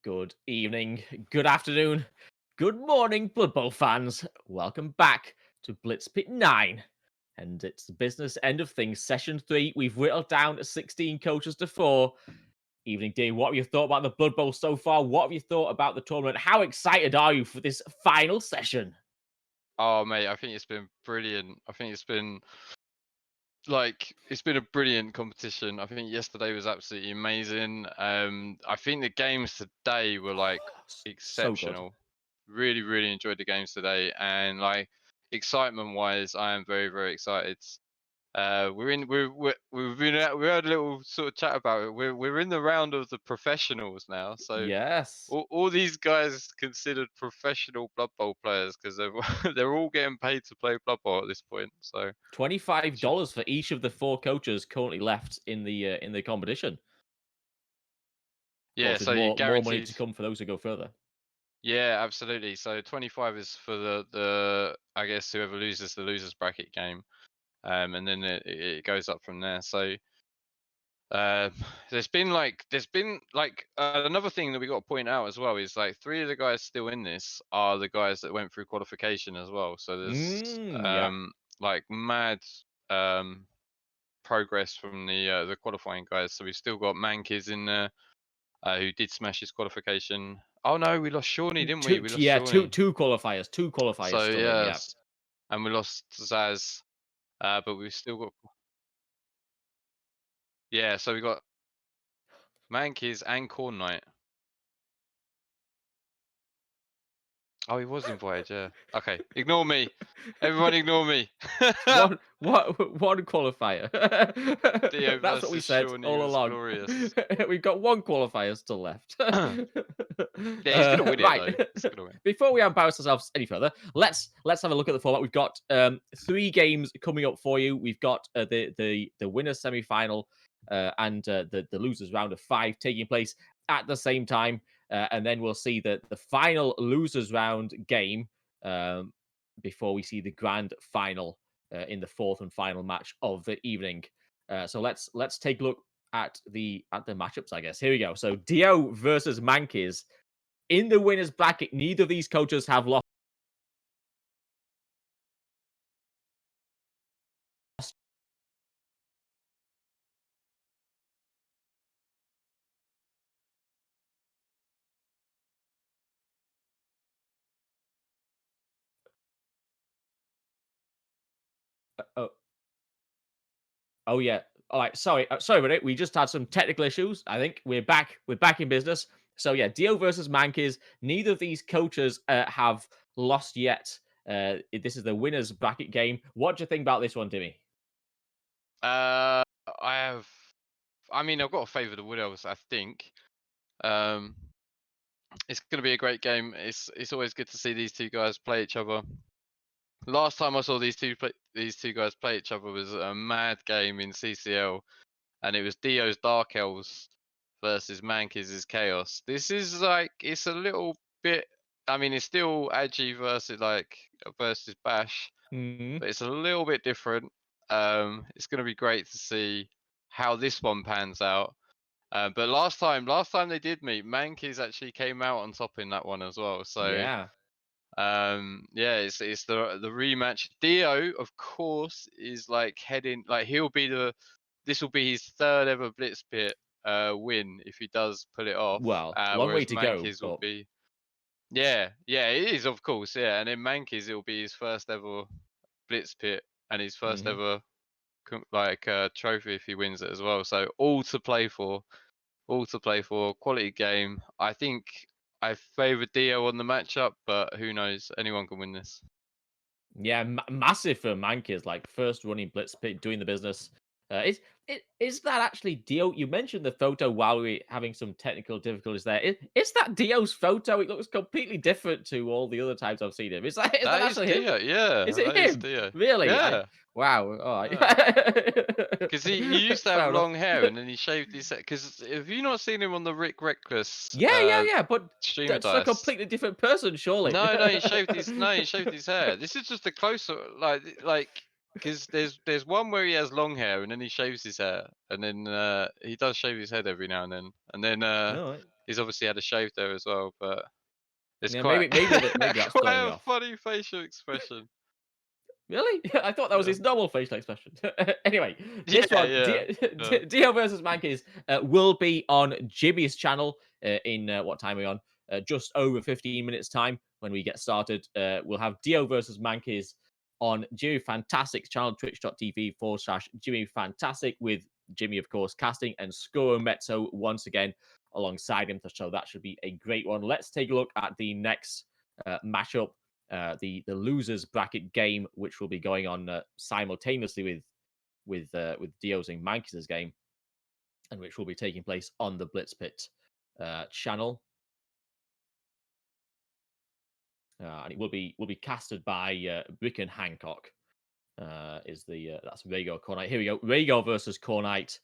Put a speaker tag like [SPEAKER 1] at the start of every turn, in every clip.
[SPEAKER 1] Good evening, good afternoon, good morning, Blood Bowl fans. Welcome back to Blitz Pit 9. And it's the business end of things, session 3. We've whittled down to 16 coaches to 4. Evening D, what have you thought about the Blood Bowl so far? What have you thought about the tournament? How excited are you for this final session?
[SPEAKER 2] Oh, mate, I think it's been brilliant. I think it's been a brilliant competition. I think yesterday was absolutely amazing. I think the games today were like
[SPEAKER 1] So good.
[SPEAKER 2] exceptional. Really, really enjoyed the games today, and like excitement wise, I am very, very excited. We had a little sort of chat about it. We're in the round of the professionals now, so
[SPEAKER 1] Yes.
[SPEAKER 2] all these guys considered professional Blood Bowl players because they're they're all getting paid to play Blood Bowl at this point. So should,
[SPEAKER 1] $25 for each of the 4 coaches currently left in the competition. Of
[SPEAKER 2] yeah,
[SPEAKER 1] course, with
[SPEAKER 2] so you
[SPEAKER 1] more money
[SPEAKER 2] guaranteed.
[SPEAKER 1] to come for those who go further.
[SPEAKER 2] Yeah, absolutely. So 25 is for the I guess whoever loses the losers bracket game, and then it goes up from there. So uh, there's been like another thing that we got to point out as well is like 3 of the guys still in this are the guys that went through qualification as well. So there's
[SPEAKER 1] Yeah.
[SPEAKER 2] like mad um progress from the qualifying guys. So we've still got Mankiz in there, who did smash his qualification. Oh no, we lost Shawnee, didn't we? We lost Shawnee.
[SPEAKER 1] Two qualifiers, two qualifiers
[SPEAKER 2] So
[SPEAKER 1] still in. Yeah.
[SPEAKER 2] yes, and we lost Zaz, but we've still got, yeah. So we got Mankiz and Khornight. Oh, he was invited. Yeah. Okay, ignore me. Everyone, ignore me.
[SPEAKER 1] One qualifier.
[SPEAKER 2] Dio
[SPEAKER 1] That's what we
[SPEAKER 2] versus
[SPEAKER 1] said
[SPEAKER 2] Shawnee
[SPEAKER 1] all
[SPEAKER 2] was
[SPEAKER 1] along.
[SPEAKER 2] glorious.
[SPEAKER 1] We've got one qualifier still left.
[SPEAKER 2] Yeah, he's gonna win it
[SPEAKER 1] Right.
[SPEAKER 2] though. He's gonna win.
[SPEAKER 1] Before we embarrass ourselves any further, let's have a look at the format. We've got 3 games coming up for you. We've got the winners semi final and the losers round of 5 taking place at the same time. And then we'll see the final losers round game um, before we see the grand final in the 4th and final match of the evening. So let's take a look at the matchups, I guess. Here we go. So Dio versus Mankiz in the winners bracket. Neither of these coaches have lost. Oh, oh yeah. All right. Sorry about it. We just had some technical issues. I think we're back. We're back in business. So yeah, Dio versus Mankiz. Neither of these coaches have lost yet. This is the winners bracket game. What do you think about this one, Dimmy?
[SPEAKER 2] Uh, I have. I mean, I've got to favour the Woodelves. I think. Um, it's going to be a great game. It's always good to see these two guys play each other. Last time I saw these two guys play each other was a mad game in CCL, and it was Dio's Dark Elves versus Mankiz's Chaos. This is like it's a little bit. I mean, it's still Agi versus Bash,
[SPEAKER 1] Hmm.
[SPEAKER 2] but it's a little bit different. It's going to be great to see how this one pans out. But last time they did meet, Mankiz actually came out on top in that one as well. So
[SPEAKER 1] Yeah.
[SPEAKER 2] yeah, it's the rematch. Dio, of course, is like heading like he'll be the this will be his 3rd ever Blitz Pit win if he does pull it off.
[SPEAKER 1] Well, long way
[SPEAKER 2] Whereas
[SPEAKER 1] to go,
[SPEAKER 2] Mankiz will
[SPEAKER 1] but
[SPEAKER 2] be, yeah, it is, of course, yeah. And then Mankiz, it will be his 1st ever Blitz Pit and his 1st
[SPEAKER 1] mhm.
[SPEAKER 2] ever trophy if he wins it as well. So all to play for, all to play for. Quality game. I think I favour Dio on the matchup, but who knows? Anyone can win this.
[SPEAKER 1] Yeah, massive for Mankiz, like first running blitz pit, doing the business. Is that actually Dio? You mentioned the photo while we were having some technical difficulties there. Is that Dio's photo? It looks completely different to all the other times I've seen him. Is that
[SPEAKER 2] That is
[SPEAKER 1] actually him?
[SPEAKER 2] Dio. Yeah,
[SPEAKER 1] Is it
[SPEAKER 2] that is
[SPEAKER 1] him?
[SPEAKER 2] Dio.
[SPEAKER 1] Really?
[SPEAKER 2] Yeah,
[SPEAKER 1] Wow. All right.
[SPEAKER 2] yeah. Because he used to have
[SPEAKER 1] Fair enough.
[SPEAKER 2] long hair and then he shaved his head. Because have you not seen him on the Rick Reckless
[SPEAKER 1] Yeah. But
[SPEAKER 2] streamer
[SPEAKER 1] that's a
[SPEAKER 2] dice?
[SPEAKER 1] completely different person, surely.
[SPEAKER 2] No, he shaved his hair. This is just a closer because there's one where he has long hair and then he shaves his hair and then he does shave his head every now and then
[SPEAKER 1] All right.
[SPEAKER 2] He's obviously had a shave there as well, but it's
[SPEAKER 1] Yeah,
[SPEAKER 2] quite
[SPEAKER 1] maybe that's
[SPEAKER 2] quite
[SPEAKER 1] throwing me
[SPEAKER 2] a
[SPEAKER 1] off.
[SPEAKER 2] funny facial expression.
[SPEAKER 1] Really? I thought that was
[SPEAKER 2] Yeah.
[SPEAKER 1] his normal facial expression. Anyway,
[SPEAKER 2] Yeah,
[SPEAKER 1] this one,
[SPEAKER 2] yeah. Yeah.
[SPEAKER 1] Dio versus Mankeys, will be on Jimmy's channel in what time are we on? Just over 15 minutes time when we get started. We'll have Dio versus Mankeys on Jimmy Fantastic's channel, twitch.tv/Jimmy Fantastic, with Jimmy, of course, casting, and Skuro Mezzo once again alongside him. So that should be a great one. Let's take a look at the next matchup, the losers bracket game, which will be going on simultaneously with Dio's and Manki's game, and which will be taking place on the Blitz Pit channel. And it will be casted by Brick and Hancock. Is the that's Regor Khornight. Here we go. Regor versus Khornight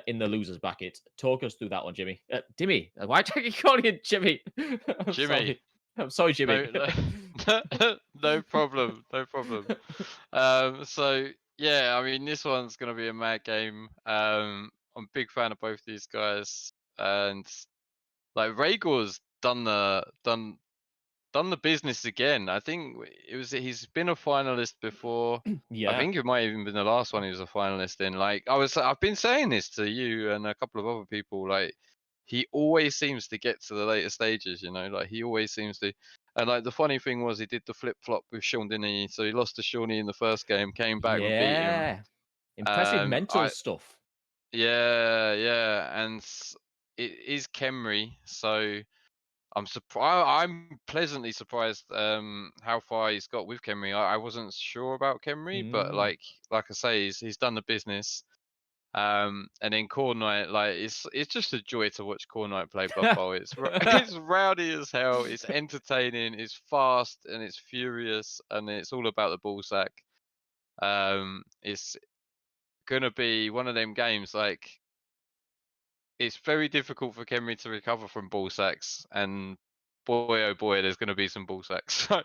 [SPEAKER 1] in the losers bracket. Talk us through that one, Jimmy. Dimmy. Why do you calling it Jimmy? I'm
[SPEAKER 2] Jimmy.
[SPEAKER 1] sorry. I'm sorry, Jimmy.
[SPEAKER 2] No, no problem, no problem. So yeah, I mean this one's gonna be a mad game. I'm a big fan of both these guys, and like Regor's done the business again. I think he's been a finalist before. I
[SPEAKER 1] Yeah.
[SPEAKER 2] think it might even been the last one he was a finalist in. Like I've been saying this to you and a couple of other people. Like he always seems to get to the later stages. You know, like he always seems to. And like the funny thing was he did the flip flop with Sean, didn't he? So he lost to Shawnee in the first game, came back and beat him.
[SPEAKER 1] Yeah. Impressive mental
[SPEAKER 2] I
[SPEAKER 1] stuff.
[SPEAKER 2] Yeah, yeah, and it is Kemri, so. I'm pleasantly surprised how far he's got with Kemri. I wasn't sure about Kemri, but
[SPEAKER 1] Mm.
[SPEAKER 2] like I say, he's done the business. And then Khornight, like it's just a joy to watch Khornight play Blood Bowl. It's rowdy as hell. It's entertaining. It's fast and it's furious and it's all about the ball sack. It's gonna be one of them games like it's very difficult for Kemri to recover from ball sacks, and boy, oh boy, there's going to be some ball sacks. So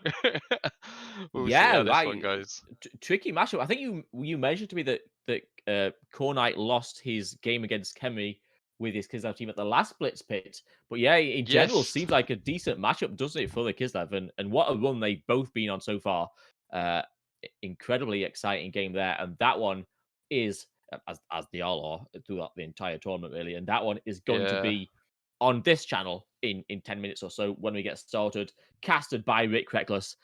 [SPEAKER 2] we'll see
[SPEAKER 1] Yeah,
[SPEAKER 2] how this one
[SPEAKER 1] right.
[SPEAKER 2] goes.
[SPEAKER 1] Tricky matchup. I think you mentioned to me that Khornight lost his game against Kemi with his Kislev team at the last Blitz Pit. But yeah, in general,
[SPEAKER 2] Yes,
[SPEAKER 1] seems like a decent matchup, doesn't it, for the Kislev? And what a run they've both been on so far. Incredibly exciting game there. And that one is, as they all are throughout the entire tournament, really. And that one is going to
[SPEAKER 2] yeah,
[SPEAKER 1] be on this channel in 10 minutes or so when we get started, casted by Rick Reckless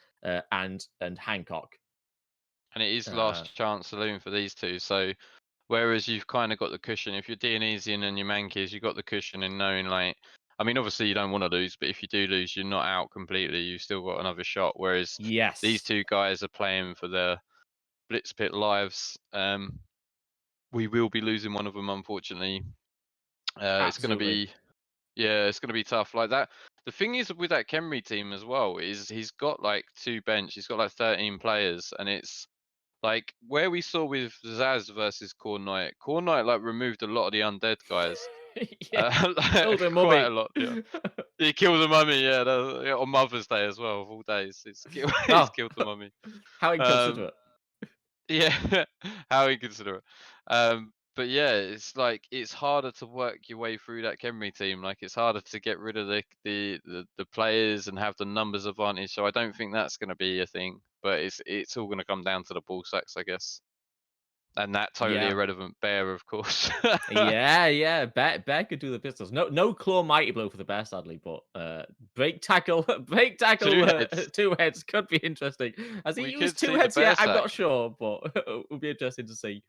[SPEAKER 1] and Hancock.
[SPEAKER 2] and it is
[SPEAKER 1] Uh,
[SPEAKER 2] last chance saloon for these two. So whereas you've kind of got the cushion, if you're Dionysian and your Mankeys, you've got the cushion in knowing like. I mean, obviously you don't want to lose, but if you do lose, you're not out completely. You've still got another shot. Whereas these
[SPEAKER 1] yes,
[SPEAKER 2] two guys are playing for their Blitz Pit lives. We will be losing one of them, unfortunately. It's going to
[SPEAKER 1] absolutely.
[SPEAKER 2] be Yeah, it's gonna be tough. Like that. The thing is with that Kemri team as well is he's got like two bench. He's got like 13 players, and it's like where we saw with Zaz versus Khornight. Khornight like removed a lot of the undead guys.
[SPEAKER 1] Yeah, killed
[SPEAKER 2] Like,
[SPEAKER 1] a
[SPEAKER 2] quite a
[SPEAKER 1] mummy.
[SPEAKER 2] lot. Yeah, he killed the mummy. Yeah, yeah, on Mother's Day as well of all days. He's
[SPEAKER 1] Oh,
[SPEAKER 2] killed the mummy.
[SPEAKER 1] how
[SPEAKER 2] Um,
[SPEAKER 1] inconsiderate.
[SPEAKER 2] yeah, how inconsiderate. But yeah, it's like it's harder to work your way through that Kemri team. Like it's harder to get rid of the players and have the numbers advantage. So I don't think that's going to be a thing. But it's all going to come down to the ball sacks, I guess. And that totally
[SPEAKER 1] Yeah.
[SPEAKER 2] irrelevant bear, of course.
[SPEAKER 1] Yeah. Bear could do the business. No claw mighty blow for the bear, sadly, but break tackle, break tackle,
[SPEAKER 2] Two heads.
[SPEAKER 1] two heads could be interesting. Has he
[SPEAKER 2] We
[SPEAKER 1] used
[SPEAKER 2] could
[SPEAKER 1] two
[SPEAKER 2] see the
[SPEAKER 1] heads
[SPEAKER 2] bear
[SPEAKER 1] yet? I'm not
[SPEAKER 2] sack.
[SPEAKER 1] sure, but it would be interesting to see.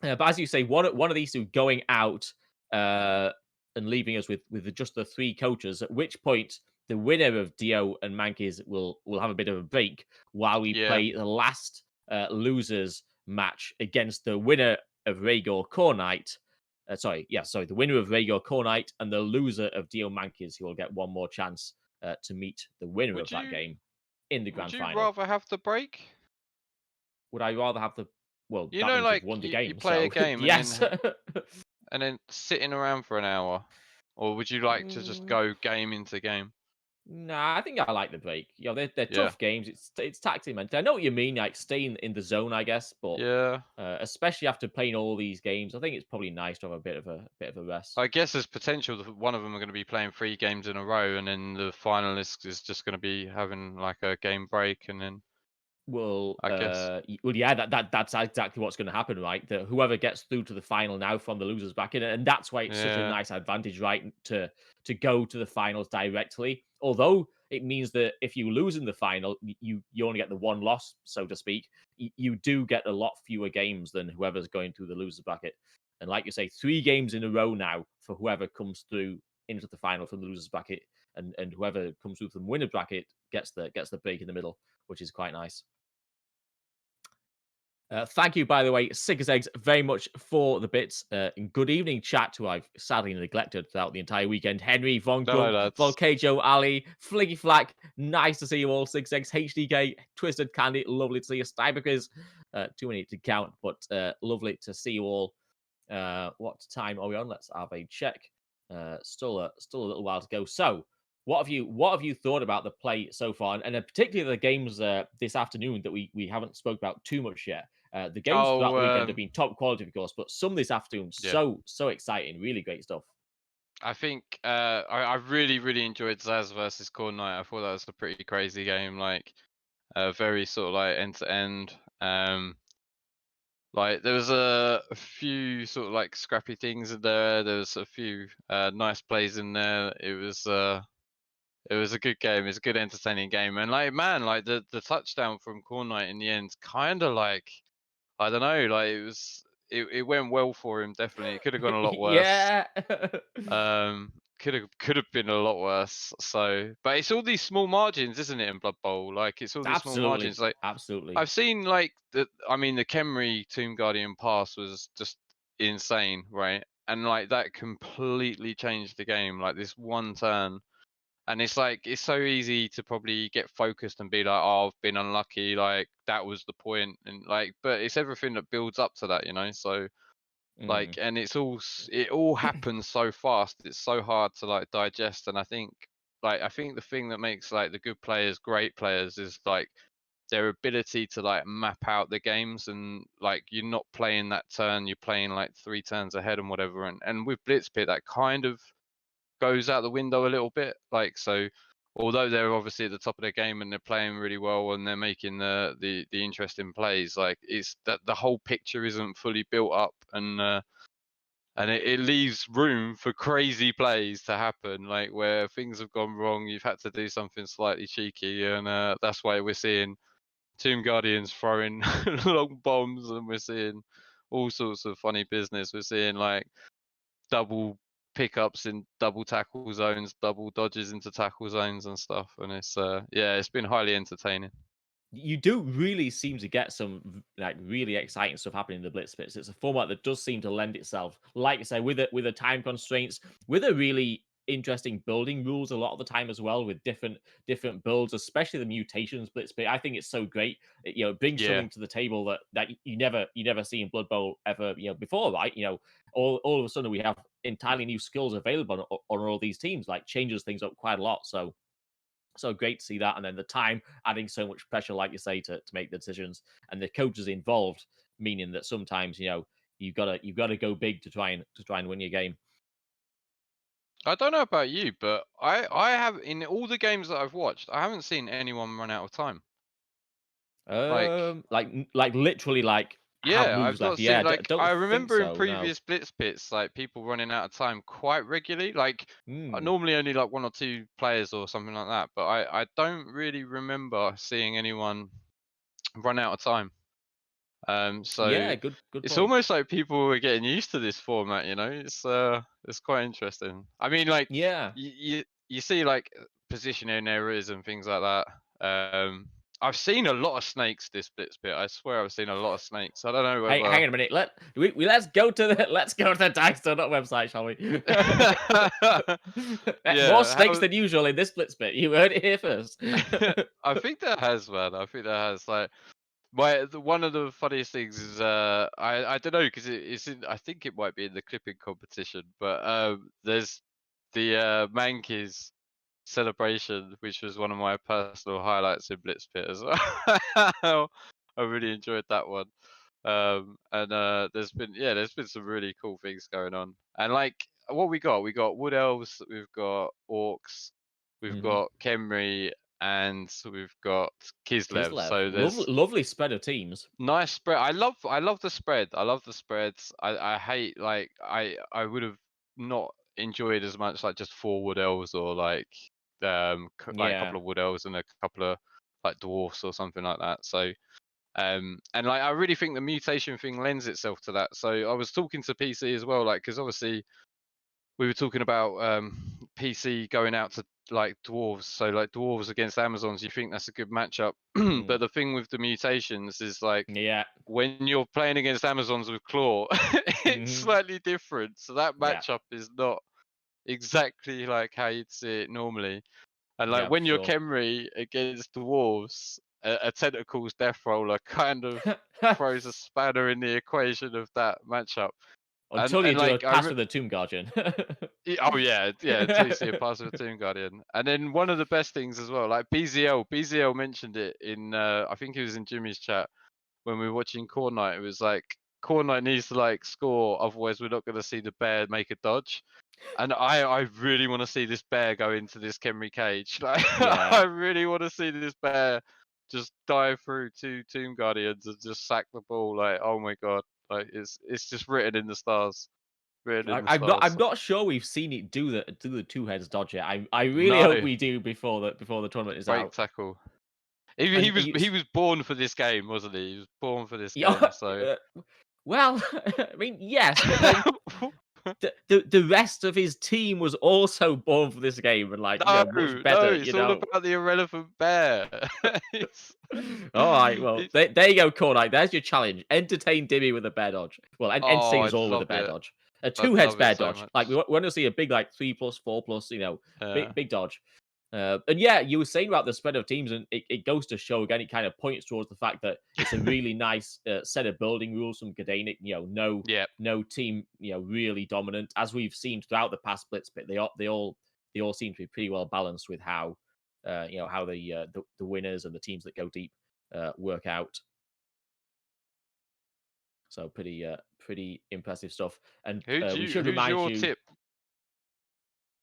[SPEAKER 1] But as you say, one of these two going out uh, and leaving us with just the three coaches. At which point, the winner of Dio and Mankies will have a bit of a break while we
[SPEAKER 2] Yeah.
[SPEAKER 1] play the last losers match against the winner of Regor Khornight. The winner of Regor Khornight and the loser of Dio Mankies, who will get one more chance to meet the winner of
[SPEAKER 2] Would
[SPEAKER 1] that
[SPEAKER 2] you
[SPEAKER 1] game in the
[SPEAKER 2] would
[SPEAKER 1] grand
[SPEAKER 2] you
[SPEAKER 1] final.
[SPEAKER 2] rather have the break?
[SPEAKER 1] Would I rather have the? Well,
[SPEAKER 2] You
[SPEAKER 1] that
[SPEAKER 2] know,
[SPEAKER 1] means we've
[SPEAKER 2] like
[SPEAKER 1] won the
[SPEAKER 2] you
[SPEAKER 1] game,
[SPEAKER 2] play a
[SPEAKER 1] so
[SPEAKER 2] game
[SPEAKER 1] yes.
[SPEAKER 2] and then sitting around for an hour, or would you like to just
[SPEAKER 1] Mm,
[SPEAKER 2] go game into game?
[SPEAKER 1] Nah, I think I like the break. They're
[SPEAKER 2] Yeah.
[SPEAKER 1] tough games. It's taxing, man. I know what you mean, like staying in the zone, I guess, but
[SPEAKER 2] Yeah.
[SPEAKER 1] especially after playing all these games, I think it's probably nice to have a bit of a rest.
[SPEAKER 2] I guess there's potential that one of them are going to be playing 3 games in a row, and then the finalist is just going to be having like a game break, and then
[SPEAKER 1] Well,
[SPEAKER 2] I guess
[SPEAKER 1] yeah, that's exactly what's going to happen, right? That whoever gets through to the final now from the losers bracket, and that's why it's such a
[SPEAKER 2] yeah.
[SPEAKER 1] nice advantage, right? To go to the finals directly. Although it means that if you lose in the final, you only get the one loss, so to speak. You do get a lot fewer games than whoever's going through the losers bracket. And like you say, 3 games in a row now for whoever comes through into the final from the losers bracket, and whoever comes through from the winner bracket gets the break in the middle, which is quite nice. Thank you, by the way, Sickers Eggs, very much for the bits. And good evening, chat, who I've sadly neglected throughout the entire weekend. Henry, Von
[SPEAKER 2] Hello,
[SPEAKER 1] Grump,
[SPEAKER 2] lads.
[SPEAKER 1] Volcajo, Ali, Fliggy Flack. Nice to see you all. Sickers Eggs, HDK, Twisted Candy. Lovely to see you. Stybekers. Too many to count, but lovely to see you all. What time are we on? Let's have a check. Still a little while to go. So, what have you thought about the play so far, and particularly the games this afternoon that we haven't spoke about too much yet? The games throughout
[SPEAKER 2] Oh,
[SPEAKER 1] the weekend have been top quality, of course, but some this afternoon
[SPEAKER 2] yeah.
[SPEAKER 1] so exciting, really great stuff.
[SPEAKER 2] I think I really enjoyed Zaz versus Khornight. I thought that was a pretty crazy game, like very sort of like end to end. Like there was a few sort of like scrappy things in there. There was a few nice plays in there. It was a good game. It's a good entertaining game. And like man, like the touchdown from Khornight in the end, kind of like I don't know, like it went well for him. Definitely, it could have gone a lot worse.
[SPEAKER 1] Yeah,
[SPEAKER 2] Could have been a lot worse. So, but it's all these small margins, isn't it, in Blood Bowl? Like it's all these small
[SPEAKER 1] absolutely,
[SPEAKER 2] margins. Like
[SPEAKER 1] absolutely.
[SPEAKER 2] I've seen like the I mean the Khemri Tomb Guardian pass was just insane, right? And like that completely changed the game. Like this one turn. And it's like it's so easy to probably get focused and be like, oh, I've been unlucky, like that was the point, and like, but it's everything that builds up to that, you know. So
[SPEAKER 1] Mm.
[SPEAKER 2] like, and it all happens so fast. It's so hard to like digest. And I think the thing that makes like the good players great players is like their ability to like map out the games, and like you're not playing that turn, you're playing like 3 turns ahead and whatever. And with Blitz Pit, that kind of goes out the window a little bit. Like so, although they're obviously at the top of their game and they're playing really well and they're making the interesting plays, like it's that the whole picture isn't fully built up, and it leaves room for crazy plays to happen, like where things have gone wrong. You've had to do something slightly cheeky, and that's why we're seeing Tomb Guardians throwing long bombs, and we're seeing all sorts of funny business. We're seeing like double pickups in double tackle zones, double dodges into tackle zones and stuff. And it's yeah, it's been highly entertaining.
[SPEAKER 1] You do really seem to get some like really exciting stuff happening in the Blitz Pits. It's a format that does seem to lend itself, like I say, with the time constraints, with a really interesting building rules a lot of the time as well, with different builds, especially the mutations Blitz Pit. I think it's so great. It brings
[SPEAKER 2] Yeah.
[SPEAKER 1] something to the table that you never see in Blood Bowl ever before, right? All of a sudden we have entirely new skills available on all these teams, like changes things up quite a lot. So great to see that, and then the time adding so much pressure, like you say, to make the decisions, and the coaches involved, meaning that sometimes you've got to go big to try and win your game.
[SPEAKER 2] I don't know about you, but I have in all the games that I've watched, I haven't seen anyone run out of time. Like
[SPEAKER 1] Like literally, like have
[SPEAKER 2] yeah,
[SPEAKER 1] moves
[SPEAKER 2] I've
[SPEAKER 1] left.
[SPEAKER 2] not
[SPEAKER 1] Yeah,
[SPEAKER 2] seen
[SPEAKER 1] I
[SPEAKER 2] like
[SPEAKER 1] don't
[SPEAKER 2] I
[SPEAKER 1] think
[SPEAKER 2] remember in
[SPEAKER 1] so. No.
[SPEAKER 2] previous Blitz pits, like people running out of time quite regularly. Like
[SPEAKER 1] Hmm.
[SPEAKER 2] normally only like 1 or 2 players or something like that, but I don't really remember seeing anyone run out of time. So
[SPEAKER 1] Yeah. Good
[SPEAKER 2] it's
[SPEAKER 1] point.
[SPEAKER 2] almost like people were getting used to this format, you know. It's quite interesting. I mean, like
[SPEAKER 1] Yeah.
[SPEAKER 2] you see like positioning errors and things like that. I've seen a lot of snakes this Blitz bit. I swear I've seen a lot of snakes. I don't know
[SPEAKER 1] Hey,
[SPEAKER 2] whether
[SPEAKER 1] hang on a minute. Let's go to the Dice.net website, shall we? More
[SPEAKER 2] yeah,
[SPEAKER 1] snakes
[SPEAKER 2] how
[SPEAKER 1] than usual in this split bit. You heard it here first.
[SPEAKER 2] I think that has, man. I think that has like one of the funniest things is I don't know because it's in I think it might be in the clipping competition, but there's the Mankeys celebration, which was one of my personal highlights in Blitz Pit as well. I really enjoyed that one. And there's been some really cool things going on. And like what we got wood elves, we've got orcs, we've
[SPEAKER 1] Hmm.
[SPEAKER 2] got Khemri, and we've got Kislev.
[SPEAKER 1] Kislev,
[SPEAKER 2] So
[SPEAKER 1] lovely,
[SPEAKER 2] there's
[SPEAKER 1] lovely spread of teams.
[SPEAKER 2] nice spread. I love the spread. I love the spreads. I hate like I would have not enjoyed as much like just four wood elves or like like a
[SPEAKER 1] Yeah,
[SPEAKER 2] couple of wood elves and a couple of like dwarfs or something like that. So and like I really think the mutation thing lends itself to that. So I was talking to PC as well, like because obviously we were talking about PC going out to like dwarves. So like dwarves against Amazons, you think that's a good matchup.
[SPEAKER 1] mm,
[SPEAKER 2] But the thing with the mutations is like
[SPEAKER 1] yeah,
[SPEAKER 2] when you're playing against Amazons with Claw, it's
[SPEAKER 1] hmm,
[SPEAKER 2] slightly different. So that
[SPEAKER 1] yeah,
[SPEAKER 2] matchup is not exactly like how you'd see it normally. And like
[SPEAKER 1] yeah, for
[SPEAKER 2] when you're
[SPEAKER 1] sure.
[SPEAKER 2] Khemri against dwarves, a tentacles death roller kind of throws a spanner in the equation of that matchup.
[SPEAKER 1] Until you
[SPEAKER 2] And
[SPEAKER 1] do a
[SPEAKER 2] like
[SPEAKER 1] pass with a Tomb Guardian.
[SPEAKER 2] oh yeah, yeah, until you see a pass of a Tomb Guardian. And then one of the best things as well, like BZL mentioned it in I think it was in Jimmy's chat when we were watching Khornight. It was like Khornight needs to like score, otherwise we're not gonna see the bear make a dodge. And I really want to see this bear go into this Khemri cage. Like
[SPEAKER 1] Yeah.
[SPEAKER 2] I really want to see this bear just dive through two Tomb Guardians and just sack the ball. Like oh my god, like it's just written in the stars, written in the
[SPEAKER 1] I'm
[SPEAKER 2] stars.
[SPEAKER 1] not sure we've seen it do the two heads dodge yet. I really hope
[SPEAKER 2] No,
[SPEAKER 1] we do before the tournament is
[SPEAKER 2] great
[SPEAKER 1] out.
[SPEAKER 2] tackle. He, he
[SPEAKER 1] And
[SPEAKER 2] was he was born for this game, wasn't he? He was born for this
[SPEAKER 1] yeah,
[SPEAKER 2] game. So
[SPEAKER 1] well, I mean, yes, but then the rest of his team was also born for this game and like
[SPEAKER 2] no,
[SPEAKER 1] much
[SPEAKER 2] no,
[SPEAKER 1] better,
[SPEAKER 2] it's all about the irrelevant bear. It's,
[SPEAKER 1] All right, well,
[SPEAKER 2] it's
[SPEAKER 1] there you go, Khornight. There's your challenge. Entertain Dimmy with a bear dodge. Well,
[SPEAKER 2] oh,
[SPEAKER 1] entertain us
[SPEAKER 2] I'd
[SPEAKER 1] all with a
[SPEAKER 2] love
[SPEAKER 1] bear
[SPEAKER 2] it.
[SPEAKER 1] dodge. A
[SPEAKER 2] I'd
[SPEAKER 1] two heads
[SPEAKER 2] love it
[SPEAKER 1] bear
[SPEAKER 2] so
[SPEAKER 1] dodge. Like
[SPEAKER 2] much.
[SPEAKER 1] we want to see a big like 3+4+,
[SPEAKER 2] Yeah.
[SPEAKER 1] big dodge. And yeah, you were saying about the spread of teams, and it goes to show again. It kind of points towards the fact that it's a really nice set of building rules from Gdanik.
[SPEAKER 2] Yep.
[SPEAKER 1] No team, really dominant, as we've seen throughout the past Blitz Pit. They all seem to be pretty well balanced with how, how the winners and the teams that go deep work out. So pretty impressive stuff. And we should
[SPEAKER 2] Who's
[SPEAKER 1] remind
[SPEAKER 2] your
[SPEAKER 1] you,
[SPEAKER 2] tip?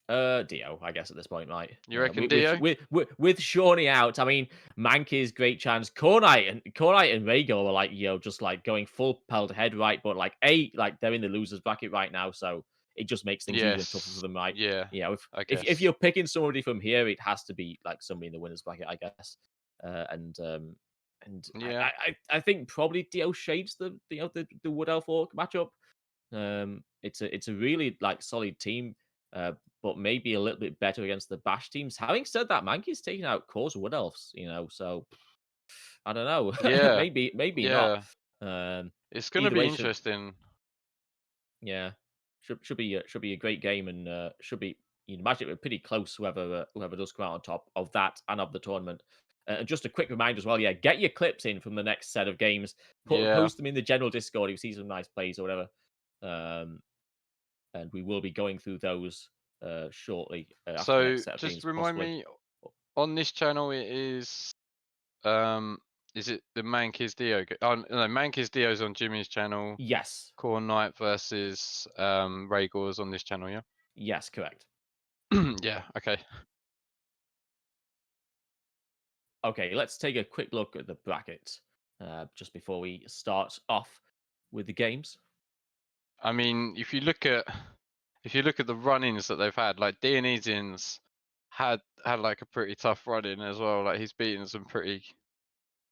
[SPEAKER 1] Dio, I guess at this point, right?
[SPEAKER 2] You reckon
[SPEAKER 1] With
[SPEAKER 2] Dio?
[SPEAKER 1] with Shawnee out, I mean, Mankey's great chance. Khornight and Regor are like just like going full pelt ahead, right? But like they're in the losers bracket right now, so it just makes things even tougher for
[SPEAKER 2] Yes.
[SPEAKER 1] them, right?
[SPEAKER 2] Yeah,
[SPEAKER 1] If
[SPEAKER 2] I guess.
[SPEAKER 1] you're picking somebody from here, it has to be like somebody in the winners bracket, I guess. And
[SPEAKER 2] Yeah.
[SPEAKER 1] I think probably Dio shades the Wood Elf Orc matchup. It's a really like solid team, uh, but maybe a little bit better against the Bash teams. Having said that, Mankey's taking out Core's Wood Elves, so I don't know.
[SPEAKER 2] Yeah.
[SPEAKER 1] Maybe not.
[SPEAKER 2] Yeah.
[SPEAKER 1] Um,
[SPEAKER 2] It's gonna
[SPEAKER 1] Either
[SPEAKER 2] be
[SPEAKER 1] way, should
[SPEAKER 2] interesting.
[SPEAKER 1] yeah, should be a great game, and should be you'd imagine it pretty close. Whoever does come out on top of that and of the tournament. And just a quick reminder as well, yeah, get your clips in from the next set of games.
[SPEAKER 2] Yeah.
[SPEAKER 1] Post them in the general Discord if you see some nice plays or whatever. Um, and we will be going through those shortly after the
[SPEAKER 2] So
[SPEAKER 1] next set of
[SPEAKER 2] just
[SPEAKER 1] games,
[SPEAKER 2] remind
[SPEAKER 1] possibly.
[SPEAKER 2] me on this channel um is it the Mankiz Dio? Oh no, Mankiz Dio's on Jimmy's channel.
[SPEAKER 1] Yes,
[SPEAKER 2] Core Knight versus Regor's on this channel, yeah?
[SPEAKER 1] yes, correct.
[SPEAKER 2] Yeah, okay.
[SPEAKER 1] Okay, let's take a quick look at the bracket just before we start off with the games.
[SPEAKER 2] I mean, if you look at the run-ins that they've had, like Dionysian's had like a pretty tough run-in as well. Like he's beaten some pretty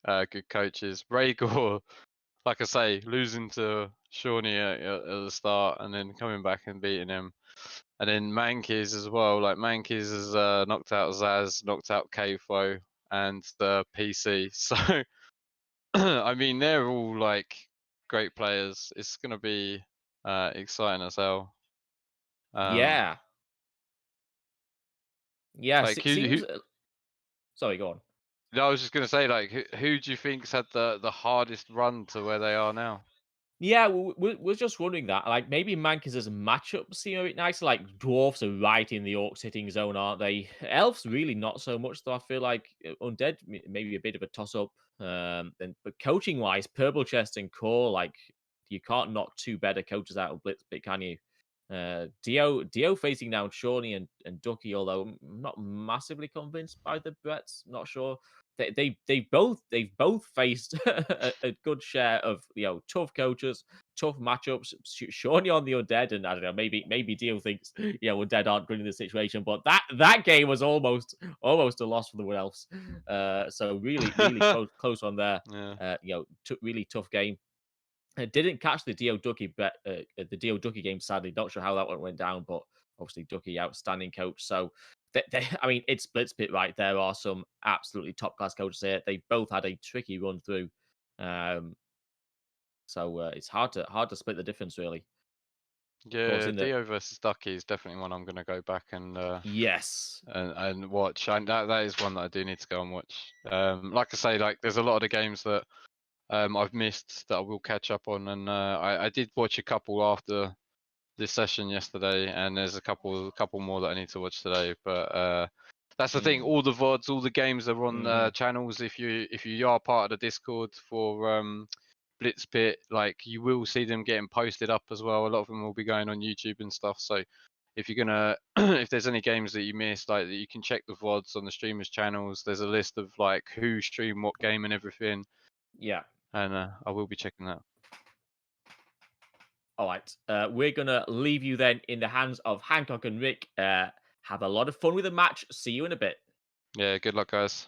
[SPEAKER 2] good coaches. Regor, like I say, losing to Shawnee at the start and then coming back and beating him. And then Mankiz as well. Like Mankiz has knocked out Zaz, knocked out Kfo and the PC. So I mean, they're all like great players. It's gonna be exciting as hell. Um,
[SPEAKER 1] Yeah, yeah.
[SPEAKER 2] like who
[SPEAKER 1] Seems. Sorry, go on.
[SPEAKER 2] no, I was just gonna say, like, who do you think's had the hardest run to where they are now?
[SPEAKER 1] Yeah, we're just wondering that. Like, maybe Mankers' matchups seem a bit nicer. Like, dwarfs are right in the orc hitting zone, aren't they? Elves, really not so much, though. I feel like Undead, maybe a bit of a toss up. But coaching wise, Purple Chest and Core, like, you can't knock two better coaches out of Blitz Pit, can you? Dio facing down Shawnee and Ducky, although I'm not massively convinced by the bets. Not sure. They've both faced a good share of tough coaches, tough matchups. Shawnee on the Undead, and I don't know, maybe Dio thinks Undead aren't good in this situation, but that game was almost a loss for the Wood Elves. So really close on there.
[SPEAKER 2] Yeah.
[SPEAKER 1] Really tough game. I didn't catch the Dio Ducky the Dio Ducky game. Sadly, not sure how that one went down, but obviously Ducky outstanding coach. So I mean, it's Blitz Pit, right? There are some absolutely top class coaches here. They both had a tricky run through, um, so it's hard to split the difference really. Of course,
[SPEAKER 2] Yeah,
[SPEAKER 1] in the
[SPEAKER 2] Dio versus Ducky is definitely one I'm going to go back
[SPEAKER 1] yes,
[SPEAKER 2] and watch. And that is one that I do need to go and watch. Like I say, like there's a lot of the games that I've missed that I will catch up on, and I did watch a couple after this session yesterday, and there's a couple more that I need to watch today. But that's the thing. All the VODs, all the games are on channels. If you are part of the Discord for Blitz Pit, like you will see them getting posted up as well. A lot of them will be going on YouTube and stuff. So if you're gonna, if there's any games that you missed, like you can check the VODs on the streamers' channels. There's a list of like who streamed what game and everything.
[SPEAKER 1] yeah.
[SPEAKER 2] And I will be checking that.
[SPEAKER 1] All right, we're gonna leave you then in the hands of Hancock and Rick. Have a lot of fun with the match. See you in a bit.
[SPEAKER 2] Yeah, good luck, guys.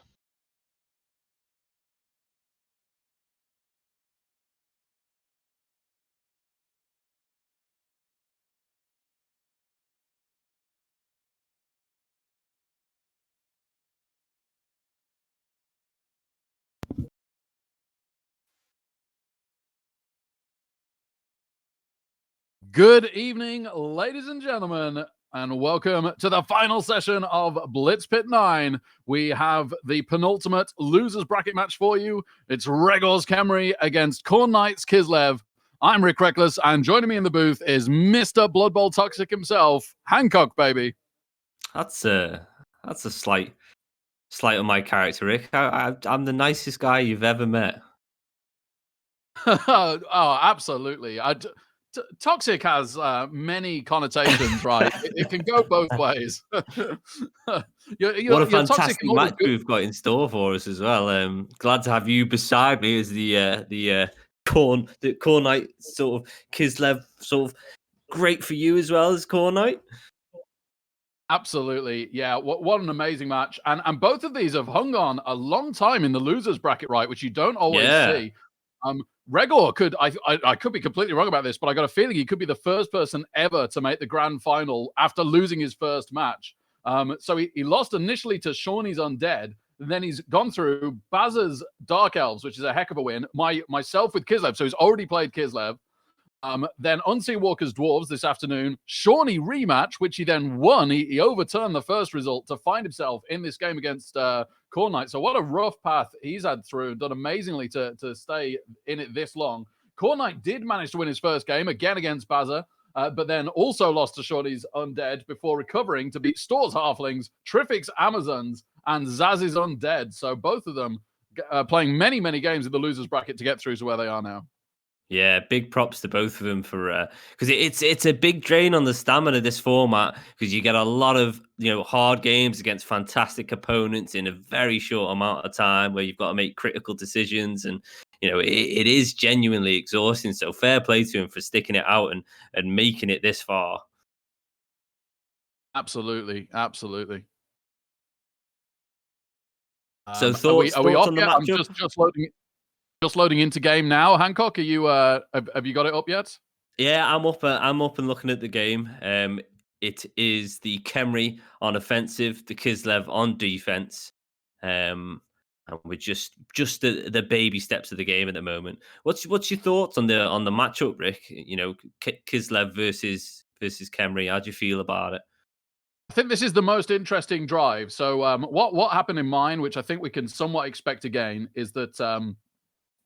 [SPEAKER 3] Good evening, ladies and gentlemen, and welcome to the final session of Blitz Pit 9. We have the penultimate losers bracket match for you. It's Regor's Khemri against Khornight's Kislev. I'm Rick Reckless, and joining me in the booth is Mr. Blood Bowl Toxic himself, Hancock, baby.
[SPEAKER 4] That's a slight on my character, Rick. I'm the nicest guy you've ever met.
[SPEAKER 3] Oh, absolutely. Toxic has many connotations, right? It can go both ways.
[SPEAKER 4] What a fantastic match we've got in store for us as well. Glad to have you beside me as the Khornight sort of Kislev sort of great for you as well as Khornight.
[SPEAKER 3] Absolutely. Yeah. What an amazing match. And both of these have hung on a long time in the losers bracket, right? Which you don't always see. Regor could, I could be completely wrong about this, but I got a feeling he could be the first person ever to make the grand final after losing his first match. So he lost initially to Shawnee's Undead, and then he's gone through Baz's Dark Elves, which is a heck of a win. Myself with Kislev, so he's already played Kislev. Then Unseen Walker's Dwarves this afternoon. Shawnee rematch, which he then won. He overturned the first result to find himself in this game against Khornight. So what a rough path he's had through. Done amazingly to stay in it this long. Khornight did manage to win his first game, again against Baza, but then also lost to Shawnee's Undead before recovering to beat Store's Halflings, Triffic's Amazons, and Zaz's Undead. So both of them playing many, many games in the losers bracket to get through to where they are now.
[SPEAKER 4] Yeah, big props to both of them for because it's a big drain on the stamina this format because you get a lot of hard games against fantastic opponents in a very short amount of time where you've got to make critical decisions and it is genuinely exhausting. So fair play to him for sticking it out and making it this far.
[SPEAKER 3] Absolutely.
[SPEAKER 4] So thoughts
[SPEAKER 3] are we off
[SPEAKER 4] on the
[SPEAKER 3] yet?
[SPEAKER 4] matchup?
[SPEAKER 3] I'm just loading into game now. Hancock, are you? Have you got it up yet?
[SPEAKER 4] Yeah, I'm up and looking at the game. It is the Khemri on offensive, the Kislev on defense. And we're just the baby steps of the game at the moment. What's your thoughts on the matchup, Rick? Kislev versus Khemri. How do you feel about it?
[SPEAKER 3] I think this is the most interesting drive. So what happened in mine, which I think we can somewhat expect again, is that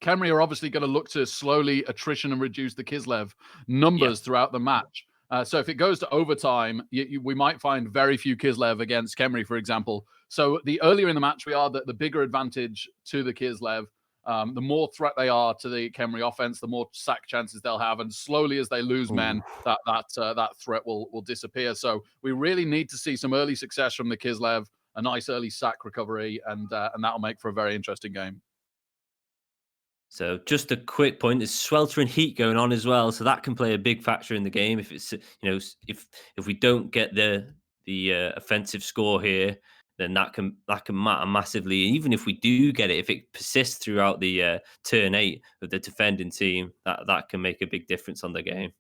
[SPEAKER 3] Khemri are obviously going to look to slowly attrition and reduce the Kislev numbers throughout the match. So if it goes to overtime, we might find very few Kislev against Khemri, for example. So the earlier in the match we are, the bigger advantage to the Kislev. The more threat they are to the Khemri offense, the more sack chances they'll have, and slowly as they lose men, that threat will disappear. So we really need to see some early success from the Kislev, a nice early sack recovery, and that'll make for a very interesting game.
[SPEAKER 4] So just a quick point: there's sweltering heat going on as well, so that can play a big factor in the game. If it's if we don't get the offensive score here, then that can matter massively. Even if we do get it, if it persists throughout the turn 8 of the defending team, that can make a big difference on the game.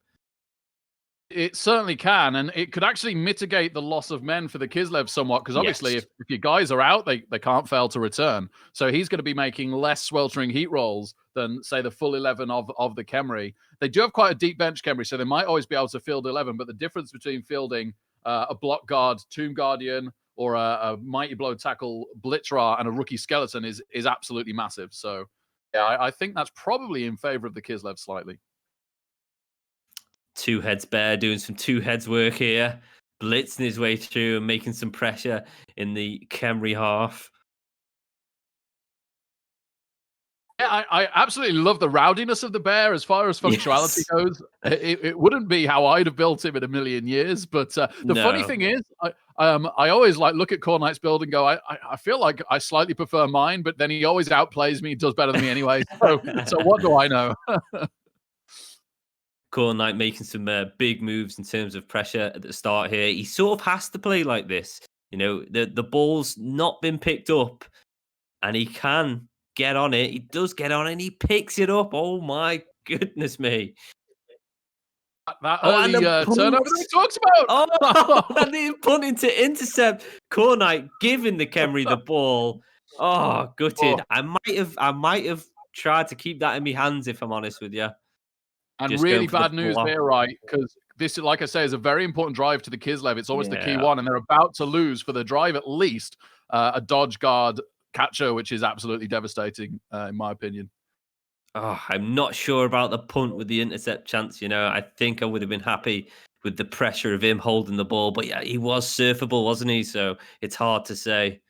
[SPEAKER 3] It certainly can, and it could actually mitigate the loss of men for the Kislev somewhat, because obviously if your guys are out, they can't fail to return. So he's going to be making less sweltering heat rolls than, say, the full 11 of the Khemri. They do have quite a deep bench, Khemri, so they might always be able to field 11, but the difference between fielding a block guard, Tomb Guardian, or a Mighty Blow tackle Blitzra and a rookie Skeleton is absolutely massive. So yeah, I think that's probably in favor of the Kislev slightly.
[SPEAKER 4] Two heads bear doing some two heads work here, blitzing his way through and making some pressure in the Khemri half.
[SPEAKER 3] Yeah, I absolutely love the rowdiness of the bear as far as functionality goes. It wouldn't be how I'd have built him in a million years. But the funny thing is, I always look at Khornight's build and go, I feel like I slightly prefer mine, but then he always outplays me, does better than me anyway. So what do I know?
[SPEAKER 4] Khornight making some big moves in terms of pressure at the start here. He sort of has to play like this. The ball's not been picked up, and he can get on it. He does get on it, and he picks it up. Oh my goodness me!
[SPEAKER 3] That early turnover that he talks about.
[SPEAKER 4] Oh, and the punting to intercept. Khornight giving the Khemri the ball. Oh, gutted.
[SPEAKER 3] Oh.
[SPEAKER 4] I might have tried to keep that in my hands, if I'm honest with you.
[SPEAKER 3] And just really bad news there, right? Because this, like I say, is a very important drive to the Kislev. It's almost the key one, and they're about to lose for the drive at least a dodge guard catcher, which is absolutely devastating, in my opinion.
[SPEAKER 4] Oh, I'm not sure about the punt with the intercept chance. I think I would have been happy with the pressure of him holding the ball, but yeah, he was surfable, wasn't he? So it's hard to say.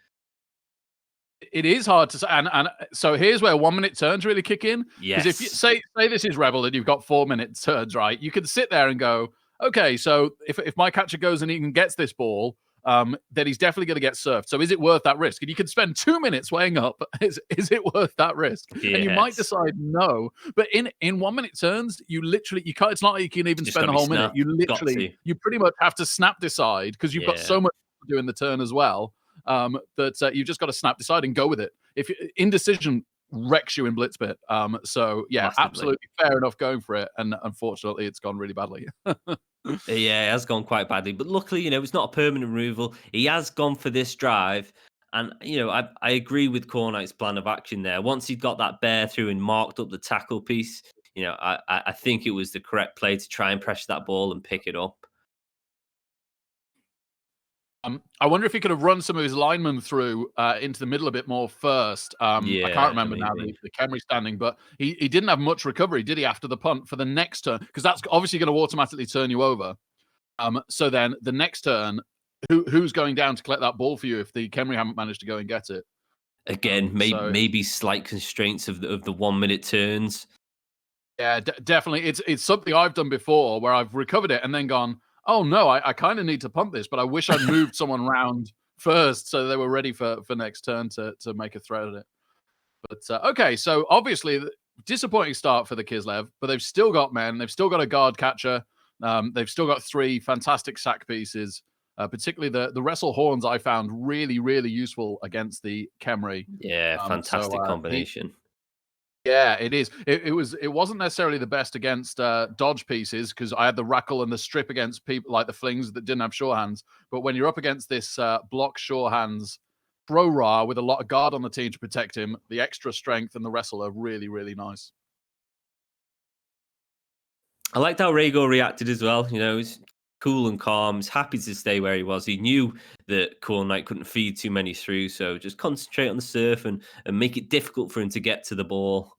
[SPEAKER 3] It is hard to say, and so here's where 1 minute turns really kick in.
[SPEAKER 4] Yes.
[SPEAKER 3] Because if you say this is Rebel and you've got 4 minute turns, right? You can sit there and go, okay, so if my catcher goes and he gets this ball, then he's definitely going to get surfed. So is it worth that risk? And you can spend 2 minutes weighing up, is it worth that risk?
[SPEAKER 4] Yes.
[SPEAKER 3] And you might decide no. But in 1 minute turns, you can't. It's not like you can even spend the whole minute. You pretty much have to snap decide because you've got so much to do in the turn as well. That you've just got to snap decide and go with it. If indecision wrecks you in Blitz Pit. So yeah,
[SPEAKER 4] Massively.
[SPEAKER 3] Absolutely fair enough going for it. And unfortunately, it's gone really badly.
[SPEAKER 4] Yeah, it has gone quite badly. But luckily, it's not a permanent removal. He has gone for this drive. And, I agree with Khornight's plan of action there. Once he got that bear through and marked up the tackle piece, I think it was the correct play to try and pressure that ball and pick it up.
[SPEAKER 3] I wonder if he could have run some of his linemen through into the middle a bit more first. I can't remember now the Khemri standing, but he didn't have much recovery, did he, after the punt for the next turn? Because that's obviously going to automatically turn you over. So then the next turn, who's going down to collect that ball for you if the Khemri haven't managed to go and get it?
[SPEAKER 4] Again, maybe slight constraints of the 1 minute turns.
[SPEAKER 3] Yeah, definitely. It's something I've done before where I've recovered it and then gone, oh no, I kind of need to pump this, but I wish I'd moved someone around first so they were ready for next turn to make a threat at it. But okay, so obviously disappointing start for the Kislev, but they've still got men, they've still got a guard catcher, they've still got 3 fantastic sack pieces, particularly the wrestle horns I found really, really useful against the Khemri.
[SPEAKER 4] Yeah, fantastic combination.
[SPEAKER 3] Yeah, it is. It wasn't necessarily the best against dodge pieces because I had the rackle and the strip against people like the flings that didn't have sure hands. But when you're up against this block sure hands Pro-Ra with a lot of guard on the team to protect him, the extra strength and the wrestle are really, really nice.
[SPEAKER 4] I liked how Regor reacted as well. He's cool and calm. He's happy to stay where he was. He knew that Khornight couldn't feed too many through, so just concentrate on the surf and make it difficult for him to get to the ball.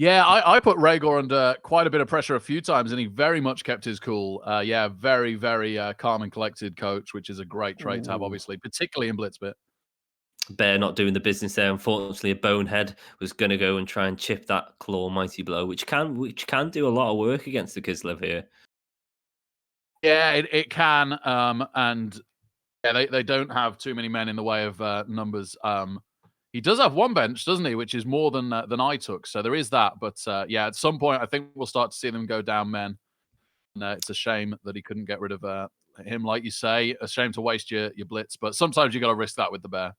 [SPEAKER 3] Yeah, I put Regor under quite a bit of pressure a few times, and he very much kept his cool. Yeah, very, very calm and collected coach, which is a great trait to have, obviously, particularly in Blitz Pit.
[SPEAKER 4] Bear not doing the business there. Unfortunately, a bonehead was going to go and try and chip that claw mighty blow, which can do a lot of work against the Kislev here.
[SPEAKER 3] Yeah, it can, and yeah, they don't have too many men in the way of numbers. He does have one bench, doesn't he? Which is more than I took. So there is that. But yeah, at some point, I think we'll start to see them go down men. And it's a shame that he couldn't get rid of him, like you say. A shame to waste your blitz. But sometimes you got to risk that with the bear.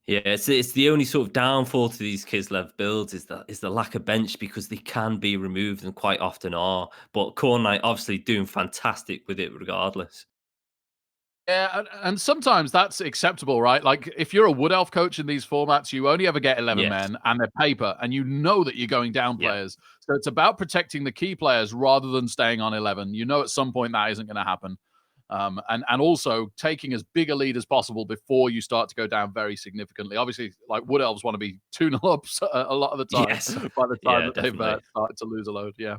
[SPEAKER 4] Yeah, it's the only sort of downfall to these Kislev builds is the lack of bench, because they can be removed and quite often are. But Khornight obviously doing fantastic with it regardless.
[SPEAKER 3] Yeah, and sometimes that's acceptable, right? Like, if you're a Wood Elf coach in these formats, you only ever get 11 men and they're paper, and you know that you're going down players. So it's about protecting the key players rather than staying on 11. You know at some point that isn't going to happen. And also taking as big a lead as possible before you start to go down very significantly. Obviously, like, Wood Elves want to be 2-0 up a lot of the time by the time that they've started to lose a load. Yeah.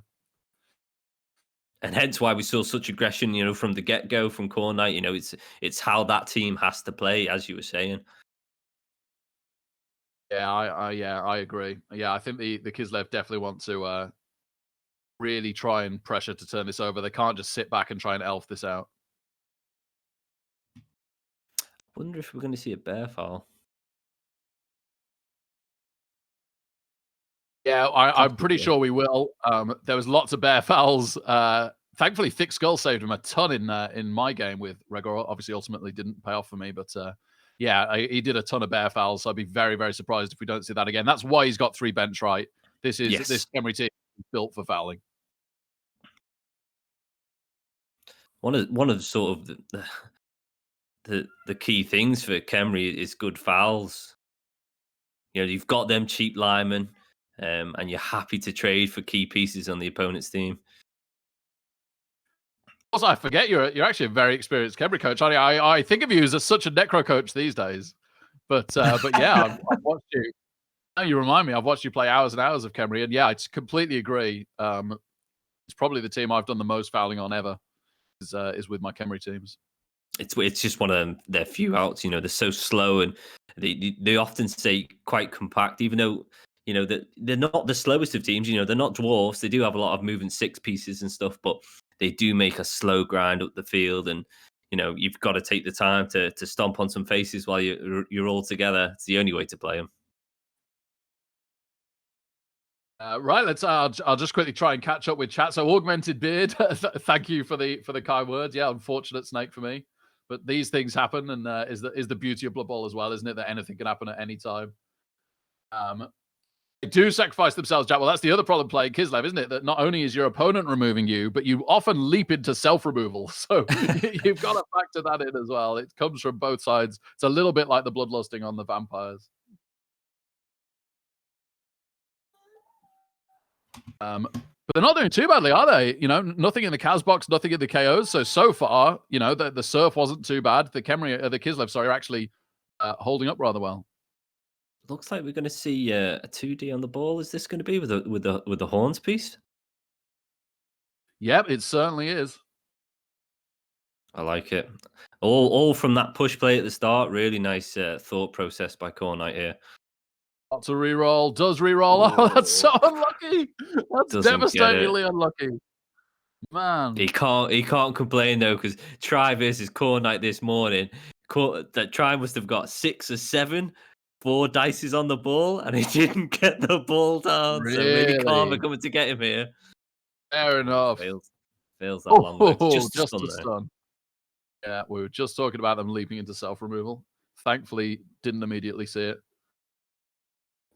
[SPEAKER 4] And hence why we saw such aggression, from the get-go from Khornight. It's how that team has to play, as you were saying.
[SPEAKER 3] Yeah, I agree. Yeah, I think the Kislev definitely want to really try and pressure to turn this over. They can't just sit back and try and elf this out.
[SPEAKER 4] Wonder if we're going to see a bear foul.
[SPEAKER 3] Yeah, I'm pretty sure we will. There was lots of bear fouls. Thankfully, Thick Skull saved him a ton in my game with Regor. Obviously, ultimately didn't pay off for me, but yeah, he did a ton of bear fouls. So I'd be very, very surprised if we don't see that again. That's why he's got 3 bench, right? This Khemri team is built for fouling.
[SPEAKER 4] One of sort of the key things for Khemri is good fouls. You've got them cheap linemen, and you're happy to trade for key pieces on the opponent's team.
[SPEAKER 3] Also, I forget you're actually a very experienced Khemri coach. I think of you as such a necro coach these days, but yeah, I've watched you. Now you remind me, I've watched you play hours and hours of Khemri, and yeah, I completely agree. It's probably the team I've done the most fouling on ever. Is with my Khemri teams.
[SPEAKER 4] It's just one of their few outs. They're so slow, and they often stay quite compact, even though that they're not the slowest of teams. They're not dwarfs. They do have a lot of moving 6 pieces and stuff, but they do make a slow grind up the field, and you've got to take the time to stomp on some faces while you're all together. It's the only way to play them.
[SPEAKER 3] Right, let's. I'll just quickly try and catch up with chat. So, Augmented Beard, thank you for the kind words. Yeah, unfortunate snake for me, but these things happen, and is the beauty of Blood Bowl as well, isn't it? That anything can happen at any time. They do sacrifice themselves, Jack. Well, that's the other problem playing Kislev, isn't it? That not only is your opponent removing you, but you often leap into self-removal. So you've got to factor that in as well. It comes from both sides. It's a little bit like the bloodlusting on the vampires. But they're not doing too badly, are they? Nothing in the Kaz box, nothing in the KOs. So far, the surf wasn't too bad. The Kislev, are actually holding up rather well.
[SPEAKER 4] Looks like we're going to see a 2D on the ball. Is this going to be with the horns piece?
[SPEAKER 3] Yep, it certainly is.
[SPEAKER 4] I like it. All from that push play at the start. Really nice thought process by Khornight here.
[SPEAKER 3] Lots of reroll. Does reroll. Oh, that's so unlucky. That's devastatingly unlucky. Man.
[SPEAKER 4] He can't complain though, because Try versus Khornight this morning. That Try must have got 6 or 7. 4 dices on the ball, and he didn't get the ball down.
[SPEAKER 3] Really?
[SPEAKER 4] So maybe Karma coming to get him here.
[SPEAKER 3] Fair enough.
[SPEAKER 4] Fails that long way. Just
[SPEAKER 3] a stun. Yeah, we were just talking about them leaping into self-removal. Thankfully, didn't immediately see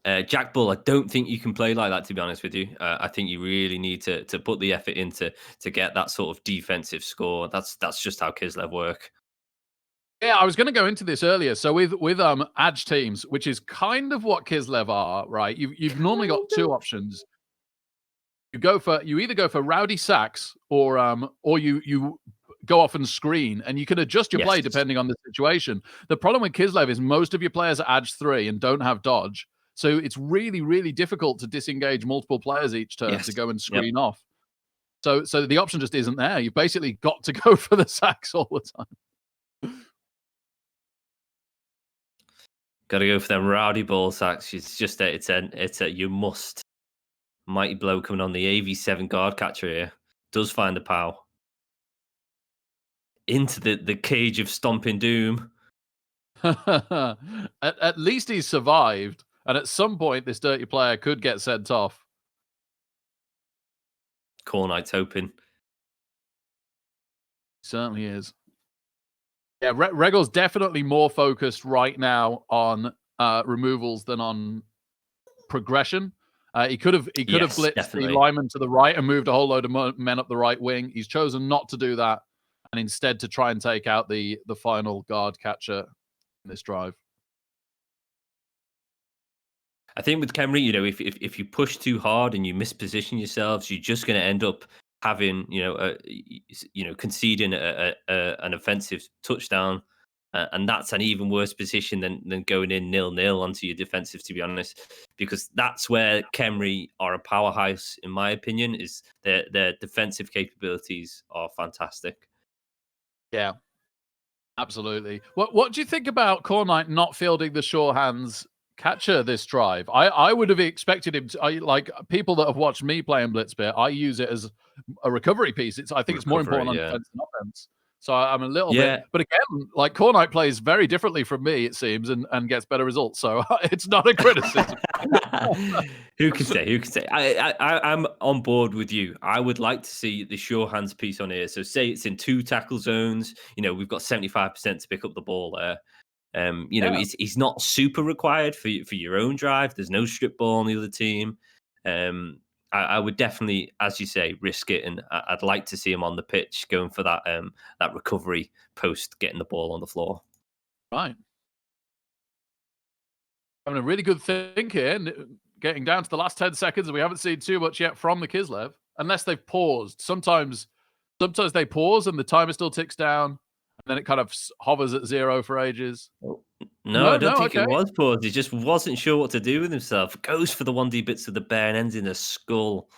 [SPEAKER 3] it.
[SPEAKER 4] Jack Bull, I don't think you can play like that, to be honest with you. I think you really need to put the effort into to get that sort of defensive score. That's just how Kislev work.
[SPEAKER 3] Yeah, I was going to go into this earlier. So with Edge teams, which is kind of what Kislev are, right? You've normally got 2 options. You either go for Rowdy Sacks or you go off and screen, and you can adjust your play depending on the situation. The problem with Kislev is most of your players are Edge 3 and don't have dodge. So it's really, really difficult to disengage multiple players each turn
[SPEAKER 4] Yes.
[SPEAKER 3] to go and
[SPEAKER 4] Yep.
[SPEAKER 3] screen off. So the option just isn't there. You've basically got to go for the sacks all the time.
[SPEAKER 4] Got to go for them rowdy ball sacks. It's just it's a you must. Mighty blow coming on the AV7 guard catcher here. Does find the pow. Into the cage of stomping doom.
[SPEAKER 3] At least he's survived. And at some point, this dirty player could get sent off.
[SPEAKER 4] Khornight's hoping.
[SPEAKER 3] Certainly is. Yeah, Regor's definitely more focused right now on removals than on progression. He could have blitzed
[SPEAKER 4] definitely.
[SPEAKER 3] the lineman to the right and moved a whole load of men up the right wing. He's chosen not to do that, and instead to try and take out the final guard catcher in this drive.
[SPEAKER 4] I think with Khemri, if you push too hard and you misposition yourselves, you're just going to end up having, conceding an offensive touchdown, and that's an even worse position than going in 0-0 onto your defensive. To be honest, because that's where Khemri are a powerhouse, in my opinion. Is their defensive capabilities are fantastic.
[SPEAKER 3] Yeah, absolutely. What do you think about Khornight not fielding the sure hands catcher this drive? I would have expected him to. Like people that have watched me play in Blitz Pit, I use it as a recovery piece. I think it's more important on defense than offense. So I'm a little bit, but again, like Khornight plays very differently from me, it seems, and gets better results. So it's not a criticism.
[SPEAKER 4] Who can say? Who can say? I'm on board with you. I would like to see the sure hands piece on here. So say it's in 2 tackle zones. We've got 75% to pick up the ball there. He's not super required for your own drive. There's no strip ball on the other team. I would definitely, as you say, risk it, and I'd like to see him on the pitch going for that recovery post, getting the ball on the floor.
[SPEAKER 3] Right. Having a really good think here, getting down to the last 10 seconds, and we haven't seen too much yet from the Kislev, unless they've paused. Sometimes they pause and the timer still ticks down, and then it kind of hovers at 0 for ages.
[SPEAKER 4] No, I don't think it was paused. He just wasn't sure what to do with himself. Goes for the 1D bits of the bear and ends in a skull.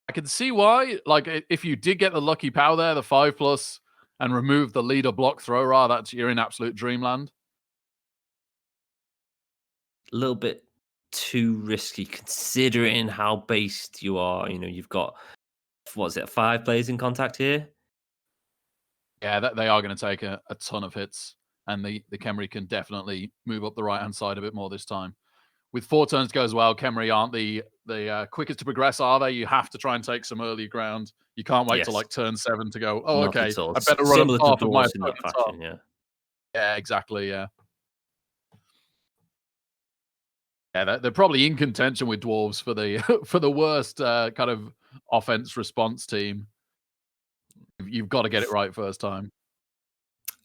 [SPEAKER 3] I can see why. Like, if you did get the lucky pow there, the 5+, and remove the leader block throw, you're in absolute dreamland.
[SPEAKER 4] A little bit too risky considering how based you are. You've got, 5 players in contact here?
[SPEAKER 3] Yeah, they are going to take a ton of hits, and the Khemri can definitely move up the right-hand side a bit more this time. With 4 turns to go as well, Khemri aren't the quickest to progress, are they? You have to try and take some early ground. You can't wait till like turn 7 to go, oh,
[SPEAKER 4] Not
[SPEAKER 3] okay,
[SPEAKER 4] at all.
[SPEAKER 3] I better run up half of my
[SPEAKER 4] in that fashion,
[SPEAKER 3] Yeah, exactly, yeah. Yeah, they're probably in contention with Dwarves for the for the worst kind of offense response team. You've got to get it right first time.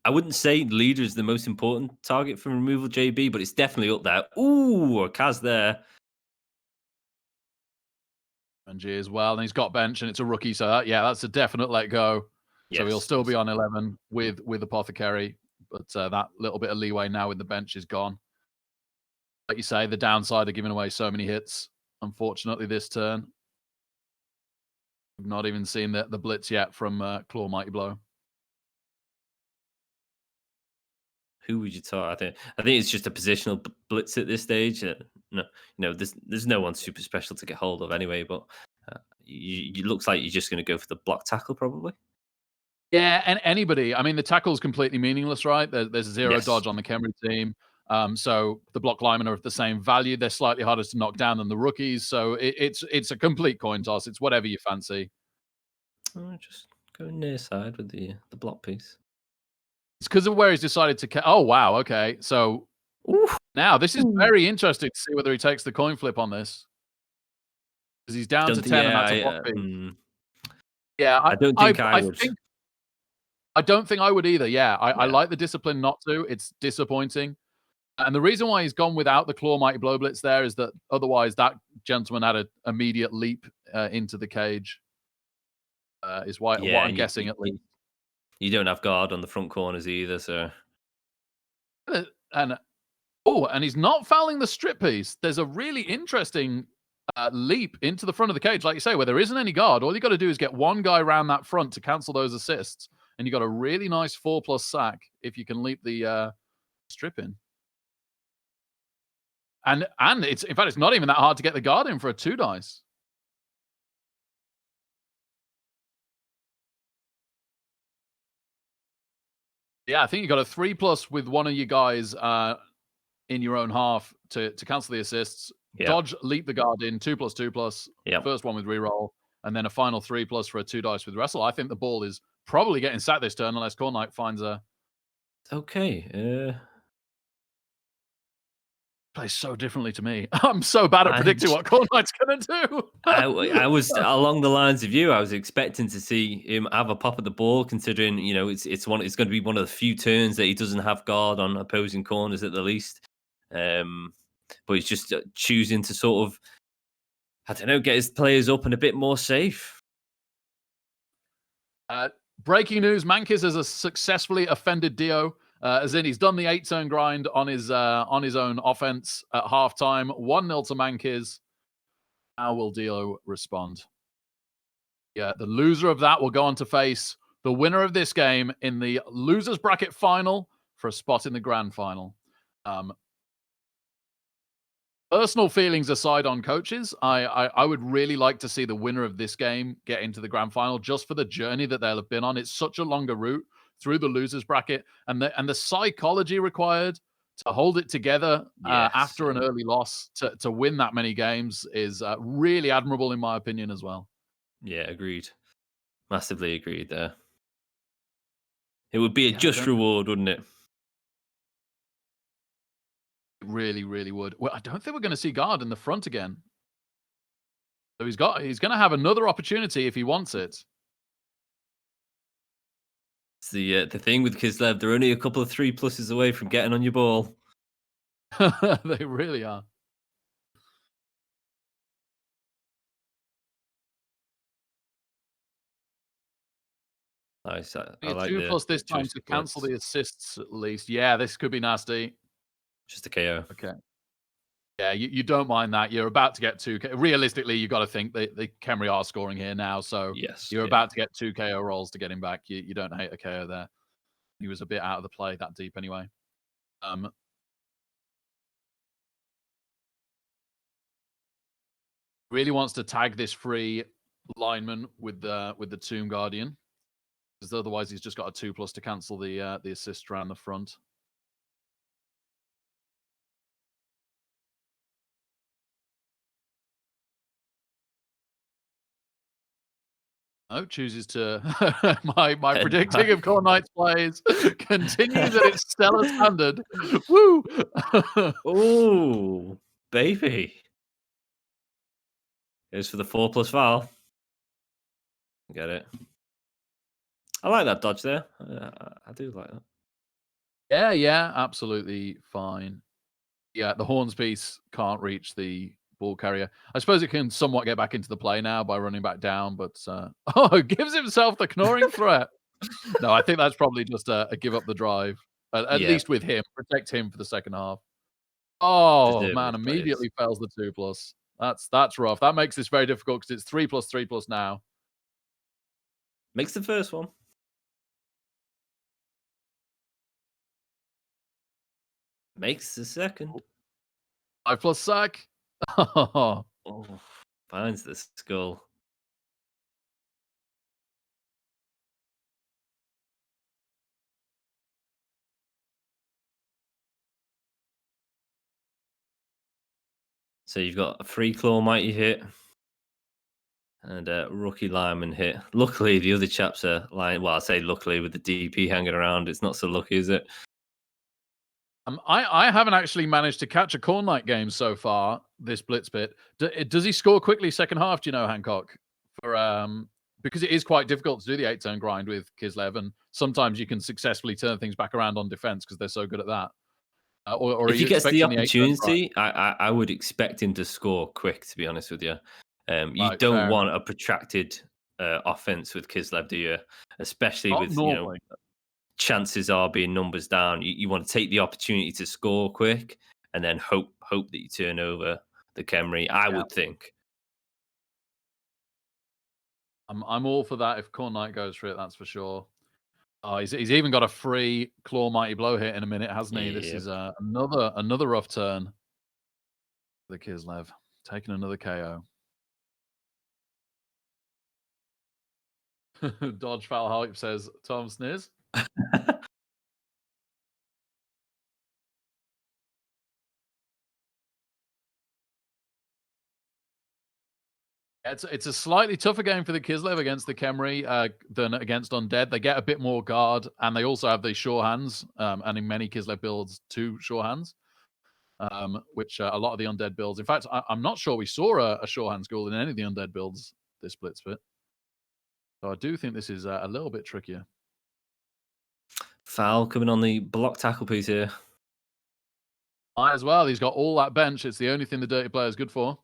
[SPEAKER 4] I wouldn't say leader is the most important target for removal, JB, but it's definitely up there. Ooh, a Kaz there.
[SPEAKER 3] And G as well, and he's got bench, and it's a rookie, so that's a definite let go. Yes. So he'll still be on 11 with Apothecary, but that little bit of leeway now with the bench is gone. Like you say, the downside of giving away so many hits, unfortunately, this turn. We've not even seen the blitz yet from Claw Mighty Blow.
[SPEAKER 4] Who would you target? I think it's just a positional blitz at this stage. There's no one super special to get hold of anyway. But it looks like you're just going to go for the block tackle, probably.
[SPEAKER 3] Yeah, and anybody. I mean, the tackle's completely meaningless, right? There's a 0 dodge on the Khemri team. So the block linemen are of the same value. They're slightly harder to knock down than the rookies. So it's a complete coin toss. It's whatever you fancy.
[SPEAKER 4] Just go near side with the block piece.
[SPEAKER 3] It's because of where he's decided to. Oh wow, okay. So now this is very interesting to see whether he takes the coin flip on this, because he's down to 10 and that's a block piece. Yeah, I don't think I would. I don't think I would either. Yeah, I like the discipline not to. It's disappointing. And the reason why he's gone without the Claw Mighty Blow Blitz there is that otherwise that gentleman had an immediate leap into the cage. Is what I'm guessing at least.
[SPEAKER 4] You don't have guard on the front corners either, so.
[SPEAKER 3] And Oh, and he's not fouling the strip piece. There's a really interesting leap into the front of the cage, like you say, where there isn't any guard. All you got to do is get one guy around that front to cancel those assists, and you got a really nice 4+ sack if you can leap the strip in. And it's, in fact, it's not even that hard to get the guard in for a 2 dice. Yeah, I think you got a 3+ with one of you guys in your own half to cancel the assists.
[SPEAKER 4] Yep.
[SPEAKER 3] Dodge, leap the guard in, 2+, 2+.
[SPEAKER 4] Yep.
[SPEAKER 3] First one with reroll, and then a final 3+ for a 2 dice with wrestle. I think the ball is probably getting sat this turn unless Khornight finds a.
[SPEAKER 4] Okay.
[SPEAKER 3] Plays so differently to me. I'm so bad at predicting what Khornight's going to do.
[SPEAKER 4] I was along the lines of you. I was expecting to see him have a pop at the ball, considering it's going to be one of the few turns that he doesn't have guard on opposing corners at the least. But he's just choosing to sort of, I don't know, get his players up and a bit more safe.
[SPEAKER 3] Breaking news: Mankiz has successfully offended Dio. As in, he's done the 8-turn grind on his own offense at halftime. 1-0 to Mankiz. How will Dio respond? Yeah, the loser of that will go on to face the winner of this game in the losers bracket final for a spot in the grand final. Personal feelings aside on coaches, I would really like to see the winner of this game get into the grand final just for the journey that they'll have been on. It's such a longer route through the losers bracket, and the psychology required to hold it together after an early loss to win that many games is really admirable in my opinion as well.
[SPEAKER 4] Yeah, agreed. Massively agreed there. It would be a just reward, wouldn't it?
[SPEAKER 3] It really, really would. Well, I don't think we're going to see guard in the front again. So he's going to have another opportunity if he wants it.
[SPEAKER 4] It's the thing with Kislev, they're only a couple of 3+ away from getting on your ball.
[SPEAKER 3] They really are.
[SPEAKER 4] Nice. I
[SPEAKER 3] like 2+ this time to cancel the assists at least. Yeah, this could be nasty.
[SPEAKER 4] Just a KO.
[SPEAKER 3] Okay. Yeah, you don't mind that. You're about to get 2. Realistically, you got to think the Khemri are scoring here now, so you're about to get 2 KO rolls to get him back. You don't hate a KO there. He was a bit out of the play that deep anyway. Really wants to tag this free lineman with the Tomb Guardian, because otherwise he's just got a 2+ to cancel the assist around the front. Oh, chooses to my predicting of Khornight's plays continues at its stellar standard. Woo!
[SPEAKER 4] Oh, baby. Goes for the 4+ foul. Get it. I like that dodge there. I do like that.
[SPEAKER 3] Yeah, absolutely fine. Yeah, the horns piece can't reach the ball carrier. I suppose it can somewhat get back into the play now by running back down, but gives himself the Knorring threat. No, I think that's probably just a give up the drive. At least with him, protect him for the second half. Oh man, immediately fails the 2+. That's rough. That makes this very difficult because it's 3+, 3+ now.
[SPEAKER 4] Makes the first one. Makes the second.
[SPEAKER 3] 5+ sack.
[SPEAKER 4] Oh, finds the skull. So you've got a free claw mighty hit and a rookie lineman hit. Luckily, the other chaps are lying. Well, I say luckily with the DP hanging around, it's not so lucky, is it?
[SPEAKER 3] I haven't actually managed to catch a Khornight game so far, this Blitz Pit. Does he score quickly second half, do you know, Hancock? Because it is quite difficult to do the 8-turn grind with Kislev, and sometimes you can successfully turn things back around on defense because they're so good at that. Or
[SPEAKER 4] if he gets the opportunity, I would expect him to score quick, to be honest with you. You don't want a protracted offense with Kislev, do you? Especially with, chances are, being numbers down, you want to take the opportunity to score quick and then hope that you turn over the Khemri, I would think.
[SPEAKER 3] I'm all for that if Khornight goes for it, that's for sure. He's even got a free Claw Mighty Blow hit in a minute, hasn't he? This is another rough turn for the Kislev. Taking another KO. Dodge Foul Hype says, Tom Sniz. It's a slightly tougher game for the Kislev against the Khemri than against Undead. They get a bit more guard, and they also have the Sure Hands, and in many Kislev builds, 2 Sure Hands, which a lot of the Undead builds. In fact, I'm not sure we saw a Sure Hands Ghoul in any of the Undead builds this Blitz Pit. So I do think this is a little bit trickier.
[SPEAKER 4] Foul coming on the block tackle piece here.
[SPEAKER 3] Might as well. He's got all that bench. It's the only thing the Dirty Player is good for.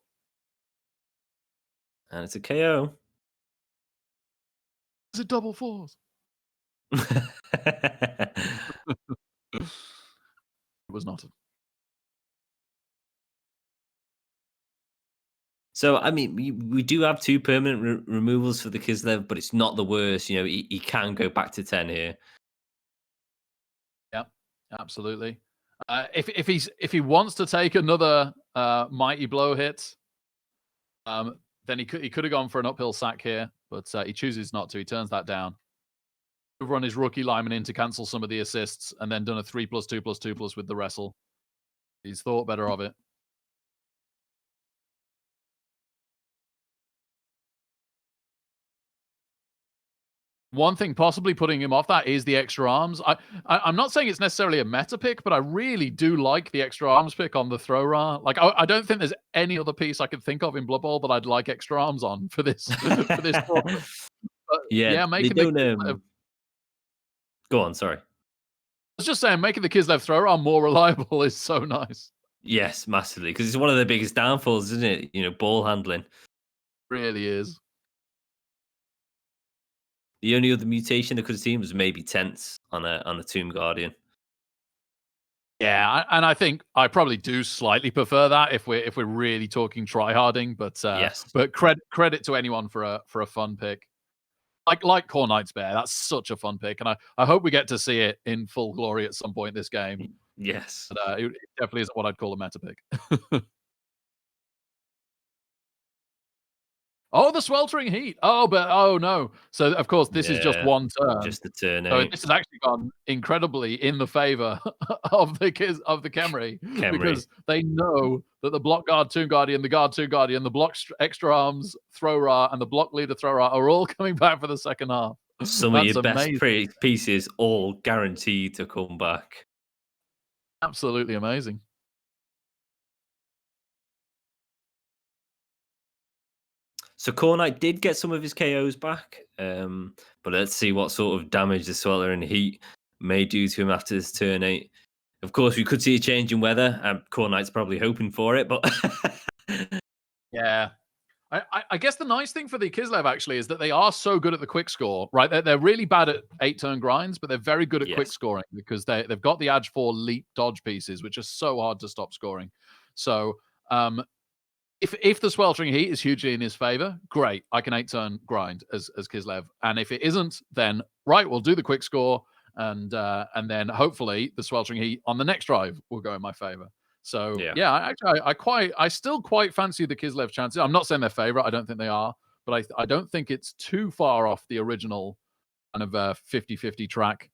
[SPEAKER 4] And it's a KO.
[SPEAKER 3] Is it double fours? It was not.
[SPEAKER 4] So, I mean, we do have 2 permanent removals for the Kislev, but it's not the worst. You know, he can go back to 10 here.
[SPEAKER 3] Yeah, absolutely. If he wants to take another Mighty Blow hit, then he could have gone for an uphill sack here, but he chooses not to. He turns that down. Run his rookie lineman in to cancel some of the assists, and then done a 3+2+2+ with the wrestle. He's thought better of it. One thing possibly putting him off that is the extra arms. I'm not saying it's necessarily a meta pick, but I really do like the extra arms pick on the throw ra. Like I don't think there's any other piece I could think of in Blood Bowl that I'd like extra arms on for this for this tournament. But
[SPEAKER 4] yeah,
[SPEAKER 3] making
[SPEAKER 4] Go on, sorry.
[SPEAKER 3] I was just saying, making the Kislev throw ra more reliable is so nice.
[SPEAKER 4] Yes, massively, because it's one of the biggest downfalls, isn't it? You know, ball handling.
[SPEAKER 3] Really is.
[SPEAKER 4] The only other mutation I could have seen was maybe Tense on a Tomb Guardian.
[SPEAKER 3] Yeah, and I think I probably do slightly prefer that if we're really talking tryharding, but
[SPEAKER 4] yes.
[SPEAKER 3] But credit to anyone for a fun pick. Like Khornight's Bear, that's such a fun pick, and I hope we get to see it in full glory at some point this game.
[SPEAKER 4] Yes.
[SPEAKER 3] But it definitely isn't what I'd call a meta pick. Oh, the sweltering heat. Oh no. So of course this is just one turn.
[SPEAKER 4] Just the turn.
[SPEAKER 3] So this has actually gone incredibly in the favor of the Khemri, because they know that the block guard Tomb Guardian, the guard Tomb Guardian, the block extra arms throw ra, and the block leader throw ra are all coming back for the second half.
[SPEAKER 4] Some of your best pieces all guaranteed to come back.
[SPEAKER 3] Absolutely amazing.
[SPEAKER 4] So Khornight did get some of his KOs back, but let's see what sort of damage the Swelter and Heat may do to him after this turn 8. Of course, we could see a change in weather. Khornight's probably hoping for it, but
[SPEAKER 3] yeah. I guess the nice thing for the Kislev actually is that they are so good at the quick score, right? They're really bad at 8-turn grinds, but they're very good at quick scoring because they've got the Edge 4 leap dodge pieces, which are so hard to stop scoring. So if the sweltering heat is hugely in his favor, great. I can 8-turn grind as Kislev. And if it isn't, then right, we'll do the quick score, and then hopefully the sweltering heat on the next drive will go in my favor. So I still quite fancy the Kislev chances. I'm not saying they're favorite. I don't think they are, but I don't think it's too far off the original kind of 50-50 track.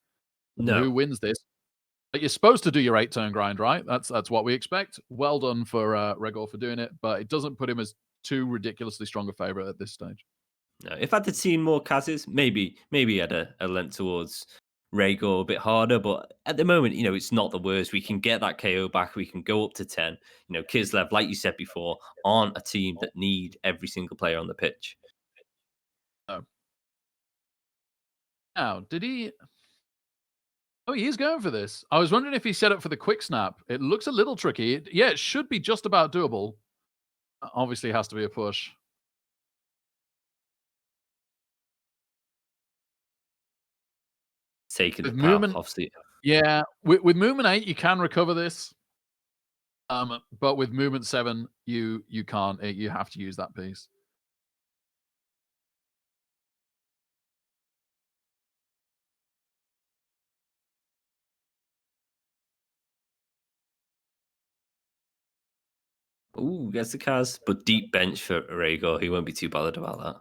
[SPEAKER 4] No.
[SPEAKER 3] Who wins this? But you're supposed to do your 8-turn grind, right? That's what we expect. Well done for Regor for doing it, but it doesn't put him as too ridiculously strong a favorite at this stage.
[SPEAKER 4] No, if I'd seen more Kaz's, maybe I'd a lent towards Regor a bit harder, but at the moment, you know, it's not the worst. We can get that KO back. We can go up to 10. You know, Kislev, like you said before, aren't a team that need every single player on the pitch.
[SPEAKER 3] No. Now, did he... Oh, he is going for this. I was wondering if he set up for the quick snap. It looks a little tricky. It should be just about doable. Obviously, it has to be a push.
[SPEAKER 4] taking
[SPEAKER 3] With
[SPEAKER 4] the path,
[SPEAKER 3] movement,
[SPEAKER 4] obviously.
[SPEAKER 3] yeah, with movement 8, you can recover this. But with movement 7, you can't. You have to use that piece.
[SPEAKER 4] Ooh, gets the Kaz, but deep bench for Regor. He won't be too bothered about that.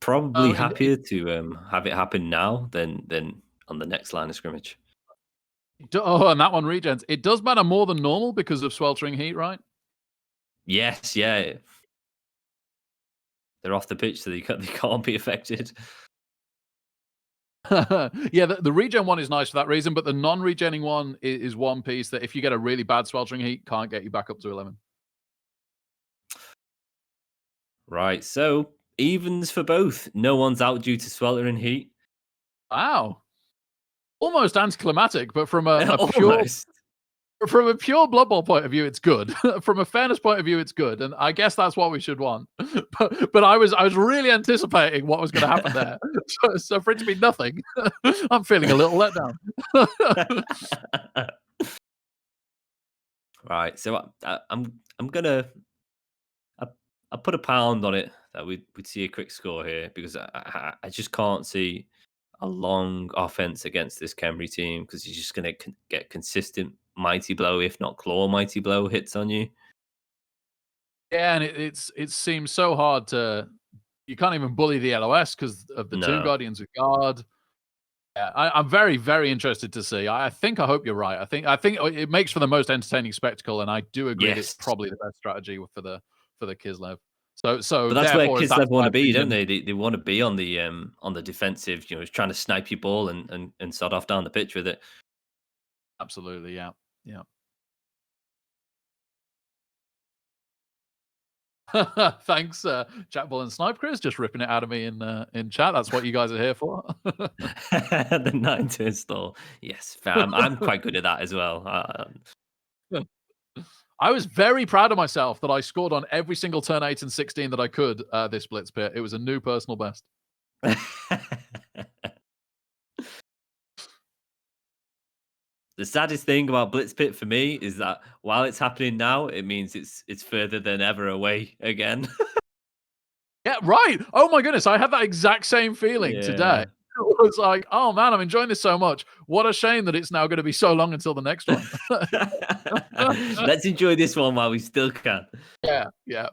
[SPEAKER 4] Probably happier to have it happen now than on the next line of scrimmage.
[SPEAKER 3] And that one regens. It does matter more than normal because of sweltering heat, right?
[SPEAKER 4] Yes, yeah. They're off the pitch, so they can't be affected.
[SPEAKER 3] Yeah, the regen one is nice for that reason, but the non-regenning one is one piece that if you get a really bad sweltering heat, can't get you back up to 11.
[SPEAKER 4] Right, so evens for both. No one's out due to sweltering heat.
[SPEAKER 3] Wow. Almost anticlimactic, but from a pure Blood Bowl point of view, it's good. From a fairness point of view, it's good, and I guess that's what we should want. But I was really anticipating what was going to happen there. So for it to be nothing, I'm feeling a little let down.
[SPEAKER 4] Right, so I'm gonna I put a pound on it that we'd see a quick score here because I just can't see a long offense against this Khemri team because you're just going to get consistent mighty blow, if not claw mighty blow hits on you.
[SPEAKER 3] Yeah, and it seems so hard to. You can't even bully the LOS because of the Tomb Guardians with guard. Yeah, I'm very, very interested to see. I hope you're right. I think it makes for the most entertaining spectacle, and I do agree it's probably the best strategy for the Kislev. So
[SPEAKER 4] but that's where Kislev want to be, don't they? They want to be on the defensive, trying to snipe your ball and sod off down the pitch with it.
[SPEAKER 3] Absolutely, yeah. Thanks, Chatball and Snipe Chris, just ripping it out of me in chat. That's what you guys are here for.
[SPEAKER 4] The 9-turn stall. Yes, I'm quite good at that as well.
[SPEAKER 3] I was very proud of myself that I scored on every single turn 8 and 16 that I could this Blitz Pit. It was a new personal best.
[SPEAKER 4] The saddest thing about Blitz Pit for me is that while it's happening now, it means it's further than ever away again.
[SPEAKER 3] Yeah, right. Oh my goodness, I had that exact same feeling today. It was like, oh man, I'm enjoying this so much. What a shame that it's now going to be so long until the next one.
[SPEAKER 4] Let's enjoy this one while we still can.
[SPEAKER 3] Yeah.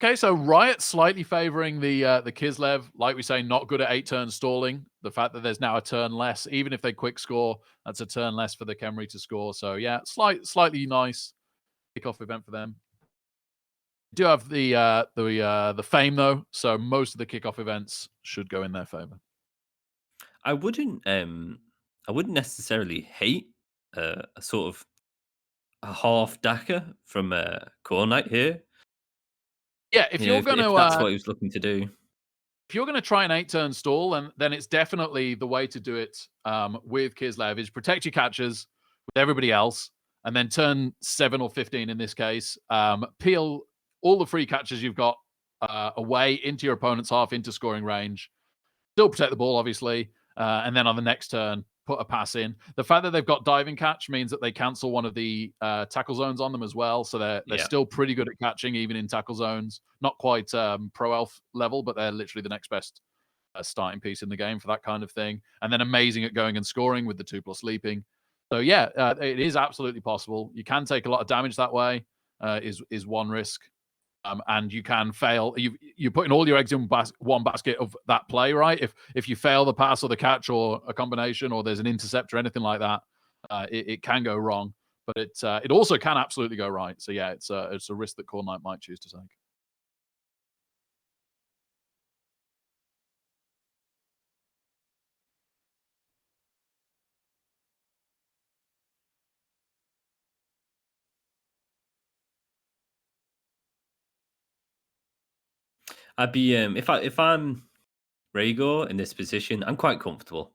[SPEAKER 3] Okay, so Riot slightly favoring the Kislev. Like we say, not good at 8-turn stalling. The fact that there's now a turn less, even if they quick score, that's a turn less for the Khemri to score. So yeah, slightly nice kickoff event for them. Do have the fame though, so most of the kickoff events should go in their favor.
[SPEAKER 4] I wouldn't necessarily hate a sort of a half Daka from Khornight here.
[SPEAKER 3] Yeah, if you're going to,
[SPEAKER 4] if that's what he was looking to do.
[SPEAKER 3] If you're going to try an 8-turn stall, and then it's definitely the way to do it with Kislev is protect your catchers with everybody else, and then turn 7 or 15 in this case, peel all the free catchers you've got away into your opponent's half, into scoring range. Still protect the ball, obviously, and then on the next turn, put a pass in. The fact that they've got diving catch means that they cancel one of the tackle zones on them as well, so they're still pretty good at catching, even in tackle zones. Not quite pro elf level, but they're literally the next best starting piece in the game for that kind of thing. And then amazing at going and scoring with the 2+ leaping. So yeah, it is absolutely possible. You can take a lot of damage that way. Is one risk. And you can fail. You're putting all your eggs in one basket of that play, right? If you fail the pass or the catch or a combination, or there's an intercept or anything like that, it can go wrong. But it also can absolutely go right. So yeah, it's a risk that Khornight might choose to take.
[SPEAKER 4] I'd be if I'm Regor in this position, I'm quite comfortable.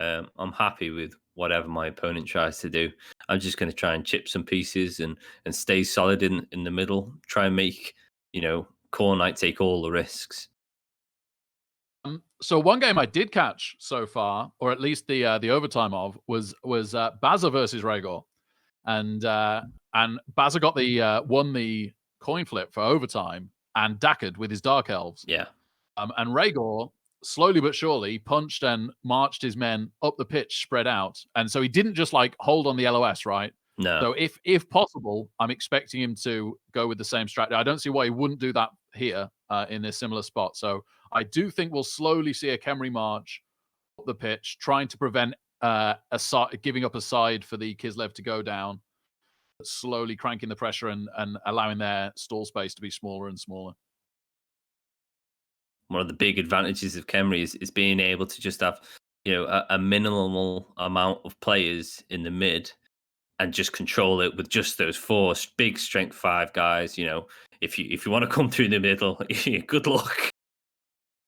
[SPEAKER 4] I'm happy with whatever my opponent tries to do. I'm just going to try and chip some pieces and stay solid in the middle. Try and make, Khornight take all the risks.
[SPEAKER 3] So one game I did catch so far, or at least the overtime of, was Baza versus Regor, and Baza got won the coin flip for overtime and dackered with his Dark Elves.
[SPEAKER 4] Yeah.
[SPEAKER 3] And Regor slowly but surely punched and marched his men up the pitch, spread out, and so he didn't just like hold on the LOS, right?
[SPEAKER 4] No.
[SPEAKER 3] So if possible, I'm expecting him to go with the same strategy. I don't see why he wouldn't do that here in a similar spot. So I do think we'll slowly see a Khemri march up the pitch, trying to prevent giving up a side for the Kislev to go down, slowly cranking the pressure and allowing their stall space to be smaller and smaller.
[SPEAKER 4] One of the big advantages of Khemri is being able to just have, a minimal amount of players in the mid and just control it with just those 4 big strength 5 guys. If you want to come through the middle, good luck.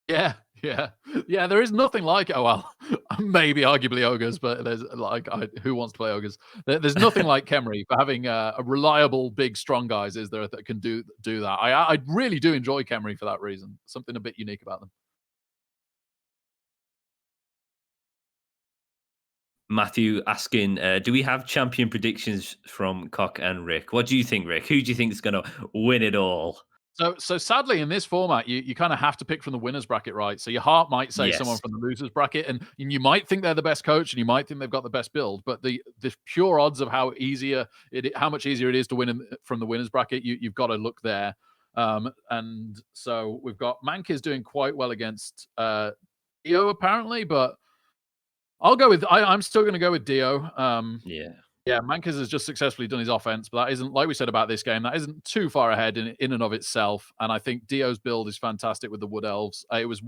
[SPEAKER 3] Yeah. There is nothing like it. Oh, well, maybe arguably ogres, but there's who wants to play ogres? There's nothing like Khemri for having a reliable, big, strong guys. Is there that can do that? I really do enjoy Khemri for that reason. Something a bit unique about them.
[SPEAKER 4] Matthew asking, do we have champion predictions from Cock and Rick? What do you think, Rick? Who do you think is going to win it all?
[SPEAKER 3] So sadly, in this format, you kind of have to pick from the winners bracket, right? So your heart might say someone from the losers bracket, and you might think they're the best coach, and you might think they've got the best build. But the pure odds of how much easier it is to win from the winners bracket, you've got to look there. And so we've got Mankiz doing quite well against Dio apparently, but I'll go with I'm still going to go with Dio. Yeah, Mankiz has just successfully done his offense, but that isn't, like we said about this game, that isn't too far ahead in and of itself. And I think Dio's build is fantastic with the Wood Elves. It was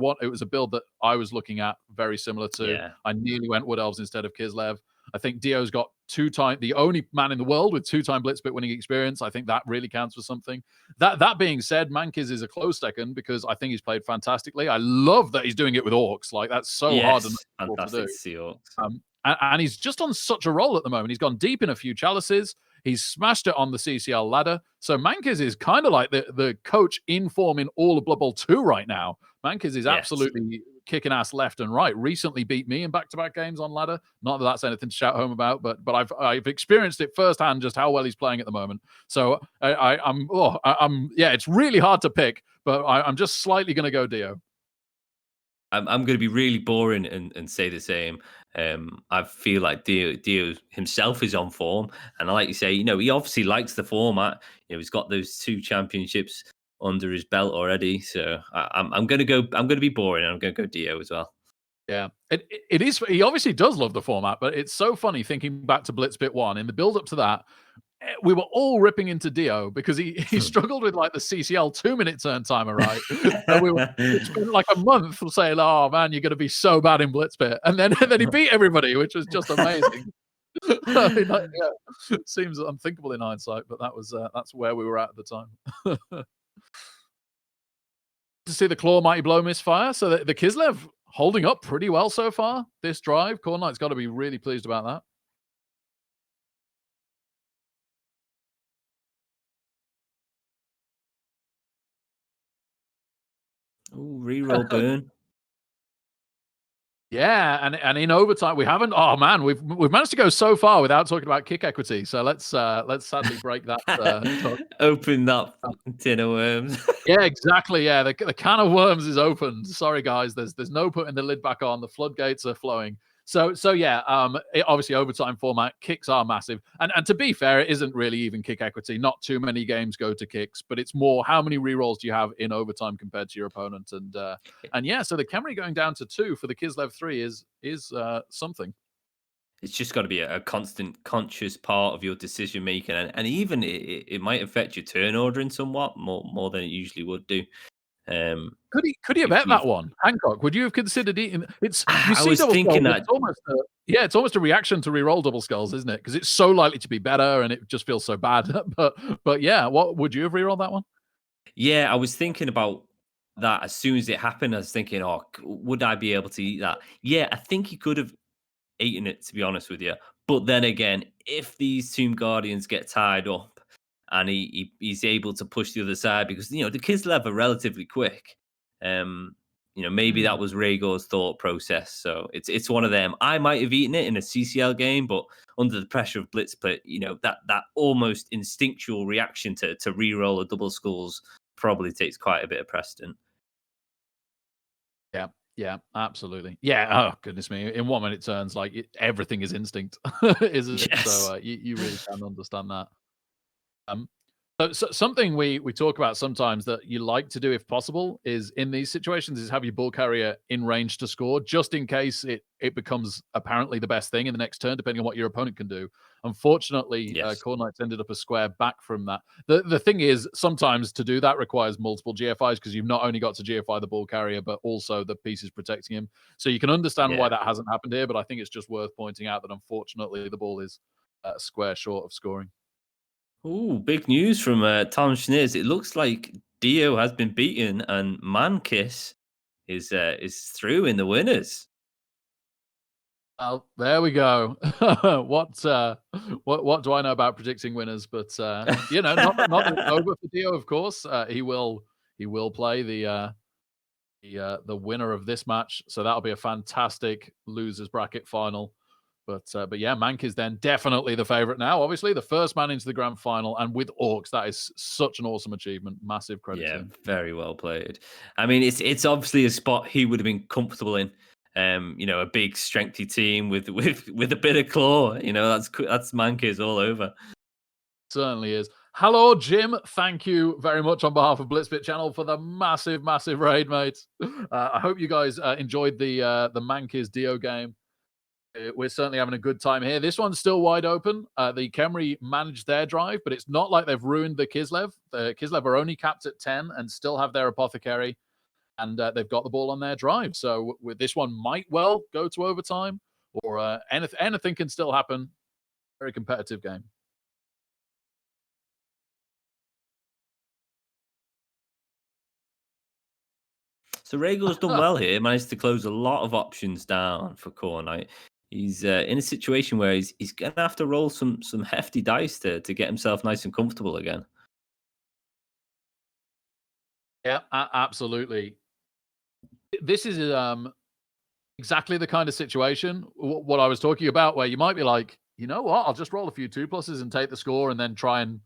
[SPEAKER 3] a build that I was looking at very similar to.
[SPEAKER 4] Yeah.
[SPEAKER 3] I nearly went Wood Elves instead of Kislev. I think Dio's got the only man in the world with 2-time Blitz Pit winning experience. I think that really counts for something. That being said, Mankiz is a close second because I think he's played fantastically. I love that he's doing it with Orcs. Like, that's so hard and
[SPEAKER 4] fantastic to see Orcs.
[SPEAKER 3] And he's just on such a roll at the moment. He's gone deep in a few chalices. He's smashed it on the CCL ladder. So Mankiz is kind of like the coach in form in all of Blood Bowl 2 right now. Mankiz is absolutely kicking ass left and right. Recently beat me in back-to-back games on ladder. Not that that's anything to shout home about, but I've experienced it firsthand just how well he's playing at the moment. So it's really hard to pick, but I'm just slightly going to go Dio.
[SPEAKER 4] I'm going to be really boring and say the same. I feel like Dio himself is on form, and like you say, he obviously likes the format. He's got those 2 championships under his belt already. So I'm going to be boring, and I'm going to go Dio as well.
[SPEAKER 3] Yeah, it is. He obviously does love the format, but it's so funny thinking back to Blitz Pit 1 in the build up to that. We were all ripping into Dio because he struggled with like the CCL 2-minute turn timer, right? And we spent like a month saying, "Oh man, you're going to be so bad in Blitz Pit," and then he beat everybody, which was just amazing. It seems unthinkable in hindsight, but that's where we were at the time. To see the Claw Mighty Blow misfire, so the Kislev holding up pretty well so far this drive. Khornight's got to be really pleased about that.
[SPEAKER 4] Ooh, reroll burn.
[SPEAKER 3] Yeah, and in overtime we haven't. Oh man, we've managed to go so far without talking about kick equity. So let's sadly break that.
[SPEAKER 4] Open that tin of worms.
[SPEAKER 3] Yeah, exactly. Yeah, the can of worms is opened. Sorry guys, there's no putting the lid back on. The floodgates are flowing. So yeah, obviously overtime format, kicks are massive. And to be fair, it isn't really even kick equity. Not too many games go to kicks, but it's more how many rerolls do you have in overtime compared to your opponent. And yeah, so the Khemri going down to 2 for the Kislev 3 is something.
[SPEAKER 4] It's just got to be a constant conscious part of your decision making, and even it might affect your turn ordering somewhat more than it usually would do.
[SPEAKER 3] Could he have bet that one, Hancock? Would you have considered eating?
[SPEAKER 4] I was thinking that
[SPEAKER 3] it's almost a reaction to reroll double skulls, isn't it? Because it's so likely to be better, and it just feels so bad. but yeah, what would you have rerolled that one?
[SPEAKER 4] Yeah, I was thinking about that as soon as it happened. I was thinking, would I be able to eat that? Yeah, I think he could have eating it, to be honest with you. But then again, if these Tomb Guardians get tied up and he's able to push the other side, because the Kislev are relatively quick. Maybe that was Regor's thought process. So it's one of them. I might have eaten it in a CCL game, but under the pressure of Blitz Pit, that almost instinctual reaction to re-roll a double skulls probably takes quite a bit of precedent.
[SPEAKER 3] Yeah, absolutely. Yeah. Oh goodness me! In 1 minute turns, like everything is instinct, isn't it?
[SPEAKER 4] Yes.
[SPEAKER 3] So you really can understand that. So something we talk about sometimes that you like to do if possible is in these situations is have your ball carrier in range to score, just in case it becomes apparently the best thing in the next turn, depending on what your opponent can do. Unfortunately,
[SPEAKER 4] Yes.
[SPEAKER 3] Khornight's ended up a square back from that. The thing is, sometimes to do that requires multiple GFIs because you've not only got to GFI the ball carrier, but also the pieces protecting him. So you can understand why that hasn't happened here, but I think it's just worth pointing out that unfortunately the ball is a square short of scoring.
[SPEAKER 4] Ooh, big news from Tom Schniz. It looks like Dio has been beaten and Mankiss is through in the winners.
[SPEAKER 3] Well, there we go. What do I know about predicting winners? But not that it's over for Dio, of course. He will play the winner of this match, so that'll be a fantastic losers bracket final. But yeah, Mank is then definitely the favorite now. Obviously, the first man into the grand final, and with Orcs, that is such an awesome achievement. Massive credit to him.
[SPEAKER 4] Very well played. I mean, it's obviously a spot he would have been comfortable in. A big strengthy team with a bit of claw. That's Mankiz all over.
[SPEAKER 3] Certainly is. Hello, Jim. Thank you very much on behalf of Blitz Pit channel for the massive raid, mates. I hope you guys enjoyed the Mankiz Dio game. We're certainly having a good time here. This one's still wide open. The Khemri managed their drive, but it's not like they've ruined the Kislev. The Kislev are only capped at 10 and still have their apothecary, and they've got the ball on their drive. So with this one might well go to overtime, or anything can still happen. Very competitive game.
[SPEAKER 4] So Regor's done well here. Managed to close a lot of options down for Khornight. He's in a situation where he's going to have to roll some hefty dice to get himself nice and comfortable again.
[SPEAKER 3] Yeah, absolutely. This is exactly the kind of situation what I was talking about, where you might be like, you know what, I'll just roll a few 2+ and take the score, and then try and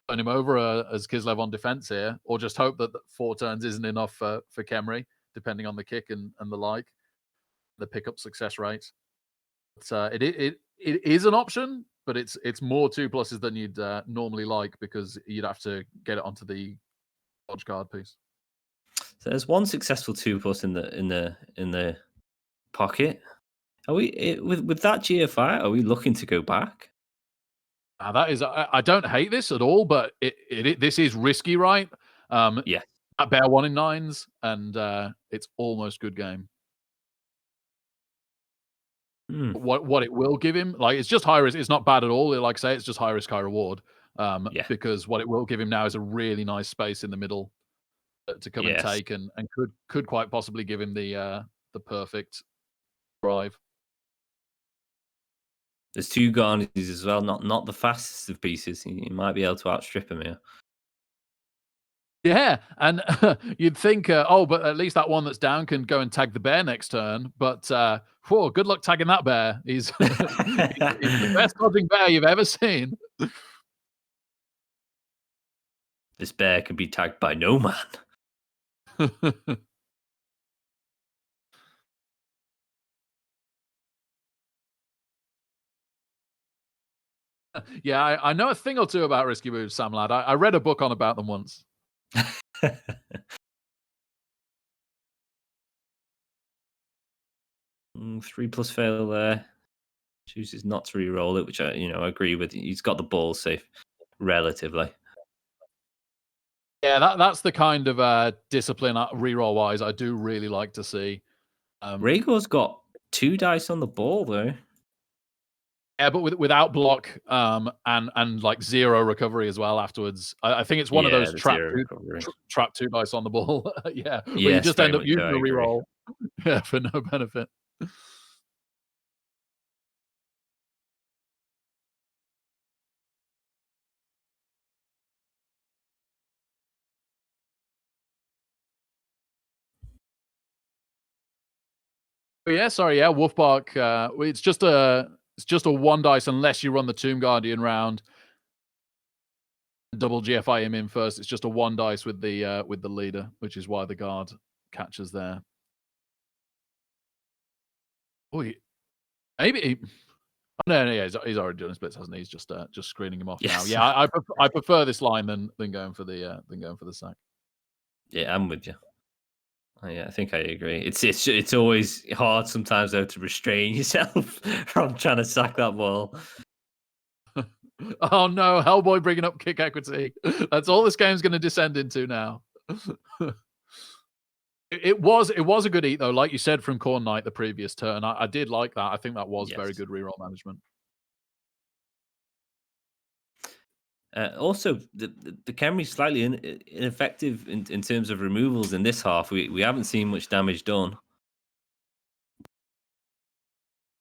[SPEAKER 3] turn him over as Kislev on defense here, or just hope that 4 turns isn't enough for Khemri, depending on the kick and the like, the pickup success rate. It is an option, but it's more 2+ than you'd normally like, because you'd have to get it onto the dodge guard piece.
[SPEAKER 4] So there's one successful 2+ in the pocket. Are we with that GFI? Are we looking to go back?
[SPEAKER 3] That is, I don't hate this at all, but this is risky, right?
[SPEAKER 4] Yeah.
[SPEAKER 3] At bear 1 in 9s, and it's almost good game. What it will give him, like, it's just high risk. It's not bad at all. Like I say, it's just high risk, high reward. Because what it will give him now is a really nice space in the middle to come and take, and could quite possibly give him the perfect drive.
[SPEAKER 4] There's 2 Garnies as well, not the fastest of pieces. You might be able to outstrip him here.
[SPEAKER 3] Yeah, and you'd think, but at least that one that's down can go and tag the bear next turn. But good luck tagging that bear. He's, he's the best dodging bear you've ever seen.
[SPEAKER 4] This bear can be tagged by no man.
[SPEAKER 3] Yeah, I know a thing or two about risky moves, Sam Lad. I read a book on about them once.
[SPEAKER 4] 3+ fail there. Chooses not to re-roll it, which I agree with. He's got the ball safe relatively.
[SPEAKER 3] Yeah, that's the kind of discipline re-roll wise I do really like to see.
[SPEAKER 4] Regor's got 2 dice on the ball though.
[SPEAKER 3] Yeah, but without block, and like 0 recovery as well afterwards. I think it's one of those trap 2 dice on the ball. Yeah, but you just end up using the reroll. Yeah, for no benefit. Wolfbark. It's just a one dice unless you run the Tomb Guardian round. Double GFI him in first. It's just a one dice with the leader, which is why the guard catches there. Oh, maybe. No, he's already done his blitz, hasn't he? He's just screening him off now. Yeah, I prefer this line than going for the sack.
[SPEAKER 4] Yeah, I'm with you. Yeah, I think I agree. It's always hard sometimes though to restrain yourself from trying to sack that ball.
[SPEAKER 3] Oh no, Hellboy bringing up kick equity. That's all this game's going to descend into now. It was a good eat though, like you said from Khornight the previous turn. I did like that. I think that was very good reroll management.
[SPEAKER 4] Also, the Khemri's slightly ineffective in terms of removals in this half. We haven't seen much damage done.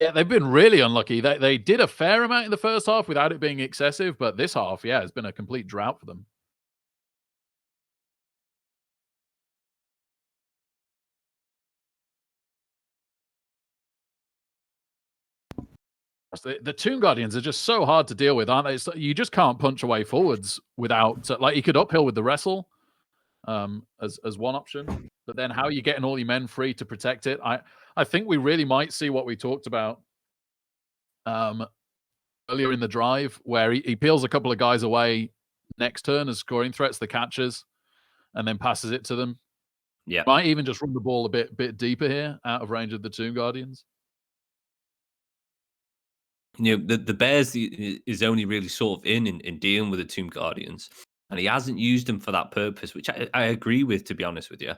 [SPEAKER 3] Yeah, they've been really unlucky. They did a fair amount in the first half without it being excessive, but this half, it's been a complete drought for them. The Tomb Guardians are just so hard to deal with, aren't they? You just can't punch away forwards without, like, you could uphill with the wrestle as one option, but then how are you getting all your men free to protect it? I think we really might see what we talked about earlier in the drive, where he peels a couple of guys away next turn as scoring threats, the catchers, and then passes it to them.
[SPEAKER 4] Yeah,
[SPEAKER 3] might even just run the ball a bit deeper here, out of range of the Tomb Guardians.
[SPEAKER 4] You know, the Bears is only really sort of in dealing with the Tomb Guardians, and he hasn't used them for that purpose, which I agree with, to be honest with you.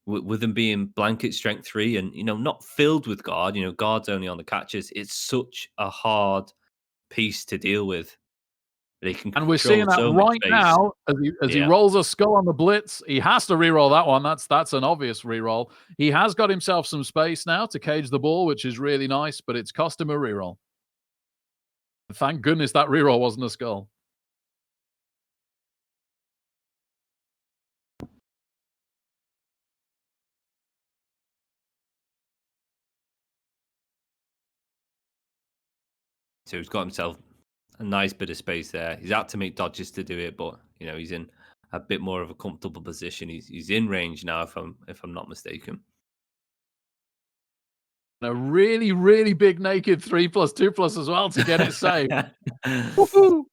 [SPEAKER 4] With them being blanket strength 3 and, not filled with guard, guard's only on the catches. It's such a hard piece to deal with.
[SPEAKER 3] And we're seeing that right now as he rolls a skull on the blitz. He has to reroll that one. That's an obvious reroll. He has got himself some space now to cage the ball, which is really nice, but it's cost him a reroll. Thank goodness that reroll wasn't a skull.
[SPEAKER 4] So he's got himself a nice bit of space there. He's had to make dodges to do it, but he's in a bit more of a comfortable position. He's in range now, if I'm not mistaken.
[SPEAKER 3] And a really, really big naked 3+2+ as well to get it safe. Woohoo!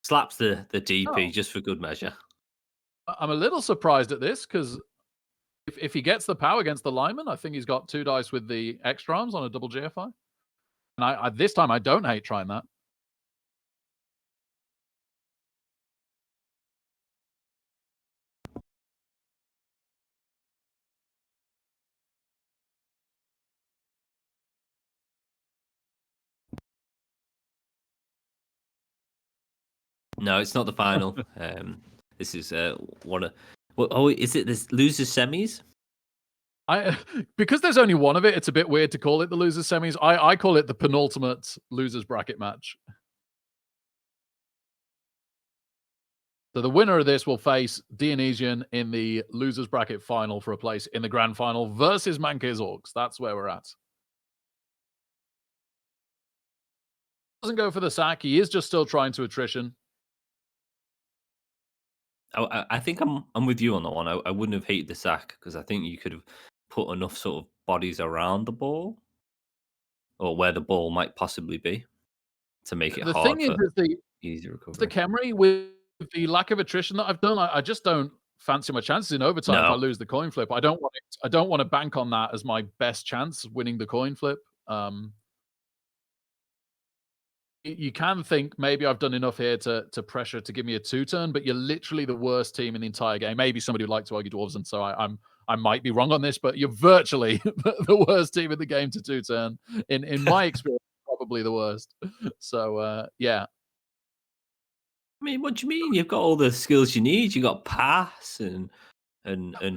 [SPEAKER 4] Slaps the DP just for good measure.
[SPEAKER 3] I'm a little surprised at this because if he gets the power against the lineman, I think he's got 2 dice with the extra arms on a double GFI. And I this time I don't hate trying that.
[SPEAKER 4] No, it's not the final. This is one of. Oh, is it this losers semis?
[SPEAKER 3] Because there's only one of it, it's a bit weird to call it the losers semis. I call it the penultimate losers bracket match. So the winner of this will face Dionysian in the losers bracket final for a place in the grand final versus Mankey's Orcs. That's where we're at. Doesn't go for the sack. He is just still trying to attrition.
[SPEAKER 4] I think I'm with you on that one. I wouldn't have hated the sack because I think you could have put enough sort of bodies around the ball or where the ball might possibly be to make it hard for easy recovery.
[SPEAKER 3] The Khemri, with the lack of attrition that I've done, I just don't fancy my chances in overtime if I lose the coin flip. I don't want to bank on that as my best chance winning the coin flip. You can think maybe I've done enough here to pressure to give me a 2-turn, but you're literally the worst team in the entire game. Maybe somebody would like to argue Dwarves, and so I might be wrong on this, but you're virtually the worst team in the game to 2-turn. In my experience, probably the worst. So yeah.
[SPEAKER 4] I mean, what do you mean? You've got all the skills you need. You got pass and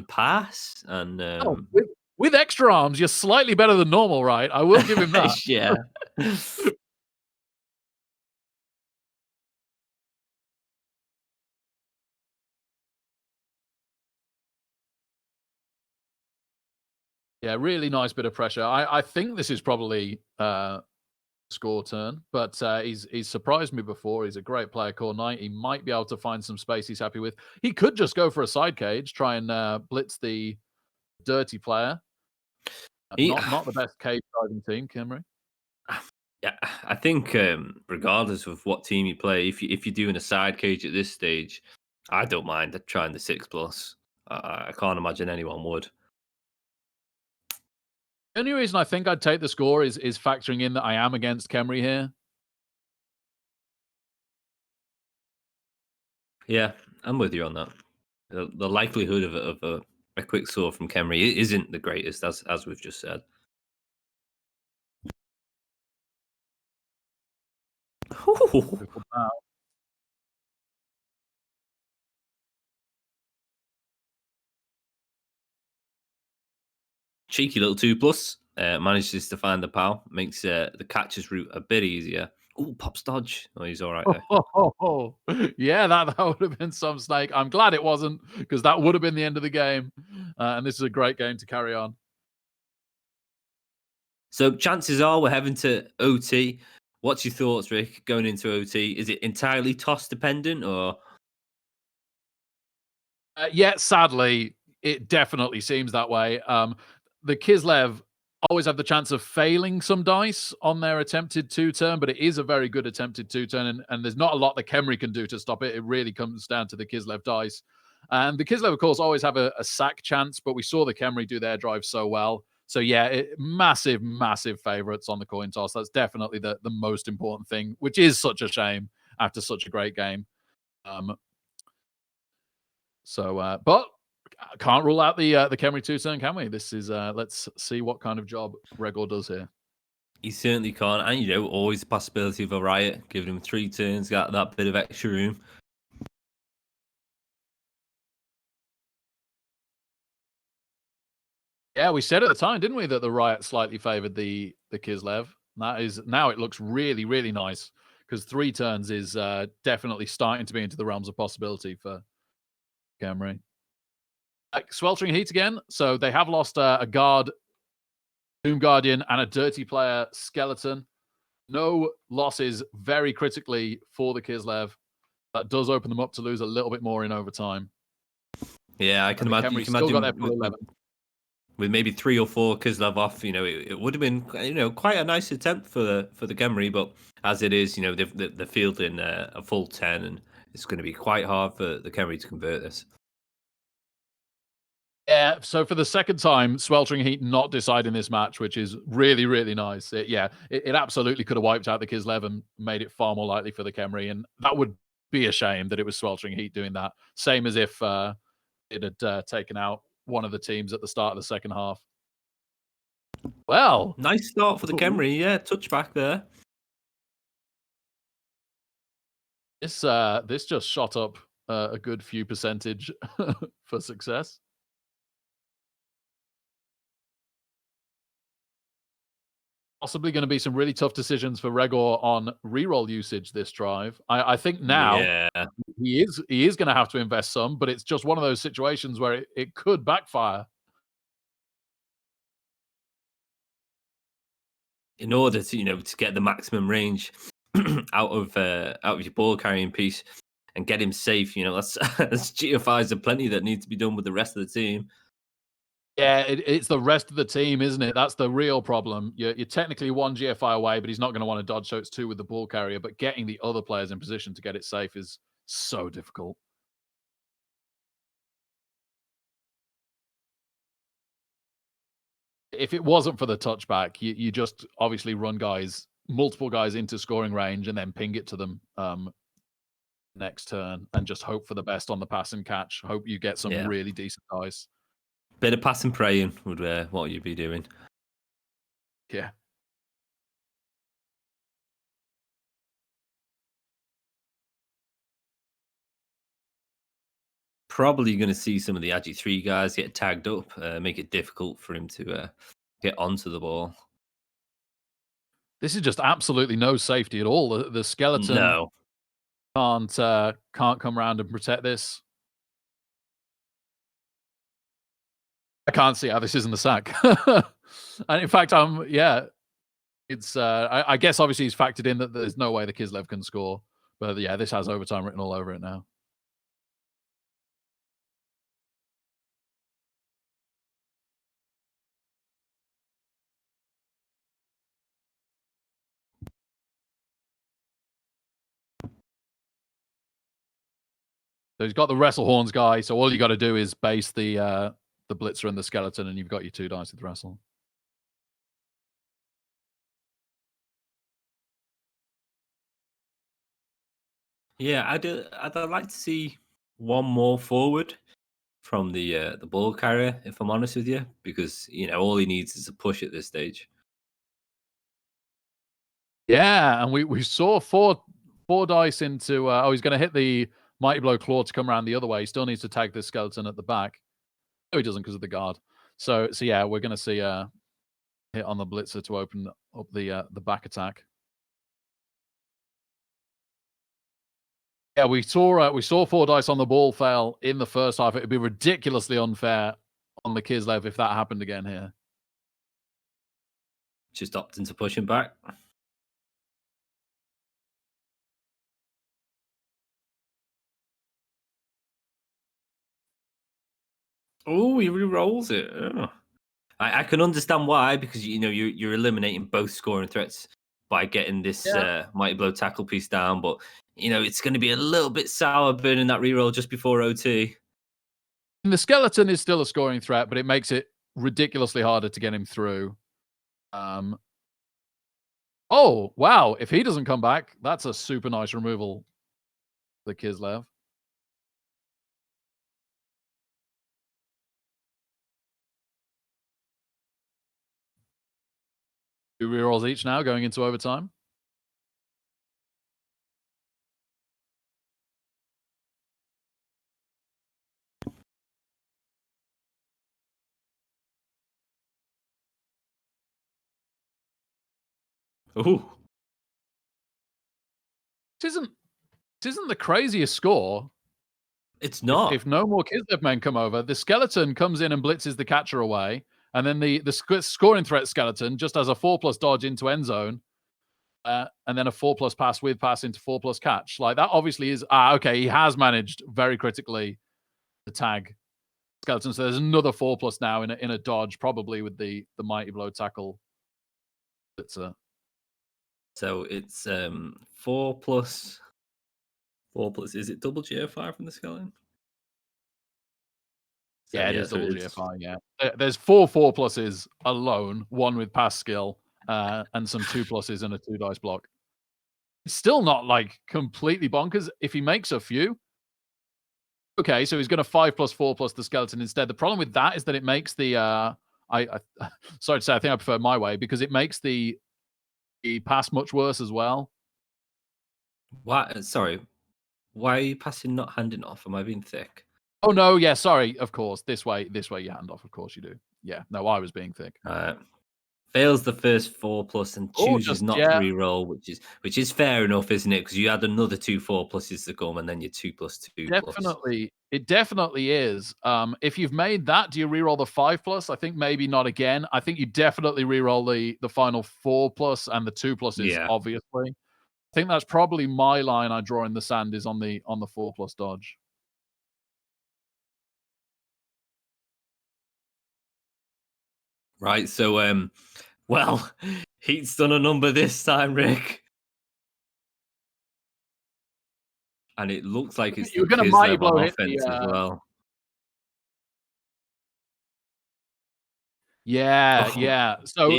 [SPEAKER 4] pass and
[SPEAKER 3] with extra arms, you're slightly better than normal, right? I will give him that.
[SPEAKER 4] Yeah.
[SPEAKER 3] Yeah, really nice bit of pressure. I think this is probably score turn, but he's surprised me before. He's a great player, Khornight. He might be able to find some space he's happy with. He could just go for a side cage, try and blitz the dirty player. Not the best cage driving team, Kimry.
[SPEAKER 4] Yeah, I think regardless of what team you play, if you're doing a side cage at this stage, I don't mind trying the 6+. I can't imagine anyone would.
[SPEAKER 3] The only reason I think I'd take the score is factoring in that I am against Kemry here.
[SPEAKER 4] Yeah, I'm with you on that. The likelihood of a quick score from Kemry isn't the greatest, as we've just said. Cheeky little 2+. Manages to find the POW. Makes the catcher's route a bit easier. Oh, pops dodge. Oh, he's all right there.
[SPEAKER 3] Yeah, that would have been some snake. I'm glad it wasn't, because that would have been the end of the game. And this is a great game to carry on.
[SPEAKER 4] So chances are we're heading to OT. What's your thoughts, Rick, going into OT? Is it entirely toss dependent, or?
[SPEAKER 3] Yeah, sadly, it definitely seems that way. The Kislev always have the chance of failing some dice on their attempted 2-turn, but it is a very good attempted 2-turn, and there's not a lot that Kemry can do to stop it. It really comes down to the Kislev dice. And the Kislev, of course, always have a sack chance, but we saw the Kemry do their drive so well. So yeah, massive, massive favorites on the coin toss. That's definitely the most important thing, which is such a shame after such a great game. But can't rule out the Kemry 2-turn, can we? This is let's see what kind of job Regor does here.
[SPEAKER 4] He certainly can't, and always the possibility of a riot, giving him 3 turns, got that bit of extra room.
[SPEAKER 3] Yeah, we said at the time, didn't we, that the riot slightly favored the Kislev. That is, now it looks really, really nice, because 3 turns is definitely starting to be into the realms of possibility for Kemry. Sweltering Heat again. So they have lost a guard, Doom Guardian, and a dirty player, Skeleton. No losses very critically for the Kislev. That does open them up to lose a little bit more in overtime.
[SPEAKER 4] Yeah, I can imagine. You can
[SPEAKER 3] still
[SPEAKER 4] imagine
[SPEAKER 3] got their 11.
[SPEAKER 4] With maybe 3 or 4 Kislev off, it would have been, quite a nice attempt for the Kemry, but as it is, they're fielding a full 10, and it's going to be quite hard for the Kemry to convert this.
[SPEAKER 3] Yeah, so for the second time, Sweltering Heat not deciding this match, which is really, really nice. It absolutely could have wiped out the Kislev and made it far more likely for the Kemry, and that would be a shame that it was Sweltering Heat doing that. Same as if it had taken out one of the teams at the start of the second half. Well,
[SPEAKER 4] nice start for the Kemry. Yeah, touchback there.
[SPEAKER 3] This just shot up a good few percentage for success. Possibly going to be some really tough decisions for Regor on reroll usage this drive. I think now he is going to have to invest some, but it's just one of those situations where it could backfire.
[SPEAKER 4] In order to to get the maximum range out of your ball carrying piece and get him safe, that's GFIs are plenty that need to be done with the rest of the team.
[SPEAKER 3] Yeah, it's the rest of the team, isn't it? That's the real problem. You're technically 1 GFI away, but he's not going to want to dodge, so it's 2 with the ball carrier. But getting the other players in position to get it safe is so difficult. If it wasn't for the touchback, you just obviously run multiple guys into scoring range and then ping it to them next turn and just hope for the best on the pass and catch. Hope you get some really decent dice.
[SPEAKER 4] Bit of pass and praying would what you'd be doing.
[SPEAKER 3] Yeah.
[SPEAKER 4] probably going to see some of the Agi 3 guys get tagged up, make it difficult for him to get onto the ball.
[SPEAKER 3] This is just absolutely no safety at all. The skeleton can't come around and protect this. I can't see how this isn't the sack. And in fact, it's I guess obviously he's factored in that there's no way the Kislev can score. But yeah, this has overtime written all over it now. So he's got the wrestle horns guy. So all you got to do is base the blitzer and the skeleton, and you've got your 2 dice with wrestle.
[SPEAKER 4] Yeah, I'd like to see one more forward from the ball carrier, if I'm honest with you, because all he needs is a push at this stage.
[SPEAKER 3] Yeah, and we saw four dice into. He's going to hit the mighty blow claw to come around the other way. He still needs to tag this skeleton at the back. No, he doesn't because of the guard. So yeah, we're going to see a hit on the blitzer to open up the back attack. Yeah, we saw 4 dice on the ball fail in the first half. It would be ridiculously unfair on the Kislev if that happened again here.
[SPEAKER 4] Just opting to push him back. Oh, he re-rolls it. Oh. I can understand why, because you're eliminating both scoring threats by getting this mighty blow tackle piece down, but it's going to be a little bit sour burning that reroll just before OT.
[SPEAKER 3] And the skeleton is still a scoring threat, but it makes it ridiculously harder to get him through. Oh wow! If he doesn't come back, that's a super nice removal. The Kislev. 2 rerolls each now going into overtime.
[SPEAKER 4] Ooh.
[SPEAKER 3] This isn't the craziest score.
[SPEAKER 4] It's not.
[SPEAKER 3] If no more Kislev men come over, the skeleton comes in and blitzes the catcher away, and then the scoring threat skeleton just has a 4+ dodge into end zone, and then a 4+ pass with pass into 4+ catch. Like that obviously is okay. He has managed very critically to tag skeleton. So there's another 4+ now in a dodge, probably with the mighty blow tackle. So
[SPEAKER 4] it's 4+. 4+. Is it double GFI from the skeleton?
[SPEAKER 3] So, yeah, it is double GFI. Yeah, there's 4 4+s alone, 1 with pass skill, and some 2+s and a 2 dice block. It's still not like completely bonkers. If he makes a few, okay, so he's going to 5+4+ the skeleton instead. The problem with that is that it makes the I sorry to say, I think I prefer my way because it makes the pass much worse as well.
[SPEAKER 4] Why? Sorry, why are you passing not handing off? Am I being thick?
[SPEAKER 3] Oh no, yeah, sorry. Of course, this way you hand off. Of course you do. Yeah, no, I was being thick.
[SPEAKER 4] Fails the first 4+ and chooses not to re-roll, which is fair enough, isn't it? Because you had another 2 4+s to come, and then your 2+2+.
[SPEAKER 3] Definitely, it definitely is. If you've made that, do you re-roll the 5+? I think maybe not again. I think you definitely re-roll the final 4+ and the 2+s. Obviously, I think that's probably my line I draw in the sand is on the 4+ dodge.
[SPEAKER 4] Right, so well, Heat's done a number this time, Rick. And it looks like it's
[SPEAKER 3] you're going to mighty blow hit
[SPEAKER 4] offense as well.
[SPEAKER 3] Yeah. So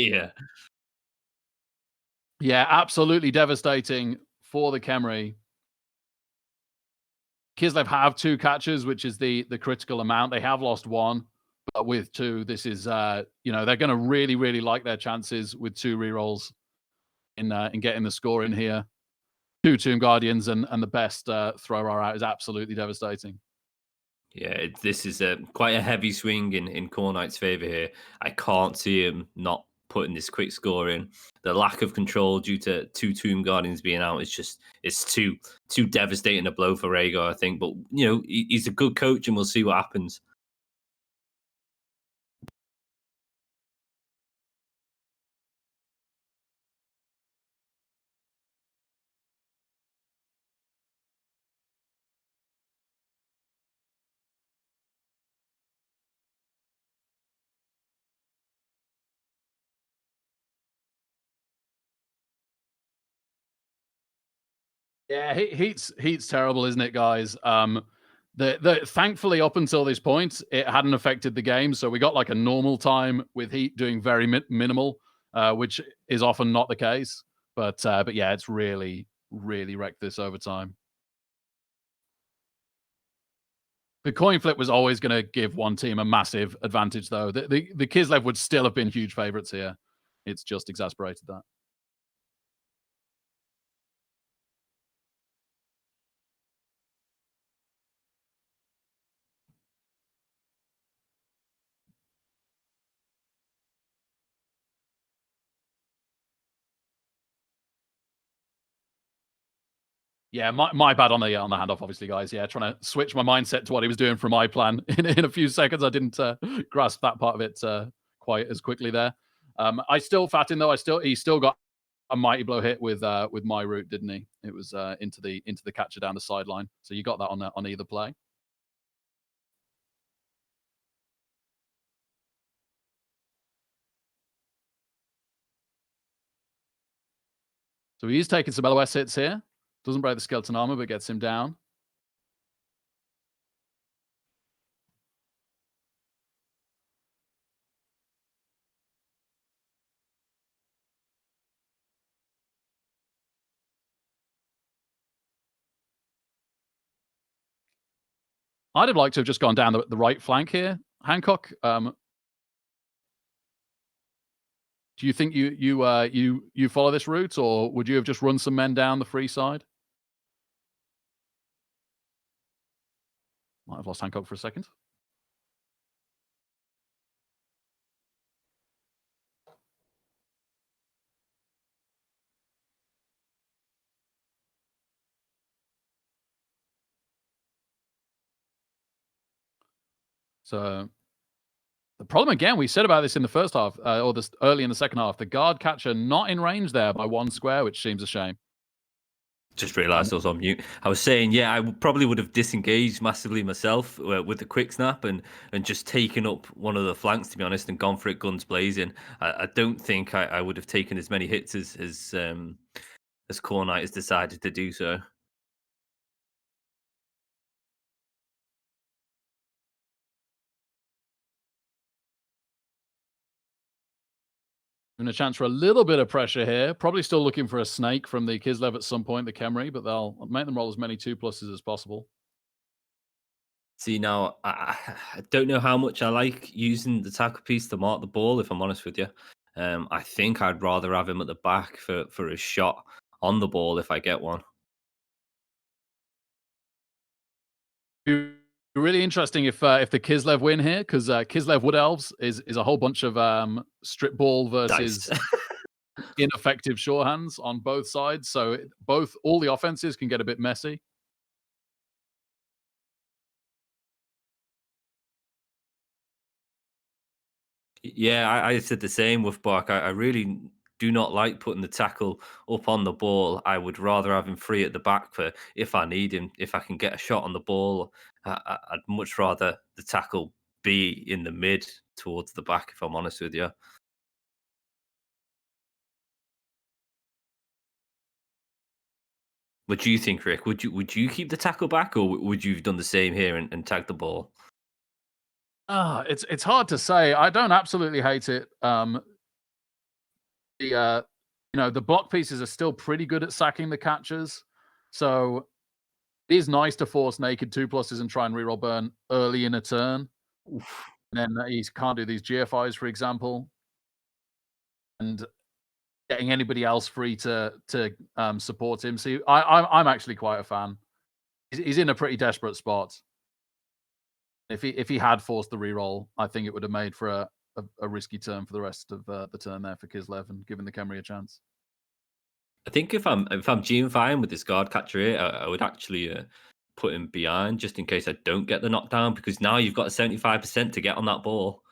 [SPEAKER 4] yeah,
[SPEAKER 3] absolutely devastating for the Khemri. Kislev have 2 catches, which is the critical amount. They have lost 1. But with 2, this is they're going to really, really like their chances with 2 rerolls in getting the score in here. 2 Tomb Guardians and the best thrower out is absolutely devastating.
[SPEAKER 4] Yeah, this is quite a heavy swing in Khornight's favour here. I can't see him not putting this quick score in. The lack of control due to two Tomb Guardians being out is just it's too devastating a blow for Regor, I think. But he's a good coach, and we'll see what happens.
[SPEAKER 3] Yeah, heat's terrible, isn't it, guys? Thankfully, up until this point, it hadn't affected the game, so we got like a normal time with heat doing very minimal, which is often not the case. But yeah, it's really wrecked this overtime. The coin flip was always going to give one team a massive advantage, though. The Kislev would still have been huge favorites here. It's just exasperated that. Yeah, my bad on the handoff, obviously, guys. Yeah, trying to switch my mindset to what he was doing for my plan in a few seconds. I didn't grasp that part of it quite as quickly there. I still fat in though. He still got a mighty blow hit with my route, didn't he? It was into the catcher down the sideline. So you got that on either play. So he is taking some LOS hits here. Doesn't break the skeleton armor, but gets him down. I'd have liked to have just gone down the right flank here, Hancock. Do you think you follow this route, or would you have just run some men down the free side? Might have lost Hancock for a second. So the problem again, we said about this in the first half, or this early in the second half, the guard catcher not in range there by one square, which seems a shame.
[SPEAKER 4] Just realised I was on mute. I was saying, yeah, I probably would have disengaged massively myself with the quick snap and just taken up one of the flanks, to be honest, and gone for it guns blazing. I don't think I would have taken as many hits as Khornight has decided to do so.
[SPEAKER 3] And a chance for a little bit of pressure here. Probably still looking for a snake from the Kislev at some point, the Khemri, but they'll make them roll as many 2+s as possible.
[SPEAKER 4] See, now, I don't know how much I like using the tackle piece to mark the ball, if I'm honest with you. I think I'd rather have him at the back for a shot on the ball if I get one.
[SPEAKER 3] Be really interesting if the Kislev win here, because Kislev Wood Elves is a whole bunch of strip ball versus ineffective sure hands on both sides. So all the offenses can get a bit messy.
[SPEAKER 4] Yeah, I said the same with Bark. I really do not like putting the tackle up on the ball. I would rather have him free at the back for if I need him. If I can get a shot on the ball, I'd much rather the tackle be in the mid towards the back, if I'm honest with you. What do you think, Rick? Would you keep the tackle back, or would you have done the same here and tag the ball?
[SPEAKER 3] It's hard to say. I don't absolutely hate it. The block pieces are still pretty good at sacking the catchers, so it is nice to force naked 2+s and try and reroll burn early in a turn. Oof. And then he can't do these GFIs, for example, and getting anybody else free to support him. See, I'm actually quite a fan. He's in a pretty desperate spot. If he had forced the reroll, I think it would have made for a risky turn for the rest of the turn there for Kislev and given the Khemri a chance.
[SPEAKER 4] I think if I'm GM5 with this guard catcher here, I would actually put him behind just in case I don't get the knockdown, because now you've got a 75% to get on that ball.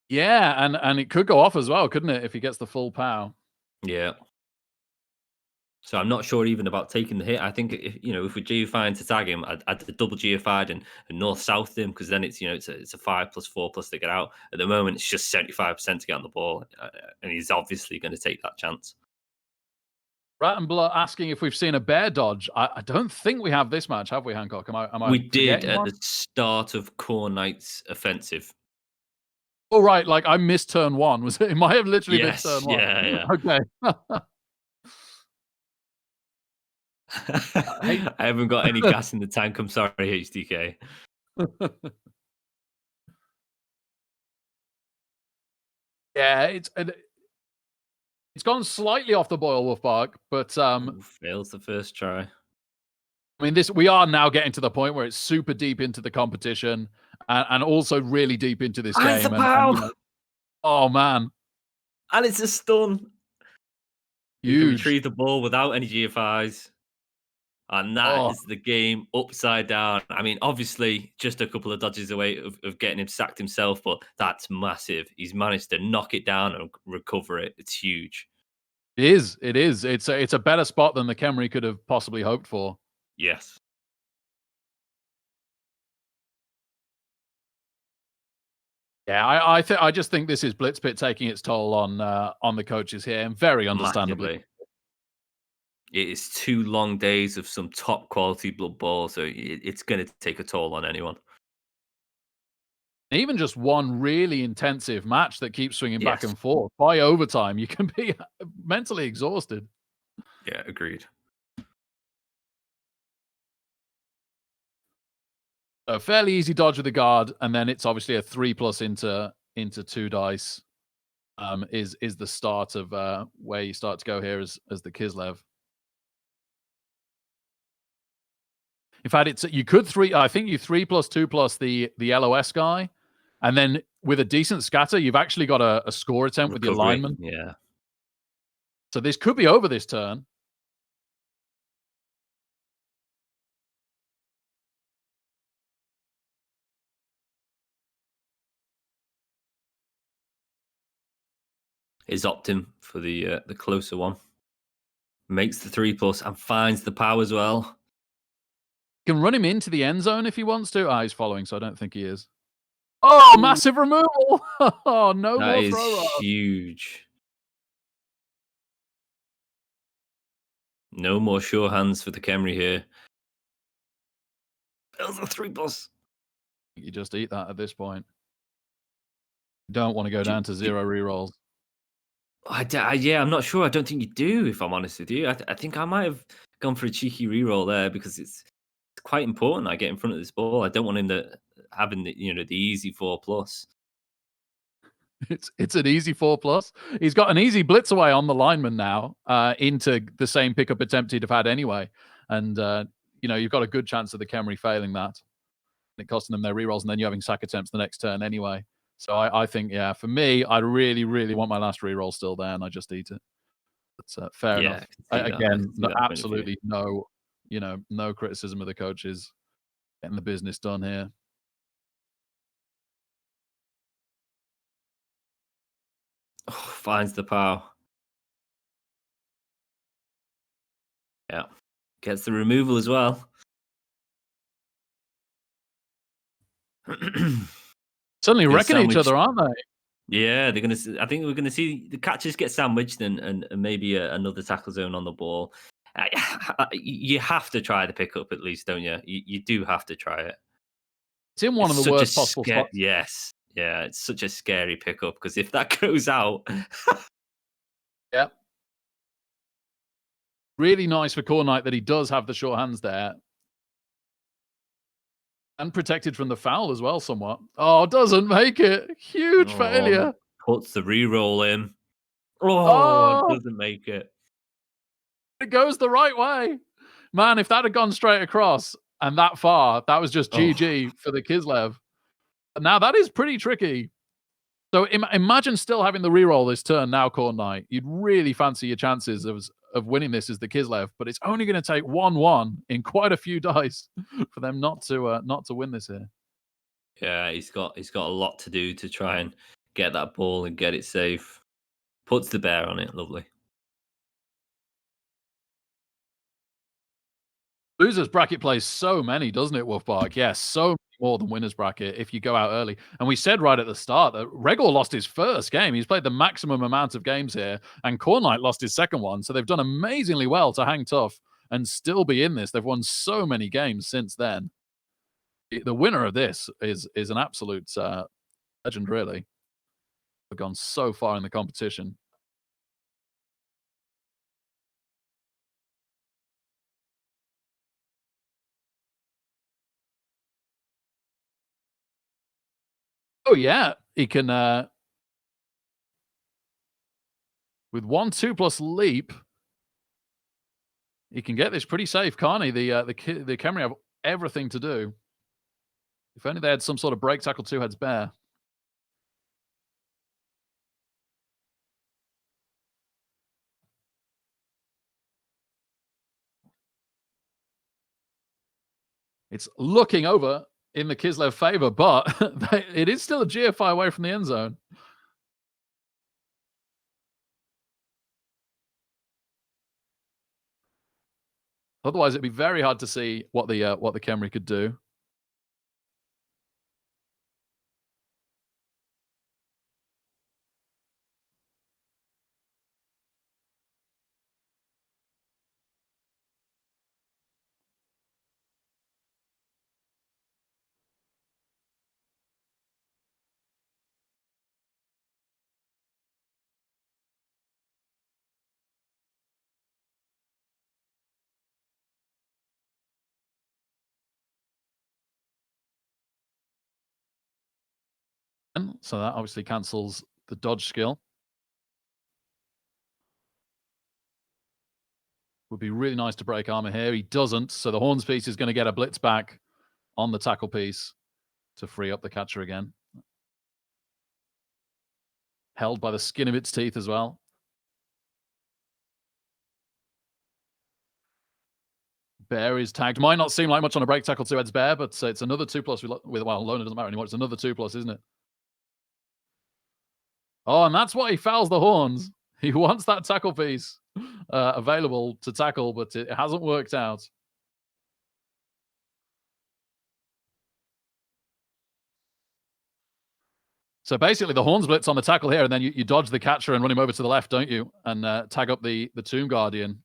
[SPEAKER 3] Yeah, and it could go off as well, couldn't it, if he gets the full pow?
[SPEAKER 4] Yeah. So I'm not sure even about taking the hit. I think if we're GFIing to tag him, I'd double GFI'd and north-south him, because then it's a 5+4+ to get out. At the moment, it's just 75% to get on the ball, and he's obviously going to take that chance.
[SPEAKER 3] Rattenblood asking if we've seen a bear dodge. I don't think we have this match, have we, Hancock? Am I
[SPEAKER 4] we did at
[SPEAKER 3] one?
[SPEAKER 4] the start of Khornight's offensive.
[SPEAKER 3] Oh, right. Like, I missed turn 1. Was it? It might have literally missed turn 1.
[SPEAKER 4] Yeah.
[SPEAKER 3] Okay.
[SPEAKER 4] I haven't got any gas in the tank. I'm sorry, HDK.
[SPEAKER 3] Yeah, it's gone slightly off the boil, Wolfbark, but
[SPEAKER 4] fails the first try.
[SPEAKER 3] I mean, we are now getting to the point where it's super deep into the competition and also really deep into this game. Oh man!
[SPEAKER 4] And it's a stun.
[SPEAKER 3] Huge.
[SPEAKER 4] You can retrieve the ball without any GFIs. And that is the game upside down. I mean, obviously, just a couple of dodges away of getting him sacked himself, but that's massive. He's managed to knock it down and recover it. It's huge.
[SPEAKER 3] It is. It is. It's a better spot than the Khemri could have possibly hoped for.
[SPEAKER 4] Yes.
[SPEAKER 3] Yeah, I just think this is Blitz Pit taking its toll on the coaches here, and very understandably.
[SPEAKER 4] Massively. It is 2 long days of some top quality Blood Bowl, so it's going to take a toll on anyone.
[SPEAKER 3] Even just one really intensive match that keeps swinging back and forth. By overtime, you can be mentally exhausted.
[SPEAKER 4] Yeah, agreed.
[SPEAKER 3] A fairly easy dodge with the guard, and then it's obviously a 3+ into 2 dice. Is the start of where you start to go here as the Kislev. In fact, you could 3. I think you 3+2+ the LOS guy, and then with a decent scatter, you've actually got a score attempt with the alignment.
[SPEAKER 4] Yeah.
[SPEAKER 3] So this could be over this turn.
[SPEAKER 4] Is opting for the closer one. Makes the 3+ and finds the power as well.
[SPEAKER 3] Can run him into the end zone if he wants to. He's following, so I don't think he is. Oh, massive removal! Oh, no
[SPEAKER 4] that
[SPEAKER 3] more
[SPEAKER 4] is
[SPEAKER 3] throw rod.
[SPEAKER 4] Huge. No more sure hands for the Khemri here. Builds a 3+.
[SPEAKER 3] You just eat that at this point. You don't want to go down to 0 rerolls.
[SPEAKER 4] Yeah, I'm not sure. I don't think you do, if I'm honest with you. I think I might have gone for a cheeky reroll there, because it's quite important I get in front of this ball. I don't want him having the easy 4+.
[SPEAKER 3] It's an easy 4+. He's got an easy blitz away on the lineman now into the same pickup attempt he'd have had anyway. And, you've got a good chance of the Khemri failing that. It costing them their rerolls, and then you having sack attempts the next turn anyway. So I think, yeah, for me, I really, really want my last reroll still there, and I just eat it. That's fair enough. Again, absolutely no criticism of the coaches getting the business done here.
[SPEAKER 4] Oh, finds the power. Yeah. Gets the removal as well.
[SPEAKER 3] Suddenly wrecking each other, aren't they?
[SPEAKER 4] Yeah, they're gonna. I think we're gonna see the catchers get sandwiched and maybe another tackle zone on the ball. You have to try the pickup at least, don't you? You do have to try it.
[SPEAKER 3] It's in one of the worst possible spots.
[SPEAKER 4] Yes, yeah, it's such a scary pickup, because if that goes out,
[SPEAKER 3] yeah. Really nice for Khornight that he does have the short hands there. And protected from the foul as well, somewhat. Oh, doesn't make it. Huge failure.
[SPEAKER 4] Puts the reroll in. Oh, doesn't make it.
[SPEAKER 3] It goes the right way. Man, if that had gone straight across, and that far, that was just GG for the Kislev. Now that is pretty tricky. So imagine still having the reroll this turn now, Khornight. You'd really fancy your chances of winning this as the Kislev, but it's only going to take 1-1 in quite a few dice for them not to win this here.
[SPEAKER 4] Yeah, he's got a lot to do to try and get that ball and get it safe. Puts the bear on it, lovely.
[SPEAKER 3] Losers bracket plays so many, doesn't it, Wolfbark? Yes, so many more than winners bracket if you go out early. And we said right at the start that Regor lost his first game. He's played the maximum amount of games here, and Khornight lost his second one. So they've done amazingly well to hang tough and still be in this. They've won so many games since then. The winner of this is an absolute legend, really. They've gone so far in the competition. Oh, yeah. He can, with 1/2+ leap, he can get this pretty safe, can't he? The Khemri have everything to do. If only they had some sort of break tackle 2-heads bear. It's looking over in the Kislev favor, but it is still a GFI away from the end zone. Otherwise, it'd be very hard to see what the Khemri could do. So that obviously cancels the dodge skill. Would be really nice to break armor here. He doesn't, so the horns piece is going to get a blitz back on the tackle piece to free up the catcher again. Held by the skin of its teeth as well. Bear is tagged. Might not seem like much on a break tackle 2-heads bear, but it's another 2+ with well, Loner doesn't matter anymore. It's another 2+, isn't it? Oh, and that's why he fouls the horns. He wants that tackle piece available to tackle, but it hasn't worked out. So basically, the horns blitz on the tackle here, and then you dodge the catcher and run him over to the left, don't you? And tag up the Tomb Guardian.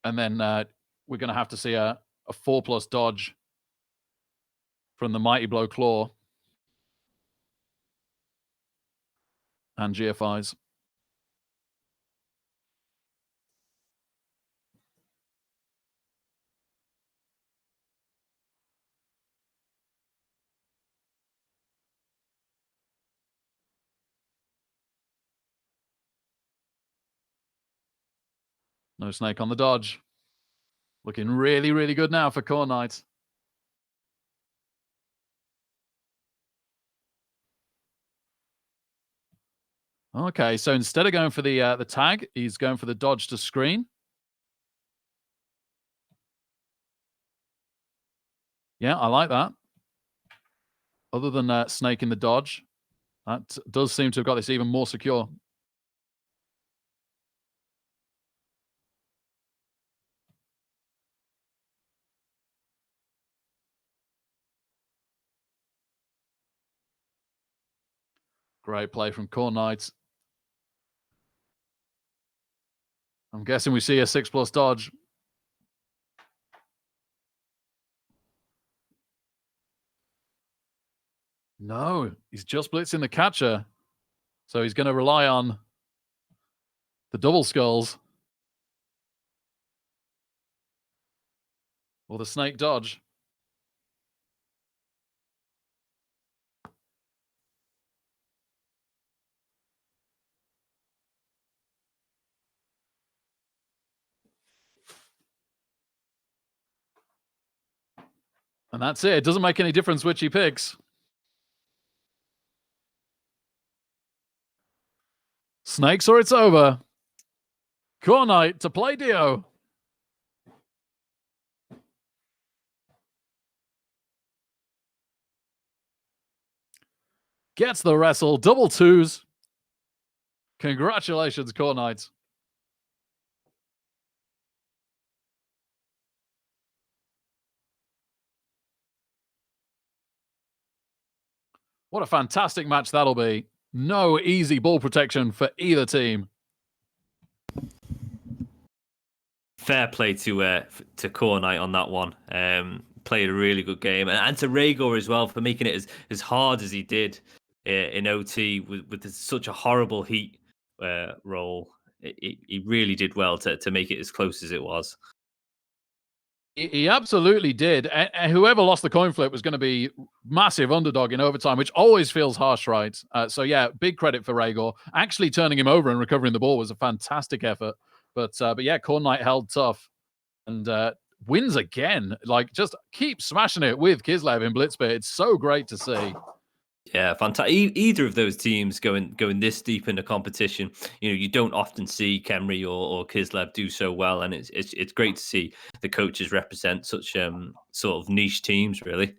[SPEAKER 3] And then we're going to have to see a 4+ dodge from the Mighty Blow Claw. And GFIs. No snake on the dodge. Looking really, really good now for Khornight. Okay, so instead of going for the tag, he's going for the dodge to screen. Yeah, I like that. Other than snake in the dodge, that does seem to have got this even more secure. Great play from Khornight. I'm guessing we see a 6+ dodge. No, he's just blitzing the catcher. So he's going to rely on the double skulls. Or the snake dodge. And that's it. It doesn't make any difference which he picks. Snakes or it's over. Khornight to play Dio. Gets the wrestle. Double twos. Congratulations, Khornight. What a fantastic match that'll be. No easy ball protection for either team.
[SPEAKER 4] Fair play to Khornight on that one. Played a really good game, and to Regor as well for making it as hard as he did in OT with such a horrible heat roll. He really did well to make it as close as it was.
[SPEAKER 3] He absolutely did. And whoever lost the coin flip was going to be massive underdog in overtime, which always feels harsh, right? So yeah, big credit for Regor. Actually turning him over and recovering the ball was a fantastic effort. But yeah, Khornight held tough and wins again. Like, just keep smashing it with Kislev in Blitz Pit. It's so great to see.
[SPEAKER 4] Yeah, fantastic. Either of those teams going this deep into competition, you don't often see Khemri or Kislev do so well, and it's great to see the coaches represent such sort of niche teams, really.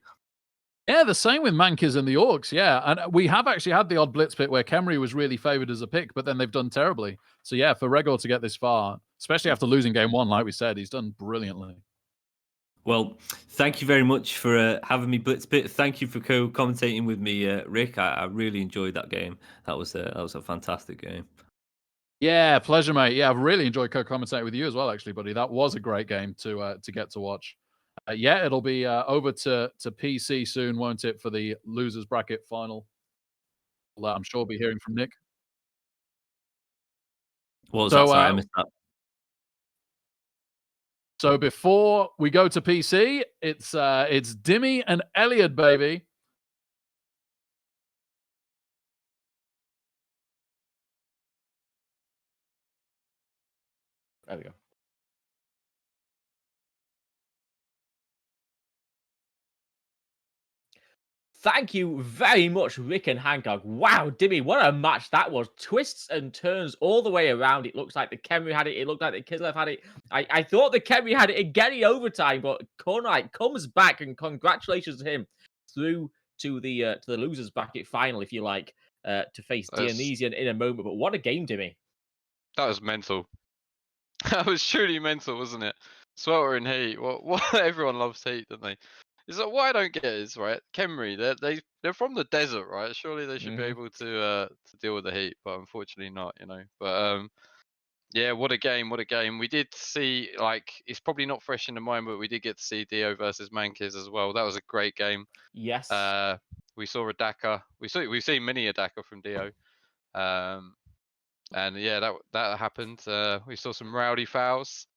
[SPEAKER 3] Yeah, the same with Mankiz and the Orcs, yeah. And we have actually had the odd Blitz Pit where Khemri was really favored as a pick, but then they've done terribly. So yeah, for Regor to get this far, especially after losing game one, like we said, he's done brilliantly.
[SPEAKER 4] Well, thank you very much for having me, Blitz Pit. Thank you for co-commentating with me, Rick. I really enjoyed that game. That was a fantastic game.
[SPEAKER 3] Yeah, pleasure, mate. Yeah, I've really enjoyed co-commentating with you as well, actually, buddy. That was a great game to get to watch. Yeah, it'll be over to PC soon, won't it, for the losers bracket final? I'm sure we'll be hearing from Nick.
[SPEAKER 4] What was that? Sorry, I missed that.
[SPEAKER 3] So before we go to PC, it's Dimmy and Elyod, baby.
[SPEAKER 1] There we go. Thank you very much, Rick and Hancock. Wow, Dimmy, what a match that was. Twists and turns all the way around. It looks like the Khemri had it. It looked like the Kislev had it. I thought the Khemri had it again in overtime, but Khornight comes back, and congratulations to him through to the losers bracket final, if you like, to face Dionysian in a moment. But what a game, Dimmy.
[SPEAKER 2] That was mental. That was truly mental, wasn't it? Sweltering heat. What everyone loves heat, don't they? Is that what I don't get is right. Khemri, they're from the desert, right? Surely they should be able to deal with the heat, but unfortunately not, But yeah, what a game! What a game! We did see, like, it's probably not fresh in the mind, but we did get to see Dio versus Mankiz as well. That was a great game.
[SPEAKER 1] Yes.
[SPEAKER 2] We saw a Daka. We've seen many a Daka from Dio. And yeah, that happened. We saw some rowdy fouls.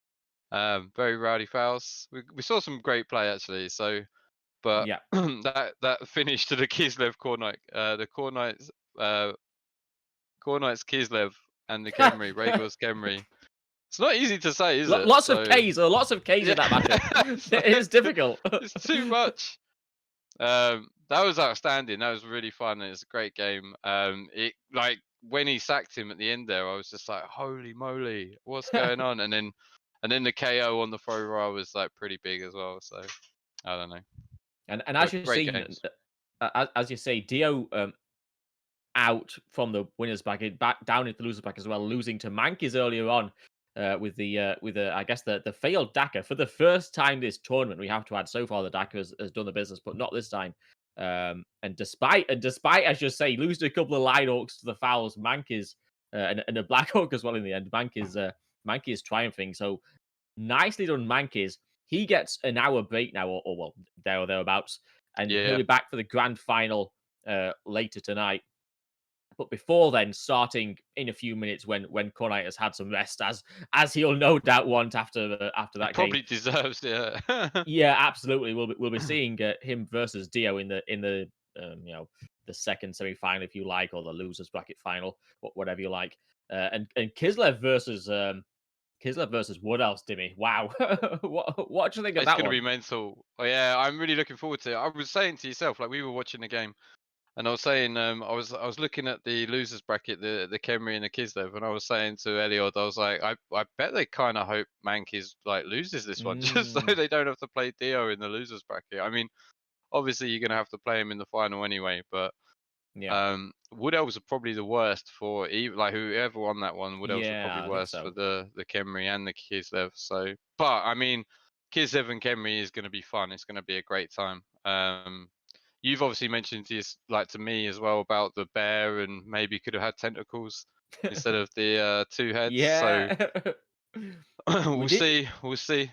[SPEAKER 2] Very rowdy fouls. We saw some great play actually. So. But
[SPEAKER 1] yeah,
[SPEAKER 2] that finished to the Kislev Khornight, the Khornight's Kislev and the Khemri, Regor's Khemri. It's not easy to say, is it?
[SPEAKER 1] Lots of Ks in that matchup. It is difficult.
[SPEAKER 2] It's too much. That was outstanding. That was really fun. It was a great game. It, like, when he sacked him at the end there, I was just like, holy moly, what's going on? And then the KO on the throw row was like pretty big as well. So I don't know.
[SPEAKER 1] And as you see, as you say, Dio out from the winners bracket, back down into the losers bracket as well, losing to Mankiz earlier on with I guess the failed Daka for the first time this tournament. We have to add, so far the Daka has done the business, but not this time. And despite as you say, losing a couple of line hawks to the fouls, Mankiz and a black hawk as well in the end. Mankiz triumphing. So nicely done, Mankiz. He gets an hour break now, or well, there or thereabouts, and he'll be back for the grand final later tonight. But before then, starting in a few minutes when Khornight has had some rest, as he'll no doubt want after that
[SPEAKER 2] probably
[SPEAKER 1] game.
[SPEAKER 2] Deserves, yeah.
[SPEAKER 1] Yeah, absolutely. We'll be seeing him versus Dio in the the second semi-final, if you like, or the losers bracket final, whatever you like. And Kislev versus Kislev versus Wood Elves, Dimmy. Wow. what do you think of
[SPEAKER 2] It's
[SPEAKER 1] that
[SPEAKER 2] going to
[SPEAKER 1] one?
[SPEAKER 2] be mental. Oh, yeah, I'm really looking forward to it. I was saying to yourself, like we were watching the game, and I was saying, I was looking at the losers bracket, the Khemri and the Kislev, and I was saying to Elyod, I was like, I bet they kind of hope Mankiz like loses this one, just so they don't have to play Dio in the losers bracket. I mean, obviously you're going to have to play him in the final anyway, but
[SPEAKER 1] Yeah.
[SPEAKER 2] Wood Elves are probably the worst for even like whoever won that one. Wood Elves are
[SPEAKER 1] Yeah,
[SPEAKER 2] probably
[SPEAKER 1] I think
[SPEAKER 2] worse for
[SPEAKER 1] so.
[SPEAKER 2] the Khemri and the Kislev. So, but I mean, Kislev and Khemri is going to be fun. It's going to be a great time. You've obviously mentioned to me as well about the bear and maybe could have had tentacles instead of the 2 heads.
[SPEAKER 1] Yeah.
[SPEAKER 2] So we'll see. We'll see.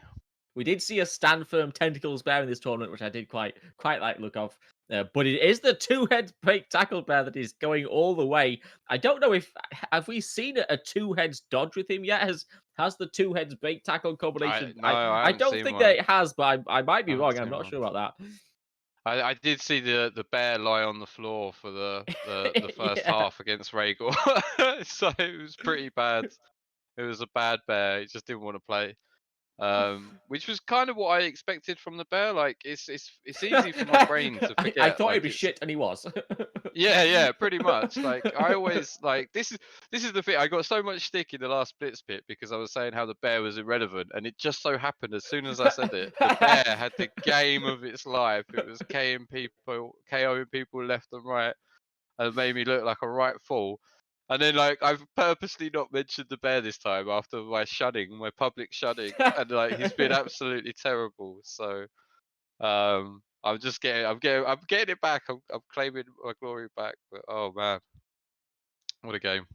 [SPEAKER 1] We did see a stand firm tentacles bear in this tournament, which I did quite like the look of. But it is the 2-head break tackle bear that is going all the way. I don't know if have we seen a 2 heads dodge with him yet? Has the 2 heads break tackle combination?
[SPEAKER 2] No, I
[SPEAKER 1] I
[SPEAKER 2] haven't
[SPEAKER 1] don't
[SPEAKER 2] seen
[SPEAKER 1] think
[SPEAKER 2] one.
[SPEAKER 1] that it has, but I might be
[SPEAKER 2] I haven't
[SPEAKER 1] wrong. I'm
[SPEAKER 2] seen
[SPEAKER 1] not
[SPEAKER 2] one.
[SPEAKER 1] sure about that.
[SPEAKER 2] I did see the bear lie on the floor for the first
[SPEAKER 1] Yeah.
[SPEAKER 2] half against Regor, so it was pretty bad. It was a bad bear. He just didn't want to play, which was kind of what I expected from the bear. Like it's easy for my brain to
[SPEAKER 1] I
[SPEAKER 2] forget.
[SPEAKER 1] thought he'd
[SPEAKER 2] Like
[SPEAKER 1] be
[SPEAKER 2] it's
[SPEAKER 1] shit, and he was.
[SPEAKER 2] yeah, pretty much. Like I always like this is the thing. I got so much stick in the last Blitz Pit because I was saying how the bear was irrelevant, and it just so happened as soon as I said it, the bear had the game of its life. It was KOing people left and right, and it made me look like a right fool. And then like I've purposely not mentioned the bear this time after my public shunning, and like he's been absolutely terrible. So I'm getting it back. I'm claiming my glory back. But oh man, what a game!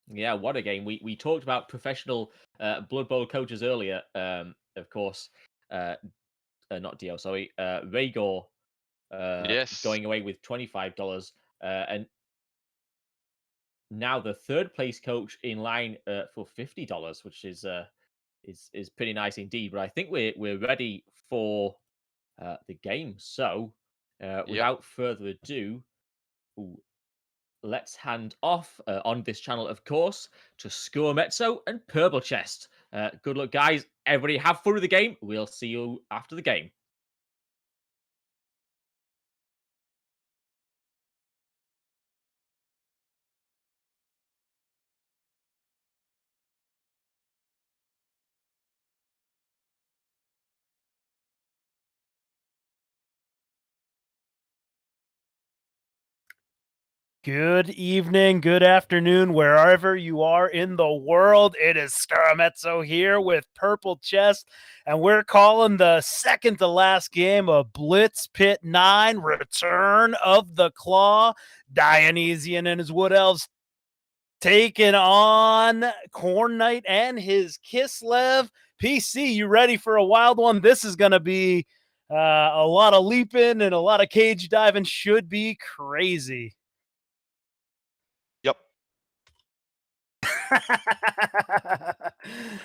[SPEAKER 1] Yeah, what a game. We talked about professional Blood Bowl coaches earlier. Of course, not Dio, sorry, Regor
[SPEAKER 2] Yes,
[SPEAKER 1] going away with $25, and now the third place coach in line for $50, which is pretty nice indeed. But I think we're ready for the game. So,
[SPEAKER 2] yep.
[SPEAKER 1] without further ado, ooh, let's hand off on this channel, of course, to Scormezzo and Purple Chest. Good luck, guys. Everybody have fun with the game. We'll see you after the game.
[SPEAKER 5] Good evening, good afternoon, wherever you are in the world. It is Scaramezzo here with Purple Chest, and we're calling the second to last game of Blitz Pit 9, Return of the Claw. Dionysian and his Wood Elves taking on Khornight and his Kislev. PC, you ready for a wild one? This is going to be a lot of leaping and a lot of cage diving. Should be crazy.
[SPEAKER 6] Yep.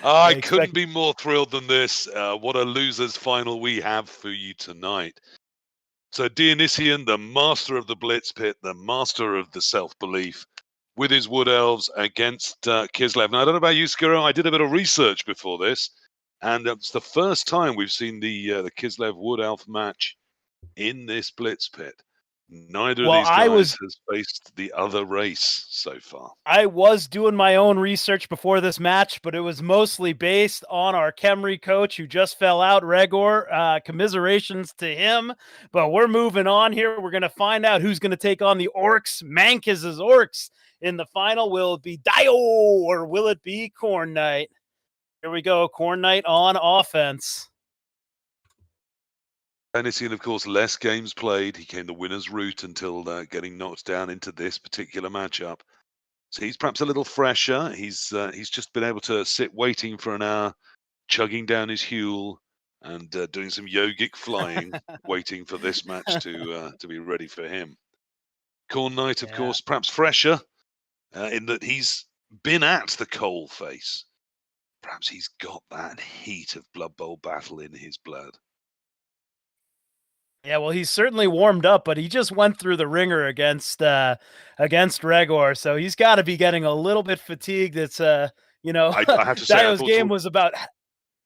[SPEAKER 6] I couldn't be more thrilled than this. What a loser's final we have for you tonight. So Dionysian, the master of the Blitz Pit, the master of the self-belief, with his Wood Elves against Kislev. Now, I don't know about you, Skiro. I did a bit of research before this, and it's the first time we've seen the Kislev Wood Elf match in this Blitz Pit. Neither of these guys has faced the other race so far.
[SPEAKER 5] I was doing my own research before this match, but it was mostly based on our Khemri coach who just fell out, Regor. Commiserations to him. But we're moving on here. We're going to find out who's going to take on the Orcs, Mankiz's Orcs, in the final. Will it be Dio or will it be Khornight? Here we go. Khornight on offense.
[SPEAKER 6] Dionysian, of course, less games played. He came the winner's route until getting knocked down into this particular matchup. So he's perhaps a little fresher. He's just been able to sit waiting for an hour, chugging down his Huel and doing some yogic flying, waiting for this match to be ready for him. Khornight, of course, perhaps fresher in that he's been at the coal face. Perhaps he's got that heat of Blood Bowl battle in his blood.
[SPEAKER 5] Yeah, well, he's certainly warmed up, but he just went through the ringer against Regor, so he's got to be getting a little bit fatigued. It's You know,
[SPEAKER 6] I have to say, I
[SPEAKER 5] Dio's
[SPEAKER 6] thought
[SPEAKER 5] game was about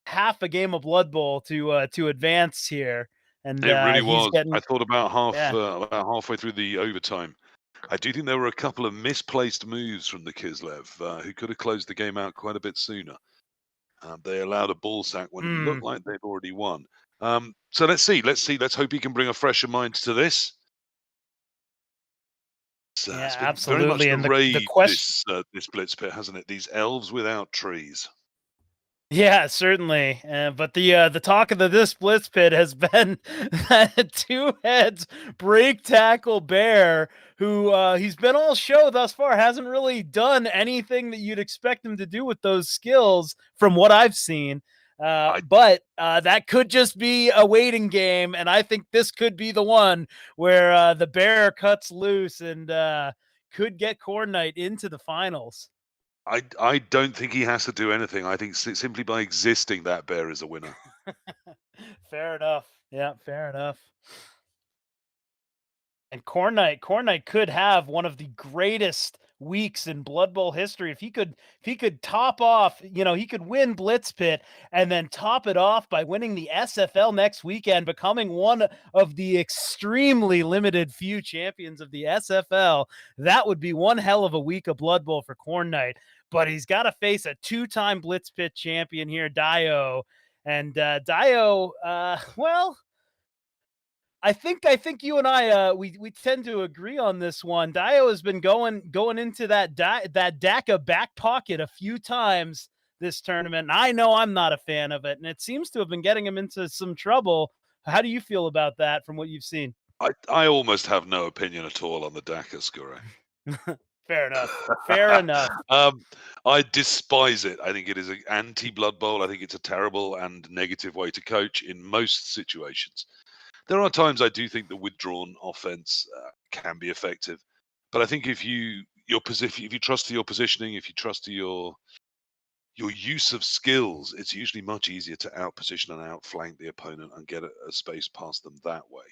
[SPEAKER 5] half a game of Blood Bowl to advance here, and
[SPEAKER 6] it really
[SPEAKER 5] he's
[SPEAKER 6] was.
[SPEAKER 5] getting
[SPEAKER 6] I thought about halfway through the overtime. I do think there were a couple of misplaced moves from the Kislev who could have closed the game out quite a bit sooner. They allowed a ball sack when it looked like they'd already won. So let's see. Let's hope he can bring a fresher mind to this.
[SPEAKER 5] yeah,
[SPEAKER 6] It's been
[SPEAKER 5] absolutely.
[SPEAKER 6] very much
[SPEAKER 5] And
[SPEAKER 6] the
[SPEAKER 5] the
[SPEAKER 6] raid
[SPEAKER 5] question,
[SPEAKER 6] this Blitz Pit, hasn't it? These elves without trees.
[SPEAKER 5] yeah, certainly. But the talk of this Blitz Pit has been that two heads break tackle bear, who he's been all show thus far, hasn't really done anything that you'd expect him to do with those skills from what I've seen. But that could just be a waiting game, and I think this could be the one where the bear cuts loose and could get Khornight into the finals.
[SPEAKER 6] I don't think he has to do anything. I think simply by existing, that bear is a winner.
[SPEAKER 5] Fair enough. Yeah, fair enough. And Khornight could have one of the greatest weeks in Blood Bowl history if he could top off, he could win Blitz Pit and then top it off by winning the SFL next weekend, becoming one of the extremely limited few champions of the SFL. That would be one hell of a week of Blood Bowl for Khornight. But he's got to face a two-time Blitz Pit champion here, Dio. And Dio, well, I think you and I we tend to agree on this one. Dio has been going into that DACA back pocket a few times this tournament. And I know I'm not a fan of it, and it seems to have been getting him into some trouble. How do you feel about that from what you've seen?
[SPEAKER 6] I almost have no opinion at all on the DACA scorer.
[SPEAKER 5] Fair enough. Fair enough.
[SPEAKER 6] I despise it. I think it is an anti-Blood Bowl. I think it's a terrible and negative way to coach in most situations. There are times I do think the withdrawn offense can be effective, but I think if you trust to your positioning, if you trust to your use of skills, it's usually much easier to outposition and outflank the opponent and get a space past them that way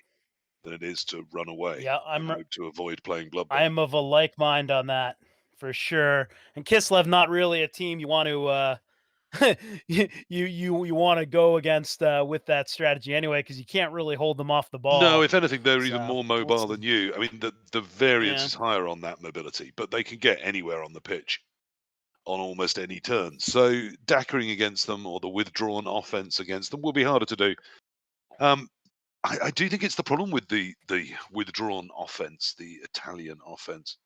[SPEAKER 6] than it is to run away.
[SPEAKER 5] Yeah,
[SPEAKER 6] and hope to avoid playing Blood Bowl.
[SPEAKER 5] I am of a like mind on that for sure. And Kislev, not really a team you want to you want to go against with that strategy anyway, because you can't really hold them off the ball.
[SPEAKER 6] No, if anything, they're even more mobile than you. I mean, the variance is higher on that mobility, but they can get anywhere on the pitch on almost any turn. So dackering against them or the withdrawn offense against them will be harder to do. I do think it's the problem with the withdrawn offense, the Italian offense.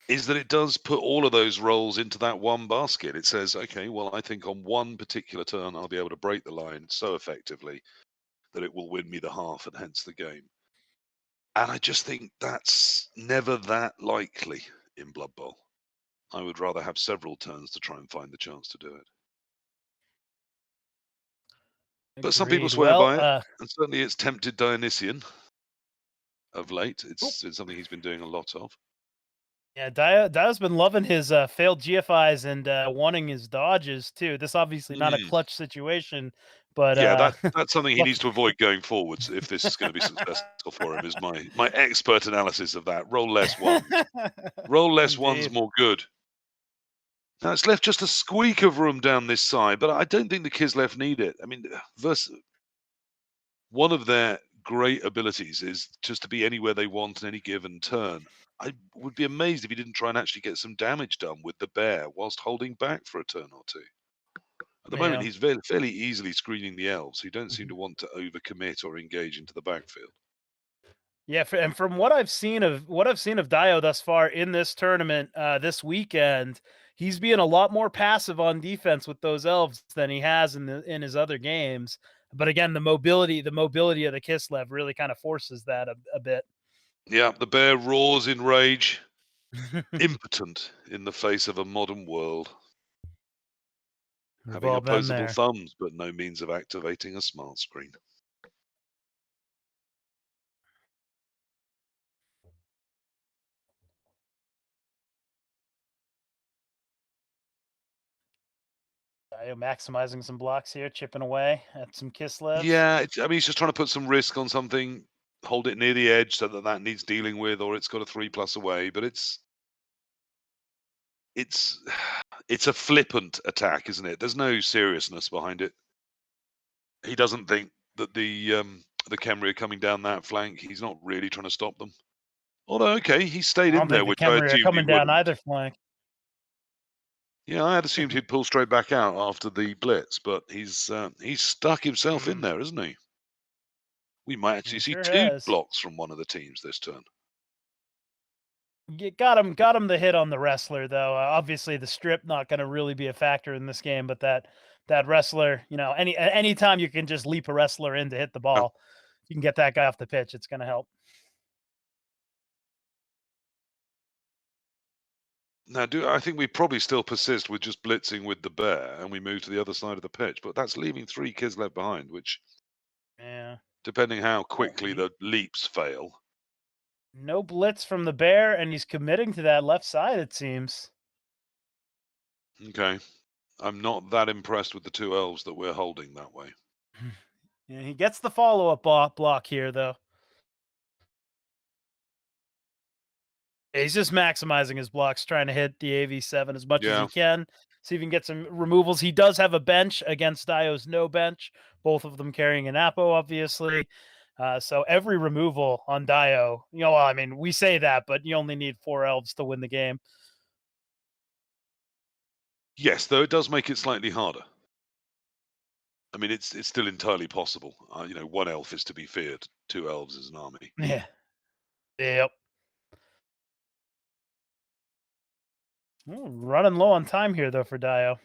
[SPEAKER 6] Is that it does put all of those roles into that one basket. It says, okay, well, I think on one particular turn, I'll be able to break the line so effectively that it will win me the half and hence the game. And I just think that's never that likely in Blood Bowl. I would rather have several turns to try and find the chance to do it. But some people swear by it, and certainly it's tempted Dionysian of late. It's something he's been doing a lot of.
[SPEAKER 5] Yeah, Dio's been loving his failed GFIs and wanting his dodges too. This obviously not a clutch situation, but
[SPEAKER 6] yeah, that's something he needs to avoid going forwards if this is going to be successful for him. Is my expert analysis of that. Roll less ones. Roll less ones, more good. Now it's left just a squeak of room down this side, but I don't think the Kislev need it. I mean, one of their great abilities is just to be anywhere they want in any given turn. I would be amazed if he didn't try and actually get some damage done with the bear whilst holding back for a turn or two. At the moment, he's fairly easily screening the elves who don't seem to want to overcommit or engage into the backfield.
[SPEAKER 5] Yeah, and from what I've seen of Dio thus far in this tournament this weekend, he's being a lot more passive on defense with those elves than he has in his other games. But again, the mobility of the Kislev really kind of forces that a bit.
[SPEAKER 6] Yeah, the bear roars in rage, impotent in the face of a modern world. Having opposable thumbs, but no means of activating a smart screen.
[SPEAKER 5] Maximizing some blocks here, chipping away at some Kislevs.
[SPEAKER 6] Yeah, I mean, he's just trying to put some risk on something, hold it near the edge so that needs dealing with, or it's got a 3+ away. But it's it's a flippant attack, isn't it? There's no seriousness behind it. He doesn't think that the Khemri are coming down that flank. He's not really trying to stop them. Although, okay, he stayed
[SPEAKER 5] I
[SPEAKER 6] in
[SPEAKER 5] don't
[SPEAKER 6] there,
[SPEAKER 5] think the
[SPEAKER 6] which I
[SPEAKER 5] Khemri are
[SPEAKER 6] assumed he
[SPEAKER 5] coming down
[SPEAKER 6] wouldn't.
[SPEAKER 5] either flank.
[SPEAKER 6] Yeah, I had assumed he'd pull straight back out after the blitz, but he's stuck himself in there, isn't he? We might actually see
[SPEAKER 5] sure
[SPEAKER 6] 2
[SPEAKER 5] has.
[SPEAKER 6] blocks from one of the teams this turn.
[SPEAKER 5] You got him the hit on the wrestler though. Obviously, the strip not going to really be a factor in this game, but that wrestler, you know, any time you can just leap a wrestler in to hit the ball, you can get that guy off the pitch. It's going to help.
[SPEAKER 6] Now, I think we probably still persist with just blitzing with the bear, and we move to the other side of the pitch. But that's leaving 3 Kislev behind, which,
[SPEAKER 5] Yeah.
[SPEAKER 6] depending how quickly the leaps fail.
[SPEAKER 5] No blitz from the bear, and he's committing to that left side, it seems.
[SPEAKER 6] Okay. I'm not that impressed with the 2 elves that we're holding that way.
[SPEAKER 5] Yeah, he gets the follow-up block here, though. He's just maximizing his blocks, trying to hit the AV7 as much as he can. See if he can get some removals. He does have a bench against Dio's no bench, both of them carrying an Apo, obviously. So every removal on Dio, you know, I mean, we say that, but you only need 4 elves to win the game.
[SPEAKER 6] Yes, though it does make it slightly harder. I mean, it's still entirely possible. You know, 1 elf is to be feared. 2 elves is an army.
[SPEAKER 5] Yeah. Yep. Running low on time here, though, for Dio.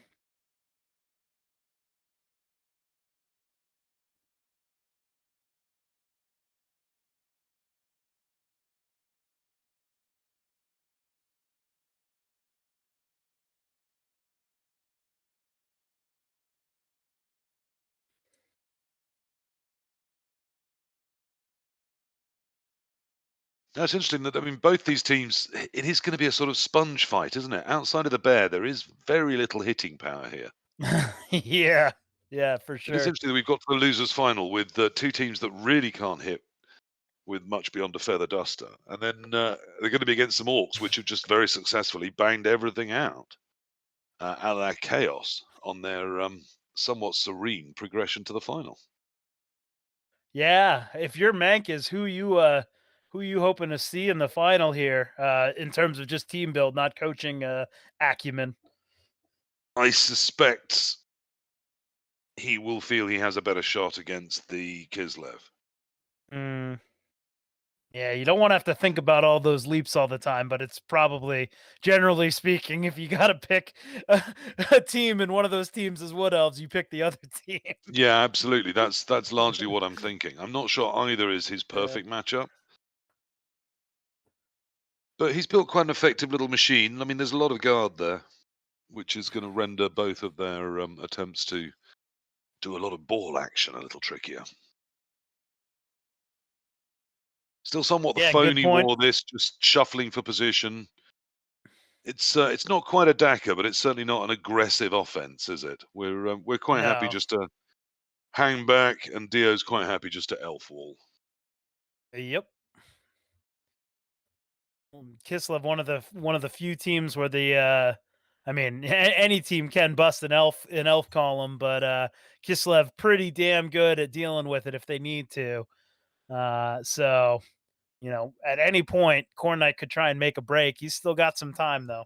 [SPEAKER 6] That's interesting that, I mean, both these teams, it is going to be a sort of sponge fight, isn't it? Outside of the bear, there is very little hitting power here.
[SPEAKER 5] Yeah, for
[SPEAKER 6] It is
[SPEAKER 5] sure.
[SPEAKER 6] interesting that we've got to the losers final with 2 teams that really can't hit with much beyond a feather duster. And then they're going to be against some orcs, which have just very successfully banged everything out out of that chaos on their somewhat serene progression to the final.
[SPEAKER 5] Yeah, if you're Mankis, who you hoping to see in the final here, in terms of just team build, not coaching acumen?
[SPEAKER 6] I suspect he will feel he has a better shot against the Kislev.
[SPEAKER 5] Yeah, you don't want to have to think about all those leaps all the time, but it's probably, generally speaking, if you got to pick a team and one of those teams is Wood Elves, you pick the other team.
[SPEAKER 6] Yeah, absolutely. That's largely what I'm thinking. I'm not sure either is his perfect matchup. But he's built quite an effective little machine. I mean, there's a lot of guard there, which is going to render both of their attempts to do a lot of ball action a little trickier. Still somewhat the phony war, this, just shuffling for position. It's not quite a Daka, but it's certainly not an aggressive offense, is it? We're quite happy just to hang back, and Dio's quite happy just to elf wall.
[SPEAKER 5] Yep. Kislev, one of the few teams where the I mean, any team can bust an elf column, but Kislev pretty damn good at dealing with it if they need to. So, you know, at any point, Khornight could try and make a break. He's still got some time, though.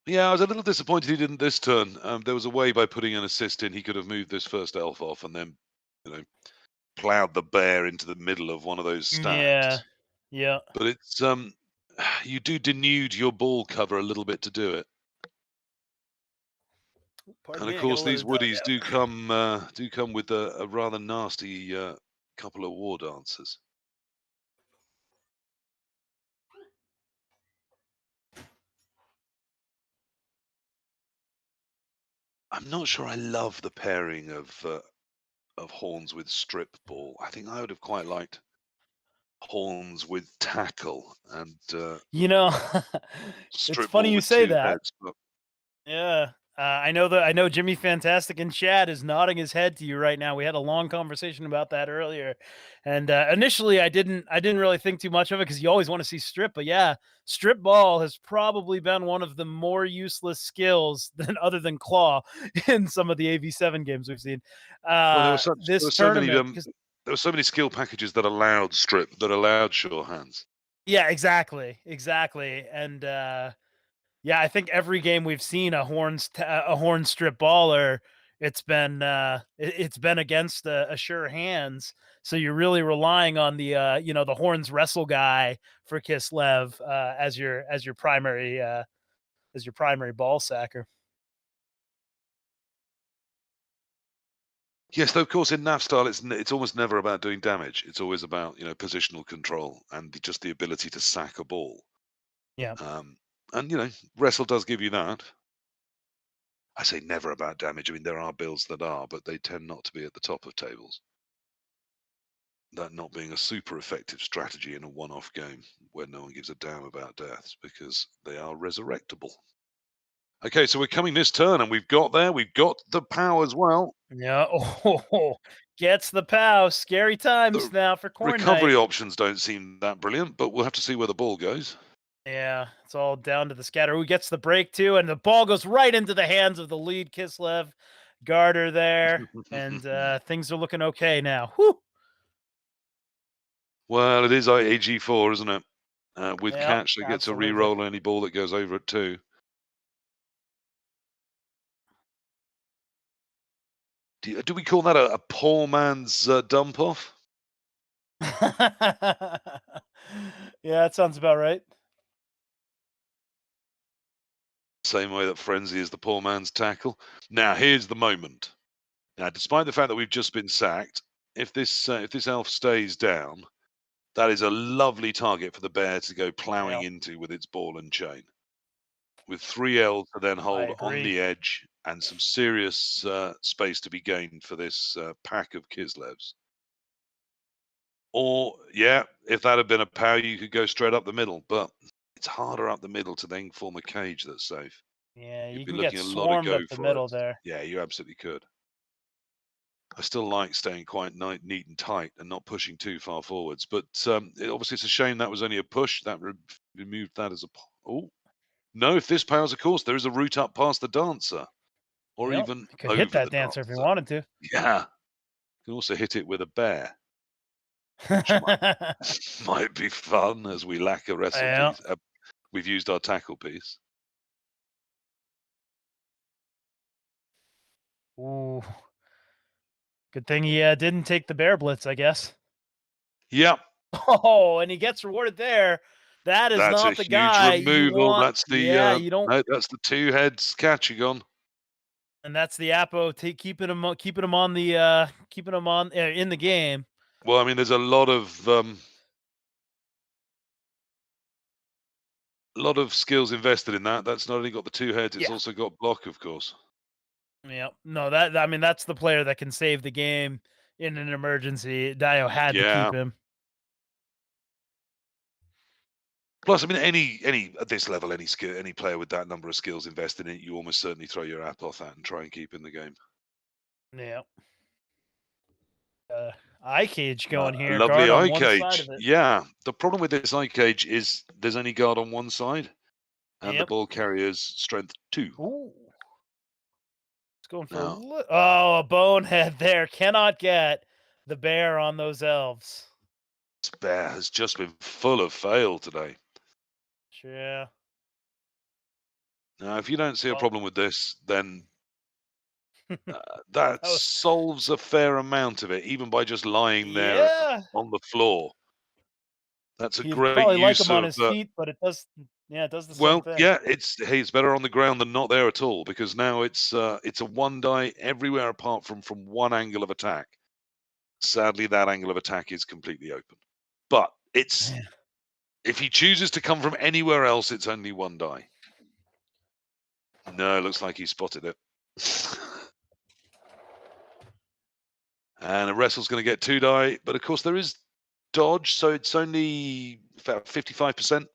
[SPEAKER 6] Yeah, I was a little disappointed he didn't this turn. There was a way by putting an assist in, he could have moved this first elf off and then, you know, plowed the bear into the middle of one of those stacks.
[SPEAKER 5] Yeah.
[SPEAKER 6] But it's you do denude your ball cover a little bit to do it. And of course, these woodies do come with a rather nasty couple of war dancers. I'm not sure I love the pairing of horns with strip ball. I think I would have quite liked horns with tackle and
[SPEAKER 5] you know, it's funny you say that.
[SPEAKER 6] Heads, but...
[SPEAKER 5] Yeah, I know Jimmy Fantastic in chat is nodding his head to you right now. We had a long conversation about that earlier, and initially I didn't really think too much of it because you always want to see strip. But yeah, strip ball has probably been one of the more useless skills than other than claw in some of the AV7 games we've seen.
[SPEAKER 6] Well, there
[SPEAKER 5] This
[SPEAKER 6] were so many
[SPEAKER 5] tournament, 'cause-
[SPEAKER 6] there were so many skill packages that allowed strip, that allowed sure hands.
[SPEAKER 5] yeah, exactly, and yeah, I think every game we've seen a horn strip baller, it's been against a sure hands. So you're really relying on the the horns wrestle guy for Kislev as your primary ball sacker.
[SPEAKER 6] Yes, though of course in NAF style it's almost never about doing damage. It's always about positional control and just the ability to sack a ball.
[SPEAKER 5] Yeah.
[SPEAKER 6] And wrestle does give you that. I say never about damage. I mean, there are builds that are, but they tend not to be at the top of tables. That not being a super effective strategy in a one-off game where no one gives a damn about deaths because they are resurrectable. Okay, so we're coming this turn and we've got the POW as well.
[SPEAKER 5] Yeah. Oh, gets the POW. Scary times now for Khornight.
[SPEAKER 6] Recovery options don't seem that brilliant, but we'll have to see where the ball goes.
[SPEAKER 5] Yeah, it's all down to the scatter. Who gets the break too, and the ball goes right into the hands of the lead Kislev Garter there, and things are looking okay now. Whew.
[SPEAKER 6] Well, it is AG4, isn't it? With
[SPEAKER 5] Yep,
[SPEAKER 6] catch, they get to
[SPEAKER 5] absolutely.
[SPEAKER 6] re-roll any ball that goes over it too. Do we call that a poor man's dump off?
[SPEAKER 5] Yeah, that sounds about right.
[SPEAKER 6] Same way that Frenzy is the poor man's tackle. Now, here's the moment. Now, despite the fact that we've just been sacked, if this elf stays down, that is a lovely target for the bear to go ploughing into with its ball and chain. With 3L to then hold on the edge and some serious space to be gained for this pack of Kislevs. Or, yeah, if that had been a POW, you could go straight up the middle, but it's harder up the middle to then form a cage that's safe.
[SPEAKER 5] Yeah,
[SPEAKER 6] You'd
[SPEAKER 5] you
[SPEAKER 6] be
[SPEAKER 5] can
[SPEAKER 6] looking
[SPEAKER 5] get
[SPEAKER 6] a lot of
[SPEAKER 5] swarmed
[SPEAKER 6] go
[SPEAKER 5] up the
[SPEAKER 6] for
[SPEAKER 5] middle
[SPEAKER 6] it.
[SPEAKER 5] there.
[SPEAKER 6] Yeah, you absolutely could. I still like staying quite neat and tight and not pushing too far forwards. But obviously, it's a shame that was only a push. That removed that as a... Oh, no, if this powers a course, there is a route up past the dancer. Or even
[SPEAKER 5] you could
[SPEAKER 6] over
[SPEAKER 5] hit that
[SPEAKER 6] the
[SPEAKER 5] dancer if you wanted to.
[SPEAKER 6] Yeah. You can also hit it with a bear. Might be fun as we lack a wrestle piece. We've used our tackle piece.
[SPEAKER 5] Ooh. Good thing he didn't take the bear blitz, I guess.
[SPEAKER 6] Yep.
[SPEAKER 5] Oh, and he gets rewarded there. That's not the guy you want.
[SPEAKER 6] That's the
[SPEAKER 5] you don't.
[SPEAKER 6] No, that's the two heads catching on.
[SPEAKER 5] And that's the Apo keeping him on the in the game.
[SPEAKER 6] Well, I mean, there's a lot of skills invested in that. That's not only got the two heads; it's also got block, of course.
[SPEAKER 5] Yeah, no, that's the player that can save the game in an emergency. Dio had to keep him.
[SPEAKER 6] Plus, I mean, any at this level, any player with that number of skills invested in it, you almost certainly throw your app off that and try and keep in the game.
[SPEAKER 5] Yeah. Eye cage going here.
[SPEAKER 6] Lovely
[SPEAKER 5] guard on
[SPEAKER 6] eye
[SPEAKER 5] one
[SPEAKER 6] cage.
[SPEAKER 5] side of it.
[SPEAKER 6] Yeah. The problem with this eye cage is there's only guard on one side, and the ball carrier's strength 2.
[SPEAKER 5] Ooh. It's going for a bonehead there. Cannot get the bear on those elves.
[SPEAKER 6] This bear has just been full of fail today.
[SPEAKER 5] Yeah.
[SPEAKER 6] Now, if you don't see a problem with this, then that solves a fair amount of it, even by just lying there on the floor. That's a great
[SPEAKER 5] probably
[SPEAKER 6] use
[SPEAKER 5] like him on
[SPEAKER 6] of
[SPEAKER 5] his feet, but it does. Yeah, it does the
[SPEAKER 6] well,
[SPEAKER 5] same thing.
[SPEAKER 6] yeah, it's better on the ground than not there at all, because now it's a one die everywhere apart from one angle of attack. Sadly, that angle of attack is completely open. But it's if he chooses to come from anywhere else, it's only one die. No, it looks like he spotted it. And a wrestle's going to get 2 die, but of course there is dodge, so it's only about 55%.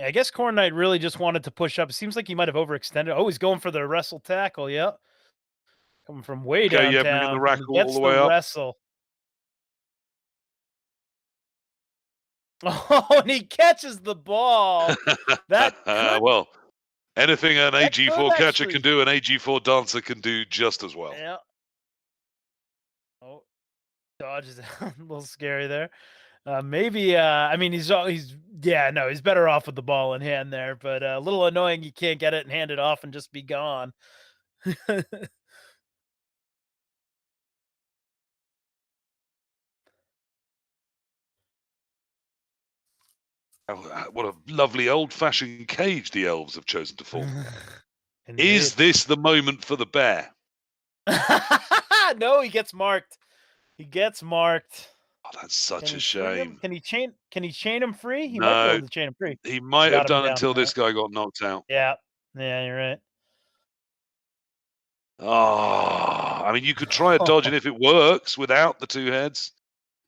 [SPEAKER 5] I guess Khornight really just wanted to push up. It seems like he might have overextended. Oh, he's going for the wrestle tackle. Yep. Coming from way
[SPEAKER 6] Okay, yeah, bringing the
[SPEAKER 5] downtown. And he
[SPEAKER 6] rackle all
[SPEAKER 5] gets
[SPEAKER 6] the
[SPEAKER 5] the
[SPEAKER 6] way up.
[SPEAKER 5] wrestle. Oh, and he catches the ball. That could,
[SPEAKER 6] well, anything an
[SPEAKER 5] that could
[SPEAKER 6] AG4 catcher
[SPEAKER 5] actually-
[SPEAKER 6] can do, an AG4 dancer can do just as well.
[SPEAKER 5] Yeah. Oh, dodges a little scary there. Maybe I mean he's better off with the ball in hand there, but a little annoying you can't get it and hand it off and just be gone.
[SPEAKER 6] What a lovely old-fashioned cage the elves have chosen to form.
[SPEAKER 5] Indeed.
[SPEAKER 6] Is this the moment for the bear?
[SPEAKER 5] No, he gets marked. He gets marked.
[SPEAKER 6] Oh, that's such
[SPEAKER 5] Can
[SPEAKER 6] a
[SPEAKER 5] he free him?
[SPEAKER 6] shame.
[SPEAKER 5] Can he chain him free? He might be
[SPEAKER 6] No,
[SPEAKER 5] able to chain him free.
[SPEAKER 6] he might
[SPEAKER 5] Got
[SPEAKER 6] have
[SPEAKER 5] him
[SPEAKER 6] done
[SPEAKER 5] down
[SPEAKER 6] until
[SPEAKER 5] there.
[SPEAKER 6] this guy got knocked out.
[SPEAKER 5] Yeah. Yeah, you're right.
[SPEAKER 6] Oh, I mean, you could try a dodge, and if it works without the two heads,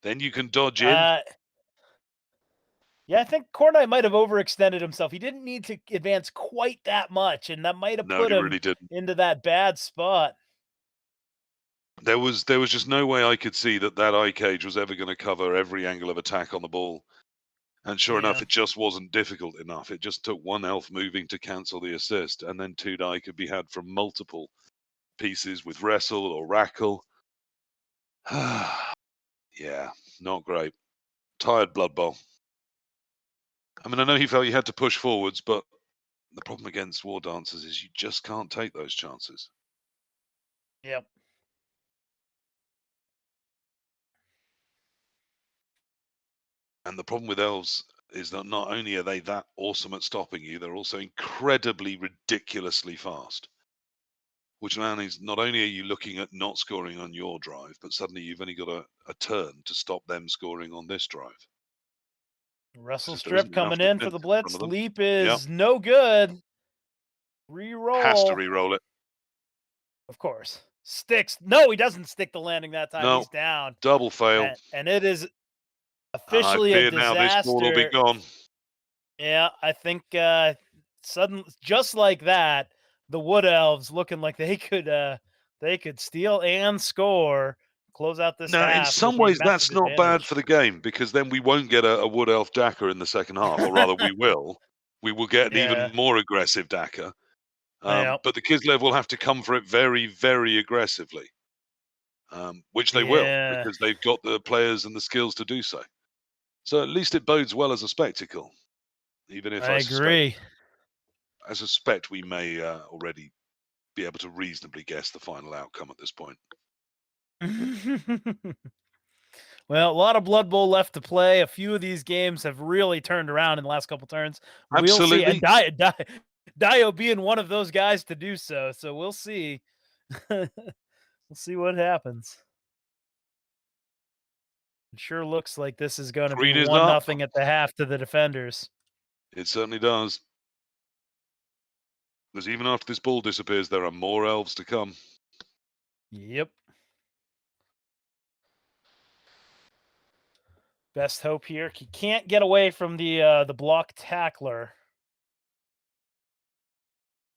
[SPEAKER 6] then you can dodge in.
[SPEAKER 5] Yeah, I think Khornight might have overextended himself. He didn't need to advance quite that much, and that might have
[SPEAKER 6] No,
[SPEAKER 5] put
[SPEAKER 6] he
[SPEAKER 5] him
[SPEAKER 6] really didn't.
[SPEAKER 5] into that bad spot.
[SPEAKER 6] There was just no way I could see that eye cage was ever going to cover every angle of attack on the ball. And sure enough,
[SPEAKER 5] Yeah.
[SPEAKER 6] it just wasn't difficult enough. It just took one elf moving to cancel the assist, and then 2 die could be had from multiple pieces with wrestle or rackle. Yeah, not great. Tired Blood Bowl. I mean, I know he felt he had to push forwards, but the problem against War Dancers is you just can't take those chances.
[SPEAKER 5] Yep.
[SPEAKER 6] And the problem with elves is that not only are they that awesome at stopping you, they're also incredibly, ridiculously fast. Which means not only are you looking at not scoring on your drive, but suddenly you've only got a turn to stop them scoring on this drive.
[SPEAKER 5] Wrestle
[SPEAKER 6] If there
[SPEAKER 5] strip
[SPEAKER 6] isn't enough
[SPEAKER 5] coming in for
[SPEAKER 6] defense
[SPEAKER 5] the
[SPEAKER 6] in
[SPEAKER 5] blitz.
[SPEAKER 6] front of them.
[SPEAKER 5] Leap
[SPEAKER 6] Yep.
[SPEAKER 5] is no good. Reroll.
[SPEAKER 6] Has to re-roll it.
[SPEAKER 5] Of course. Sticks. No, he doesn't stick the landing that time.
[SPEAKER 6] No.
[SPEAKER 5] He's down.
[SPEAKER 6] Double fail.
[SPEAKER 5] And it is
[SPEAKER 6] And
[SPEAKER 5] officially
[SPEAKER 6] I
[SPEAKER 5] a
[SPEAKER 6] fear
[SPEAKER 5] disaster.
[SPEAKER 6] now this ball will be gone.
[SPEAKER 5] Yeah, I think suddenly, just like that, the Wood Elves looking like they could steal and score, close out this
[SPEAKER 6] No,
[SPEAKER 5] half.
[SPEAKER 6] in some
[SPEAKER 5] with a
[SPEAKER 6] ways that's
[SPEAKER 5] massive
[SPEAKER 6] not bad
[SPEAKER 5] advantage.
[SPEAKER 6] for the game, because then we won't get a Wood Elf Dacker in the second half, or rather we will. We will get an
[SPEAKER 5] Yeah.
[SPEAKER 6] even more aggressive Dacker.
[SPEAKER 5] Yeah.
[SPEAKER 6] But the Kislev will have to come for it very, very aggressively, which they will,
[SPEAKER 5] Yeah.
[SPEAKER 6] because they've got the players and the skills to do so. So at least it bodes well as a spectacle, even if
[SPEAKER 5] I agree.
[SPEAKER 6] I suspect we may already be able to reasonably guess the final outcome at this point.
[SPEAKER 5] Well, a lot of Blood Bowl left to play. A few of these games have really turned around in the last couple turns.
[SPEAKER 6] Absolutely.
[SPEAKER 5] We'll see. And Dio being one of those guys to do so. So we'll see. We'll see what happens. It sure looks like this is going to
[SPEAKER 6] Green
[SPEAKER 5] be
[SPEAKER 6] is
[SPEAKER 5] 1-0
[SPEAKER 6] up.
[SPEAKER 5] at the half to the defenders.
[SPEAKER 6] It certainly does. Because even after this ball disappears, there are more elves to come.
[SPEAKER 5] Yep. Best hope here. He can't get away from the block tackler.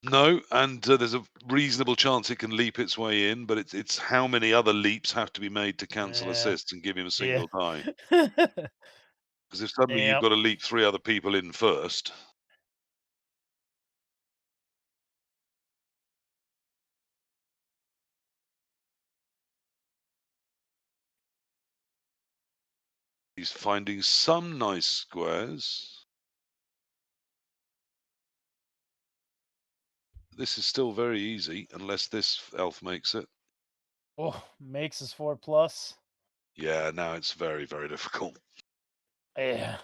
[SPEAKER 6] No, and there's a reasonable chance it can leap its way in, but it's how many other leaps have to be made to cancel assists and give him a single die. Because if suddenly you've got to leap 3 other people in first. He's finding some nice squares. This is still very easy, unless this elf makes it.
[SPEAKER 5] Oh, makes his 4+.
[SPEAKER 6] Yeah, now it's very, very difficult.
[SPEAKER 5] Yeah.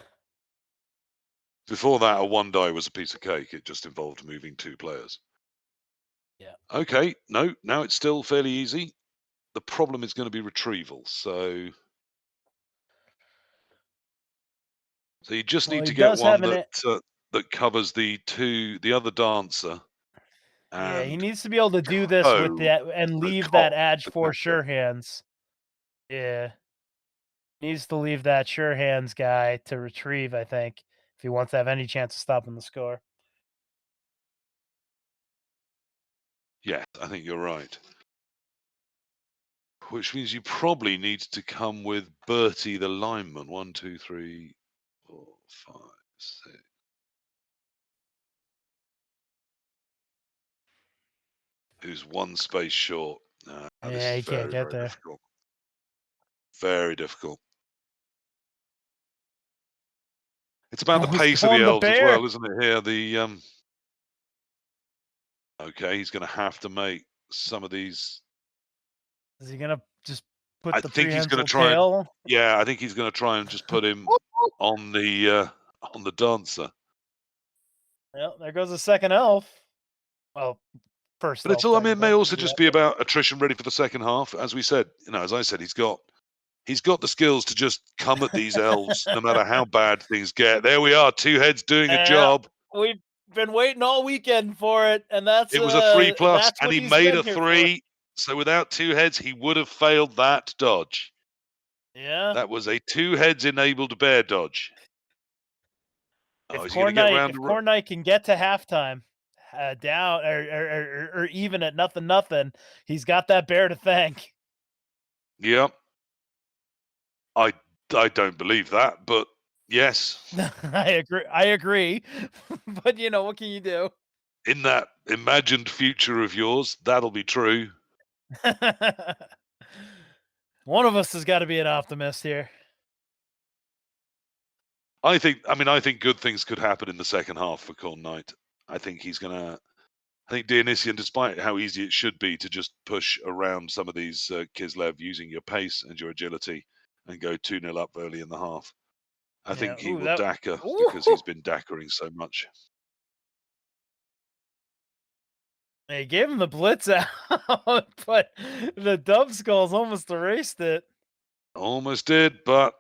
[SPEAKER 6] Before that, a 1 die was a piece of cake. It just involved moving 2 players.
[SPEAKER 5] Yeah.
[SPEAKER 6] Okay, no, now it's still fairly easy. The problem is going to be retrieval. So you just need to get one that covers the other dancer.
[SPEAKER 5] Yeah, he needs to be able to do this with that and leave that edge for sure hands. Yeah. Needs to leave that sure hands guy to retrieve, I think. if he wants to have any chance of stopping the score.
[SPEAKER 6] Yes, I think you're right. Which means you probably need to come with Bertie the lineman. 1, 2, 3, 4, 5, 6. Who's one space short.
[SPEAKER 5] Yeah, he can't get there.
[SPEAKER 6] Difficult. Very difficult. It's about the
[SPEAKER 5] Oh, he's
[SPEAKER 6] pace of the
[SPEAKER 5] going the
[SPEAKER 6] elves as
[SPEAKER 5] bear.
[SPEAKER 6] well, isn't it? Here, okay, he's going to have to make some of these.
[SPEAKER 5] Is he gonna just put
[SPEAKER 6] I
[SPEAKER 5] the
[SPEAKER 6] think he's going
[SPEAKER 5] prehensile
[SPEAKER 6] to try.
[SPEAKER 5] tail?
[SPEAKER 6] Yeah, I think he's going to try and just put him on the dancer.
[SPEAKER 5] Well, there goes the second elf. Well, first.
[SPEAKER 6] But it's
[SPEAKER 5] elf,
[SPEAKER 6] all. I mean, it may
[SPEAKER 5] technically,
[SPEAKER 6] also
[SPEAKER 5] 'cause
[SPEAKER 6] just
[SPEAKER 5] yeah.
[SPEAKER 6] be about attrition ready for the second half. As we said, as I said, he's got the skills to just come at these elves, no matter how bad things get. There we are, two heads doing a job.
[SPEAKER 5] We've been waiting all weekend for it, and that's
[SPEAKER 6] It was a 3+,
[SPEAKER 5] that's
[SPEAKER 6] and
[SPEAKER 5] what
[SPEAKER 6] he
[SPEAKER 5] he's
[SPEAKER 6] made
[SPEAKER 5] been
[SPEAKER 6] a
[SPEAKER 5] here
[SPEAKER 6] 3. So without two heads, he would have failed that dodge.
[SPEAKER 5] for. Yeah.
[SPEAKER 6] That was a two heads enabled bear dodge.
[SPEAKER 5] If
[SPEAKER 6] Is he going to get round?
[SPEAKER 5] Khornight can get to halftime, down or even at 0-0, he's got that bear to thank.
[SPEAKER 6] Yeah. I don't believe that, but yes.
[SPEAKER 5] I agree. But what can you do?
[SPEAKER 6] In that imagined future of yours, that'll be true.
[SPEAKER 5] One of us has got to be an optimist here.
[SPEAKER 6] I think good things could happen in the second half for Khornight. I think Dionysian, despite how easy it should be to just push around some of these Kislev using your pace and your agility and go 2-0 up early in the half, I think he will Dakar because he's been Dakering so much.
[SPEAKER 5] They gave him the blitz out, but the dub skulls almost erased it.
[SPEAKER 6] Almost did, but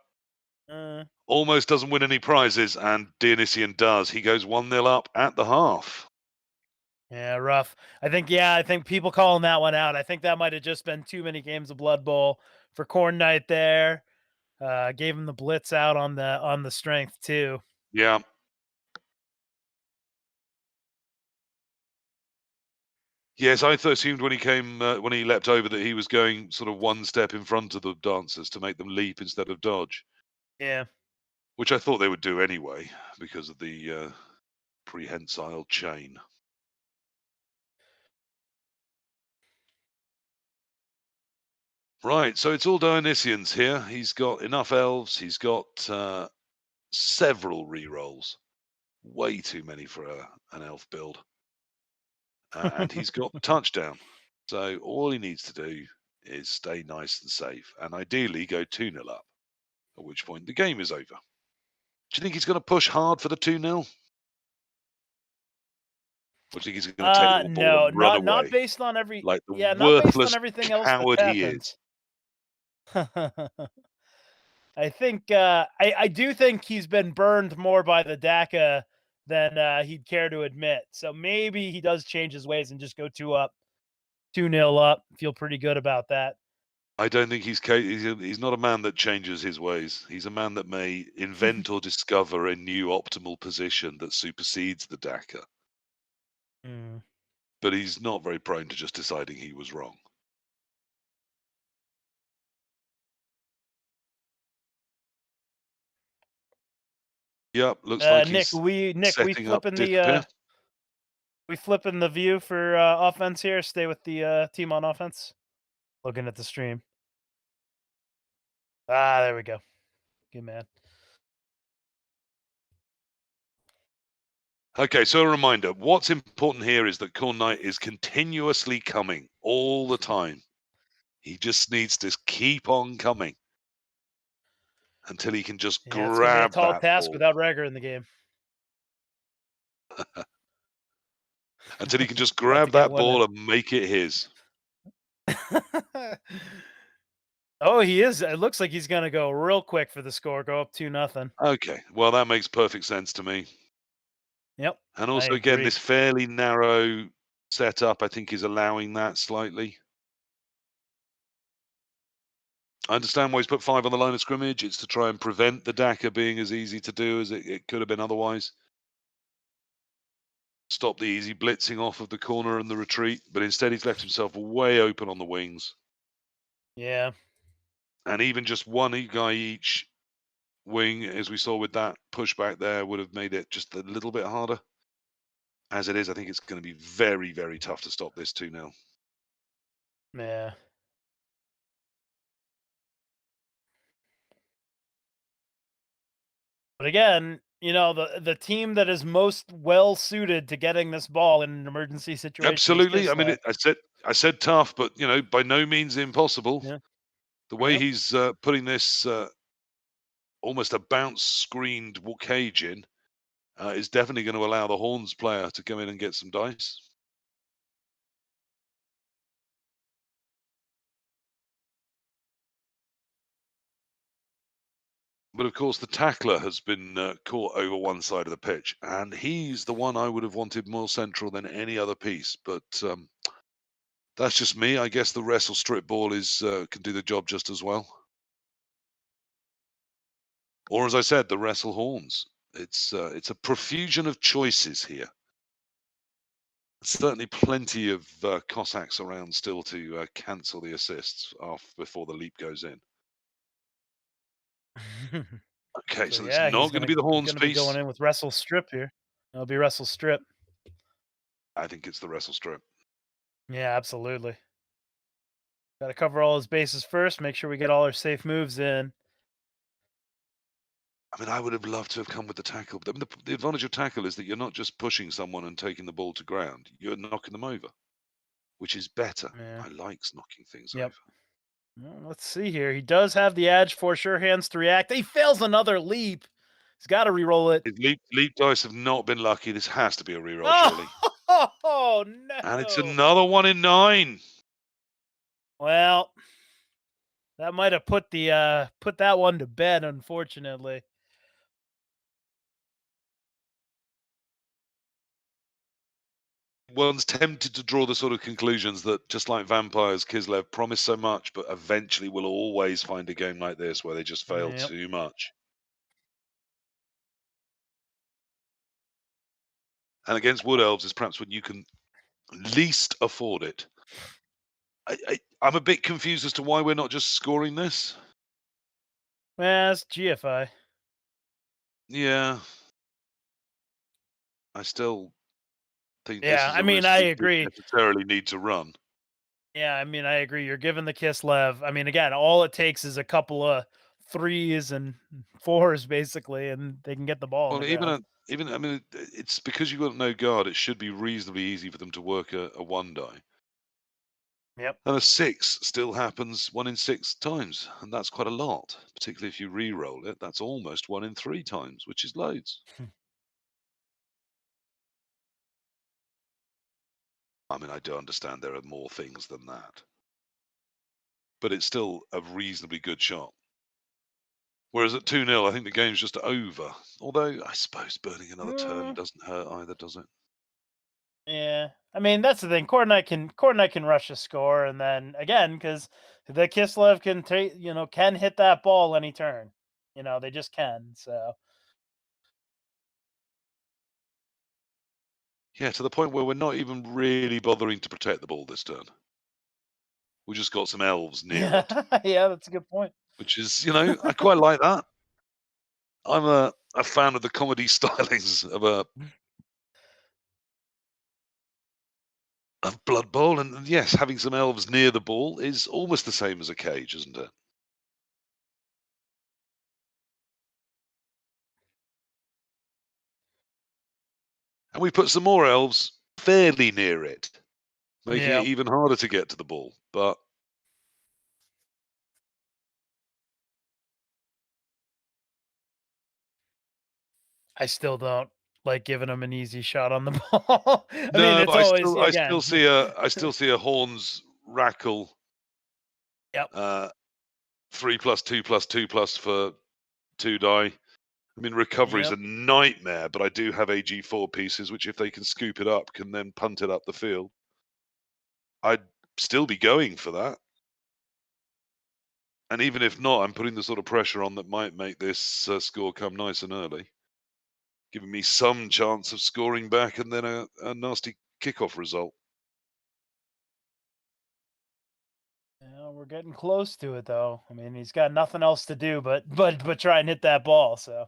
[SPEAKER 6] almost doesn't win any prizes, and Dionysian does. He goes 1-0 up at the half.
[SPEAKER 5] Yeah, rough. I think people calling that one out. I think that might have just been too many games of Blood Bowl for Khornight there. Gave him the blitz out on the strength too.
[SPEAKER 6] Yeah. Yes, I assumed when he leapt over that he was going sort of one step in front of the dancers to make them leap instead of dodge.
[SPEAKER 5] Yeah.
[SPEAKER 6] Which I thought they would do anyway because of the prehensile chain. Right, so it's all Dionysians here. He's got enough elves. He's got several rerolls. Way too many for an elf build. And he's got touchdown. So all he needs to do is stay nice and safe and ideally go 2-0 up, at which point the game is over. Do you think he's going to push hard for the 2-0? Or do you think he's going to take the ball and run away?
[SPEAKER 5] Not based on every
[SPEAKER 6] like the
[SPEAKER 5] not
[SPEAKER 6] worthless
[SPEAKER 5] based on everything else
[SPEAKER 6] coward
[SPEAKER 5] that's
[SPEAKER 6] he
[SPEAKER 5] happened.
[SPEAKER 6] is.
[SPEAKER 5] I think I do think he's been burned more by the DACA than he'd care to admit. So maybe he does change his ways and just go 2-0 up. Feel pretty good about that.
[SPEAKER 6] I don't think he's not a man that changes his ways. He's a man that may invent or discover a new optimal position that supersedes the DACA. But he's not very prone to just deciding he was wrong. Yep, looks like
[SPEAKER 5] Nick,
[SPEAKER 6] he's
[SPEAKER 5] we
[SPEAKER 6] setting up
[SPEAKER 5] flipping
[SPEAKER 6] disappear.
[SPEAKER 5] we flipping the view for offense here. Stay with the team on offense. Looking at the stream. There we go. Good man.
[SPEAKER 6] Okay, so a reminder, what's important here is that Khornight is continuously coming all the time. He just needs to keep on coming until he can just grab
[SPEAKER 5] it's gonna be a tall
[SPEAKER 6] that
[SPEAKER 5] task
[SPEAKER 6] ball.
[SPEAKER 5] without Regor in the game.
[SPEAKER 6] Until he can just grab that ball and make it his.
[SPEAKER 5] Oh, he is. It looks like he's going to go real quick for the score. Go up 2-0.
[SPEAKER 6] Okay, well, that makes perfect sense to me.
[SPEAKER 5] Yep.
[SPEAKER 6] And also, again, this fairly narrow setup, I think, is allowing that slightly. I understand why he's put 5 on the line of scrimmage. It's to try and prevent the Daka being as easy to do as it could have been otherwise. Stop the easy blitzing off of the corner and the retreat, but instead he's left himself way open on the wings.
[SPEAKER 5] Yeah.
[SPEAKER 6] And even just one guy each wing, as we saw with that pushback there, would have made it just a little bit harder. As it is, I think it's going to be very, very tough to stop this 2-0.
[SPEAKER 5] Yeah. But again, you know, the team that is most well suited to getting this ball in an emergency situation.
[SPEAKER 6] Absolutely. I mean, I said tough, but you know, by no means impossible.
[SPEAKER 5] Yeah.
[SPEAKER 6] The way he's putting this almost a bounce screened cage in is definitely going to allow the Horns player to come in and get some dice. But of course, the tackler has been caught over one side of the pitch, and he's the one I would have wanted more central than any other piece. But that's just me. I guess the wrestle strip ball is can do the job just as well. Or as I said, the wrestle horns. It's a profusion of choices here. Certainly plenty of Cossacks around still to cancel the assists off before the leap goes in. Okay, so it's
[SPEAKER 5] yeah,
[SPEAKER 6] not going to be the horns
[SPEAKER 5] He's going to be
[SPEAKER 6] piece.
[SPEAKER 5] going in with wrestle strip here. It'll be wrestle strip.
[SPEAKER 6] I think it's the wrestle strip.
[SPEAKER 5] Yeah, absolutely. Got to cover all his bases first. Make sure we get all our safe moves in.
[SPEAKER 6] I mean, I would have loved to have come with the tackle. But I mean, the advantage of tackle is that you're not just pushing someone and taking the ball to ground. You're knocking them over, which is better.
[SPEAKER 5] Yeah.
[SPEAKER 6] I like knocking things
[SPEAKER 5] Yep.
[SPEAKER 6] over.
[SPEAKER 5] Well, let's see here. He does have the edge for sure hands to react. He fails another leap. He's got to re-roll it.
[SPEAKER 6] His leap dice have not been lucky. This has to be a reroll, surely.
[SPEAKER 5] Oh, no.
[SPEAKER 6] And it's another 1 in 9.
[SPEAKER 5] Well, that might have put that one to bed, unfortunately.
[SPEAKER 6] One's tempted to draw the sort of conclusions that, just like Vampires, Kislev promised so much, but eventually will always find a game like this where they just fail too much. And against Wood Elves is perhaps when you can least afford it. I'm a bit confused as to why we're not just scoring this.
[SPEAKER 5] Yeah, it's GFI.
[SPEAKER 6] Yeah. I still think this
[SPEAKER 5] Yeah,
[SPEAKER 6] is
[SPEAKER 5] I
[SPEAKER 6] a
[SPEAKER 5] mean,
[SPEAKER 6] risk
[SPEAKER 5] I
[SPEAKER 6] we didn't
[SPEAKER 5] agree.
[SPEAKER 6] necessarily need to run.
[SPEAKER 5] Yeah, I mean, I agree. You're giving the Kislev. I mean, again, all it takes is a couple of 3s and 4s, basically, and they can get the ball.
[SPEAKER 6] Well, I mean, it's because you've got no guard. It should be reasonably easy for them to work a 1 die.
[SPEAKER 5] Yep.
[SPEAKER 6] And a 6 still happens 1 in 6 times, and that's quite a lot. Particularly if you re-roll it, that's almost 1 in 3 times, which is loads. I mean, I do understand there are more things than that, but it's still a reasonably good shot. Whereas at 2-0, I think the game's just over. Although I suppose burning another turn doesn't hurt either, does it?
[SPEAKER 5] Yeah, I mean that's the thing. Khornight can rush a score, and then again, because the Kislev can hit that ball any turn. They just can. So
[SPEAKER 6] Yeah, to the point where we're not even really bothering to protect the ball this turn. We just got some elves near it.
[SPEAKER 5] Yeah, that's a good point.
[SPEAKER 6] Which is, I quite like that. I'm a fan of the comedy stylings of Blood Bowl, and yes, having some elves near the ball is almost the same as a cage, isn't it? And we put some more elves fairly near it, making it even harder to get to the ball. But
[SPEAKER 5] I still don't like giving them an easy shot on the ball. I
[SPEAKER 6] no,
[SPEAKER 5] mean, it's
[SPEAKER 6] but
[SPEAKER 5] always
[SPEAKER 6] I still see a Horns Rackle.
[SPEAKER 5] Yep.
[SPEAKER 6] 3+2+2+ for 2 die. I mean, recovery is a nightmare, but I do have AG4 pieces, which if they can scoop it up, can then punt it up the field. I'd still be going for that. And even if not, I'm putting the sort of pressure on that might make this score come nice and early, giving me some chance of scoring back and then a nasty kickoff result.
[SPEAKER 5] Yeah, we're getting close to it, though. I mean, he's got nothing else to do but try and hit that ball. So,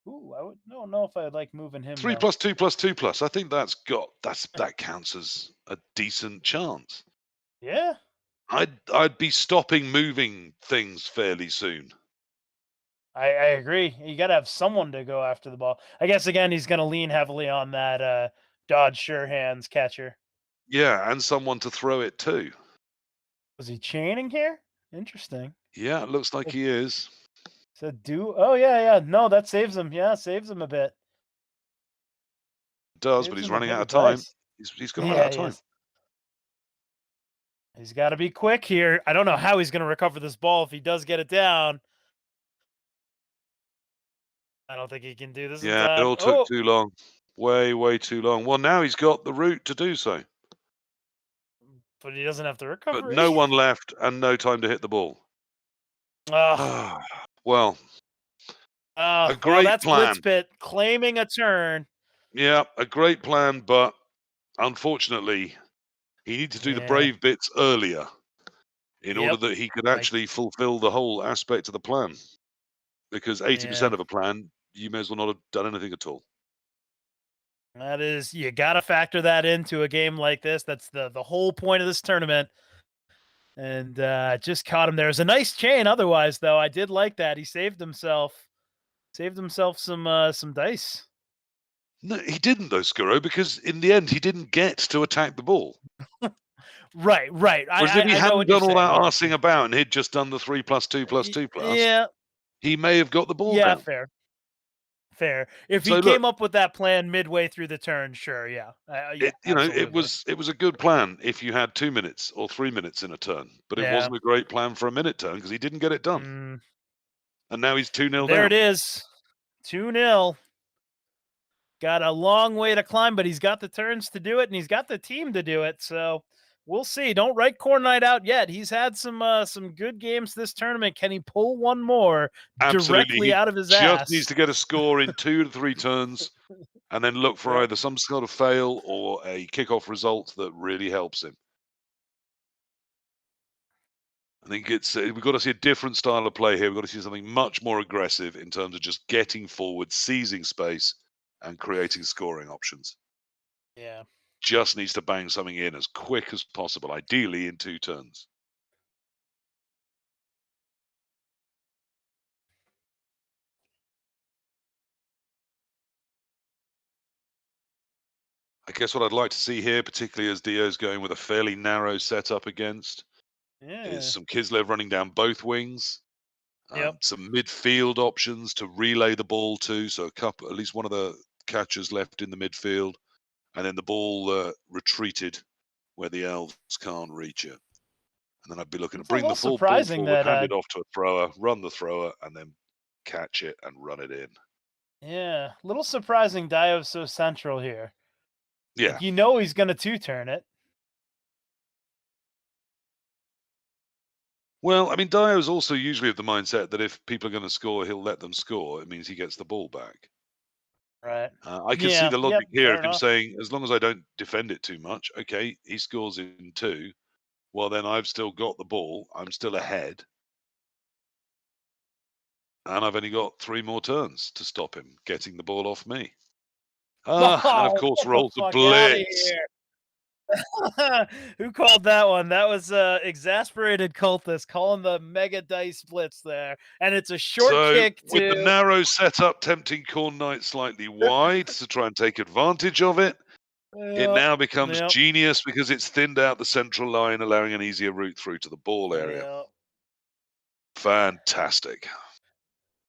[SPEAKER 5] ooh, don't know if I'd like moving him.
[SPEAKER 6] 3
[SPEAKER 5] though.
[SPEAKER 6] plus 2 plus 2 plus. I think that counts as a decent chance.
[SPEAKER 5] Yeah.
[SPEAKER 6] I'd be stopping moving things fairly soon.
[SPEAKER 5] I agree. You got to have someone to go after the ball. I guess again, he's going to lean heavily on that Dodge Sure Hands catcher.
[SPEAKER 6] Yeah, and someone to throw it to.
[SPEAKER 5] Was he chaining here? Interesting.
[SPEAKER 6] Yeah, it looks like he is.
[SPEAKER 5] So oh yeah. No, that saves him. Yeah, saves him a bit.
[SPEAKER 6] It does,
[SPEAKER 5] Saves
[SPEAKER 6] but he's
[SPEAKER 5] him a
[SPEAKER 6] running
[SPEAKER 5] bit
[SPEAKER 6] out of
[SPEAKER 5] with
[SPEAKER 6] time.
[SPEAKER 5] dice.
[SPEAKER 6] He's going to run out of
[SPEAKER 5] he
[SPEAKER 6] time.
[SPEAKER 5] is. He's got to be quick here. I don't know how he's going to recover this ball if he does get it down. I don't think he can do this in
[SPEAKER 6] Yeah, it
[SPEAKER 5] time.
[SPEAKER 6] all took too long. Way too long. Well, now he's got the route to do so.
[SPEAKER 5] But he doesn't have the
[SPEAKER 6] But
[SPEAKER 5] recovery.
[SPEAKER 6] no one left and no time to hit the ball. Well, a great
[SPEAKER 5] that's
[SPEAKER 6] plan.
[SPEAKER 5] Blitz Pit claiming a turn.
[SPEAKER 6] Yeah, a great plan, but unfortunately, he needed to do the brave bits earlier in order that he could actually fulfill the whole aspect of the plan. Because 80% of a plan, you may as well not have done anything at all.
[SPEAKER 5] That is, you got to factor that into a game like this. That's the whole point of this tournament. And just caught him there. It was a nice chain otherwise, though. I did like that. He saved himself some dice.
[SPEAKER 6] No, he didn't though, Skuro, because in the end he didn't get to attack the ball.
[SPEAKER 5] Right.
[SPEAKER 6] Whereas if he hadn't done all that arsing about and he'd just done the 3 plus 2 plus 2 plus,
[SPEAKER 5] yeah,
[SPEAKER 6] he may have got the ball
[SPEAKER 5] yeah,
[SPEAKER 6] down.
[SPEAKER 5] fair. If
[SPEAKER 6] So
[SPEAKER 5] he
[SPEAKER 6] look,
[SPEAKER 5] came up with that plan midway through the turn, sure, yeah,
[SPEAKER 6] it was a good plan if you had 2 minutes or 3 minutes in a turn, but it wasn't a great plan for a minute turn because he didn't get it done. And now he's 2-0 down.
[SPEAKER 5] There it is, 2-0. Got a long way to climb, but he's got the turns to do it, and he's got the team to do it. So we'll see. Don't write Khornight out yet. He's had some good games this tournament. Can he pull one more directly out of his ass?
[SPEAKER 6] Just needs to get a score in 2 to 3 turns, and then look for either some sort of fail or a kickoff result that really helps him. I think we've got to see a different style of play here. We've got to see something much more aggressive in terms of just getting forward, seizing space, and creating scoring options.
[SPEAKER 5] Yeah.
[SPEAKER 6] Just needs to bang something in as quick as possible, ideally in 2 turns. I guess what I'd like to see here, particularly as Dio's going with a fairly narrow setup against, is some Kislev running down both wings. Some midfield options to relay the ball to, so at least one of the catchers left in the midfield, and then the ball retreated where the elves can't reach it. And then I'd be looking to bring the full ball forward, hand it off to a thrower, run the thrower, and then catch it and run it in.
[SPEAKER 5] Yeah, a little surprising Dio's so central here.
[SPEAKER 6] Yeah.
[SPEAKER 5] Like, he's going to 2-turn it.
[SPEAKER 6] Well, I mean, Dio's also usually of the mindset that if people are going to score, he'll let them score. It means he gets the ball back.
[SPEAKER 5] Right.
[SPEAKER 6] I can see the logic here of him saying, as long as I don't defend it too much, okay, he scores in 2. Well, then I've still got the ball. I'm still ahead. And I've only got 3 more turns to stop him getting the ball off me. And of course, rolls the Blitz.
[SPEAKER 5] Who called that one? That was exasperated cultist calling the mega dice blitz there, and it's a short kick
[SPEAKER 6] with the narrow setup, tempting Khornight slightly wide to try and take advantage of it. It now becomes genius because it's thinned out the central line, allowing an easier route through to the ball area. Fantastic.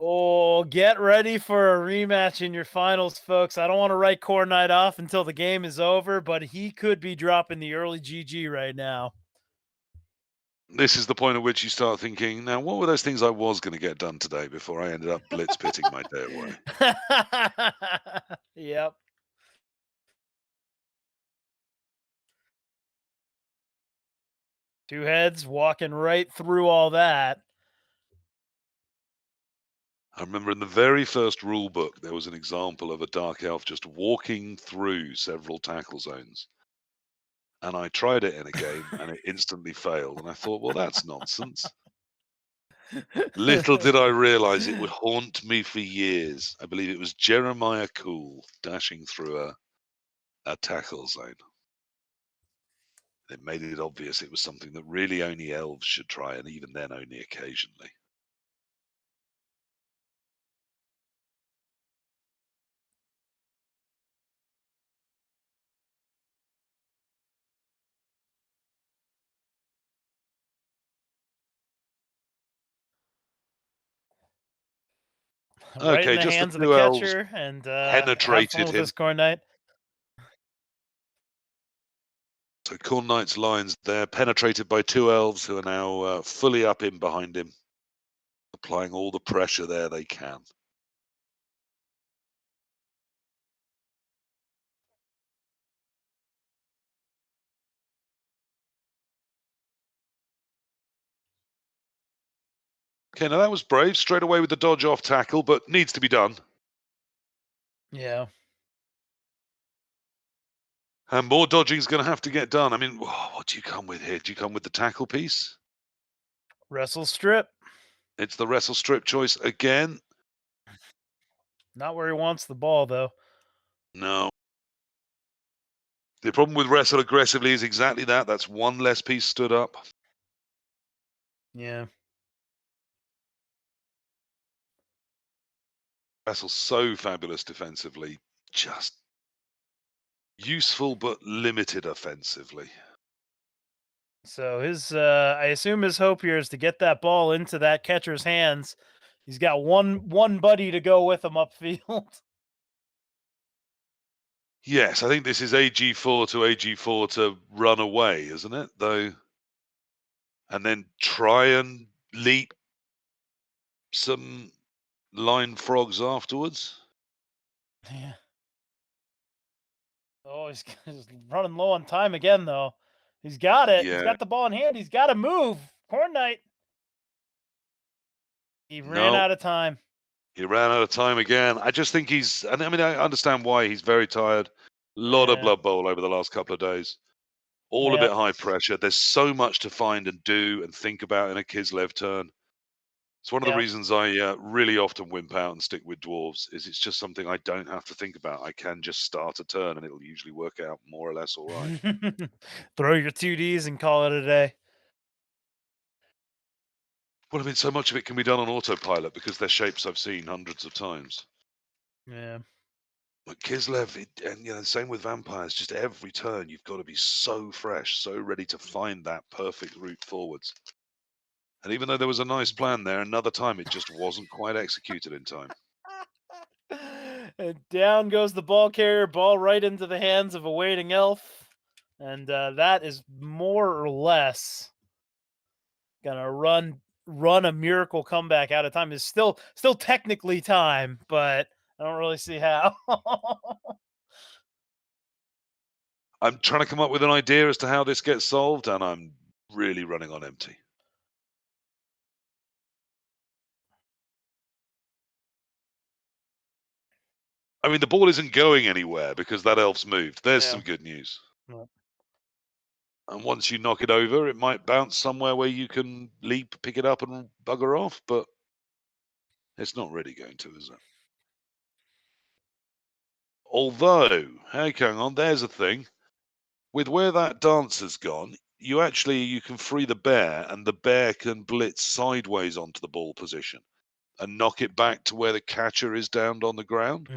[SPEAKER 5] Oh, get ready for a rematch in your finals, folks. I don't want to write Khornight off until the game is over, but he could be dropping the early GG right now.
[SPEAKER 6] This is the point at which you start thinking, now, what were those things I was going to get done today before I ended up blitz pitting my day away?
[SPEAKER 5] Yep. Two heads walking right through all that.
[SPEAKER 6] I remember in the very first rule book, there was an example of a Dark Elf just walking through several tackle zones. And I tried it in a game and it instantly failed. And I thought, well, that's nonsense. Little did I realize it would haunt me for years. I believe it was Jeremiah Cool dashing through a tackle zone. It made it obvious it was something that really only elves should try, and even then only occasionally.
[SPEAKER 5] Right in
[SPEAKER 6] Okay,
[SPEAKER 5] the
[SPEAKER 6] just the
[SPEAKER 5] hands of the
[SPEAKER 6] two elves
[SPEAKER 5] catcher, and have
[SPEAKER 6] penetrated
[SPEAKER 5] fun with
[SPEAKER 6] him.
[SPEAKER 5] this Khornight.
[SPEAKER 6] So Khornight's lines there, penetrated by two elves who are now fully up in behind him, applying all the pressure there they can. Okay, now that was brave, straight away with the dodge off tackle, but needs to be done.
[SPEAKER 5] Yeah.
[SPEAKER 6] And more dodging is going to have to get done. I mean, what do you come with here? Do you come with the tackle piece?
[SPEAKER 5] Wrestle strip.
[SPEAKER 6] It's the wrestle strip choice again.
[SPEAKER 5] Not where he wants the ball, though.
[SPEAKER 6] No. The problem with wrestle aggressively is exactly that. That's one less piece stood up.
[SPEAKER 5] Yeah.
[SPEAKER 6] Wrestle so fabulous defensively, just useful but limited offensively.
[SPEAKER 5] So his, I assume his hope here is to get that ball into that catcher's hands. He's got one buddy to go with him upfield.
[SPEAKER 6] Yes, I think this is AG4 to AG4 to run away, isn't it? Though, and then try and leap some line frogs afterwards.
[SPEAKER 5] Yeah. Oh, he's running low on time again, though. He's got it. He's
[SPEAKER 6] Yeah.
[SPEAKER 5] got the ball in hand. He's got to move. Khornight. He ran out of time.
[SPEAKER 6] He ran out of time again. I just think I mean, I understand why he's very tired. A lot of Blood Bowl over the last couple of days. All a bit high pressure. There's so much to find and do and think about in a Kislev turn. It's one of the reasons I really often wimp out and stick with dwarves. Is it's just something I don't have to think about. I can just start a turn and it'll usually work out more or less all right.
[SPEAKER 5] Throw your 2Ds and call it a day.
[SPEAKER 6] Well, I mean, so much of it can be done on autopilot because they're shapes I've seen hundreds of times.
[SPEAKER 5] Yeah.
[SPEAKER 6] But Kislev, and same with vampires. Just every turn, you've got to be so fresh, so ready to find that perfect route forwards. And even though there was a nice plan there, another time it just wasn't quite executed in time.
[SPEAKER 5] And down goes the ball carrier, ball right into the hands of a waiting elf, and that is more or less gonna run a miracle comeback out of time. Is still technically time, but I don't really see how.
[SPEAKER 6] I'm trying to come up with an idea as to how this gets solved, and I'm really running on empty. I mean, the ball isn't going anywhere because that elf's moved. There's some good news.
[SPEAKER 5] Yeah.
[SPEAKER 6] And once you knock it over, it might bounce somewhere where you can leap, pick it up, and bugger off, but it's not really going to, is it? Although, hey, hang on, there's a thing. With where that dancer's gone, you can free the bear, and the bear can blitz sideways onto the ball position and knock it back to where the catcher is downed on the ground,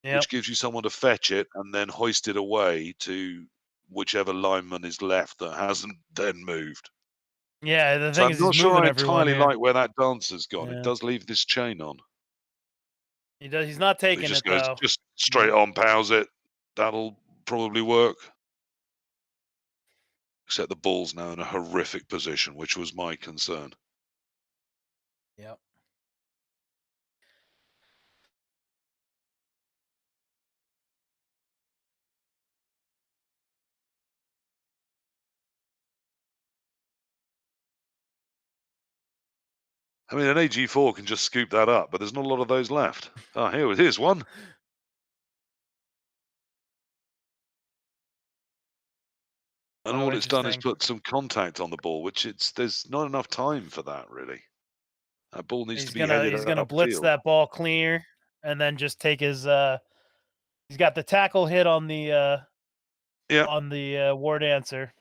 [SPEAKER 6] which gives you someone to fetch it and then hoist it away to whichever lineman is left that hasn't then moved.
[SPEAKER 5] Yeah, the
[SPEAKER 6] So
[SPEAKER 5] thing
[SPEAKER 6] I'm
[SPEAKER 5] is,
[SPEAKER 6] not
[SPEAKER 5] he's
[SPEAKER 6] sure
[SPEAKER 5] moving
[SPEAKER 6] I
[SPEAKER 5] everyone
[SPEAKER 6] entirely
[SPEAKER 5] here.
[SPEAKER 6] like where that dancer's gone.
[SPEAKER 5] Yeah.
[SPEAKER 6] It does leave this chain on.
[SPEAKER 5] He does. He's not
[SPEAKER 6] He
[SPEAKER 5] taking
[SPEAKER 6] just
[SPEAKER 5] it
[SPEAKER 6] goes,
[SPEAKER 5] though.
[SPEAKER 6] just straight on, pals it. That'll probably work. Except the ball's now in a horrific position, which was my concern.
[SPEAKER 5] Yep.
[SPEAKER 6] I mean, an AG4 can just scoop that up, but there's not a lot of those left. Oh, here's one. And
[SPEAKER 5] Oh,
[SPEAKER 6] all it's done is
[SPEAKER 5] interesting.
[SPEAKER 6] put some contact on the ball, which there's not enough time for that, really. That ball needs to be headed
[SPEAKER 5] He's gonna
[SPEAKER 6] upfield.
[SPEAKER 5] blitz that ball clear and then just take his he's got the tackle hit on the ward answer.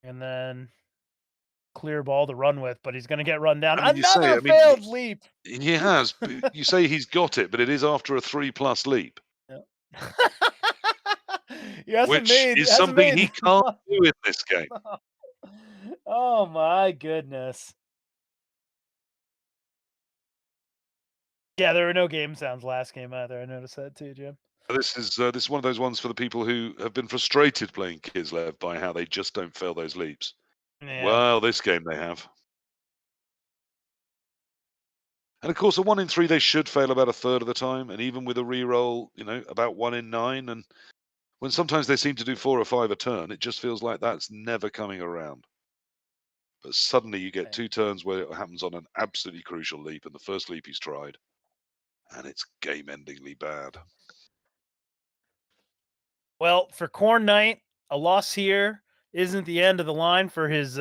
[SPEAKER 5] And then clear ball to run with, but he's gonna get run down.
[SPEAKER 6] I mean,
[SPEAKER 5] Another failed leap.
[SPEAKER 6] He has, but you say he's got it, but it is after a 3+ leap. Which is something he can't do in this game.
[SPEAKER 5] Oh my goodness. Yeah, there were no game sounds last game either. I noticed that too, Jim.
[SPEAKER 6] This is one of those ones for the people who have been frustrated playing Kislev by how they just don't fail those leaps.
[SPEAKER 5] Yeah.
[SPEAKER 6] Well, this game they have. And of course, a 1 in 3 they should fail about a third of the time, and even with a reroll, about 1 in 9. And when sometimes they seem to do 4 or 5 a turn, it just feels like that's never coming around. But suddenly you get 2 turns where it happens on an absolutely crucial leap, and the first leap he's tried, and it's game-endingly bad.
[SPEAKER 5] Well, for Khornight, a loss here isn't the end of the line for his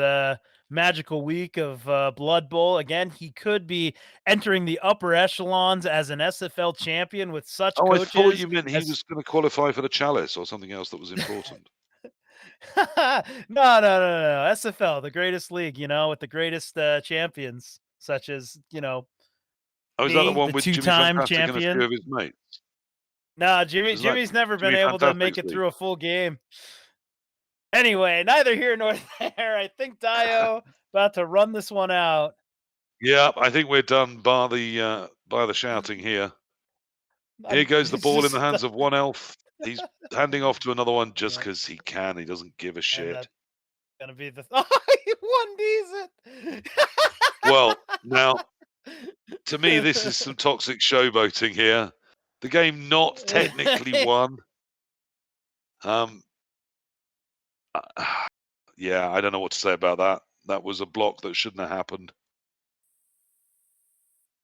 [SPEAKER 5] magical week of Blood Bowl. Again, he could be entering the upper echelons as an SFL champion with such coaches.
[SPEAKER 6] I thought you meant he was going to qualify for the Chalice or something else that was important.
[SPEAKER 5] No. SFL, the greatest league, with the greatest champions, such as,
[SPEAKER 6] Oh, is that the one with Jimmy
[SPEAKER 5] two-time
[SPEAKER 6] Fantastic
[SPEAKER 5] champion
[SPEAKER 6] and a few of his mates?
[SPEAKER 5] No, Jimmy's never been able to make it through a full game. Anyway, neither here nor there. I think Dio about to run this one out.
[SPEAKER 6] Yeah, I think we're done by the shouting here. Here goes the ball in the hands of one elf. He's handing off to another one just because he can. He doesn't give a shit.
[SPEAKER 5] That's gonna be the he 1Ds it.
[SPEAKER 6] Well, now, to me, this is some toxic showboating here. The game not technically won. Yeah, I don't know what to say about that. That was a block that shouldn't have happened.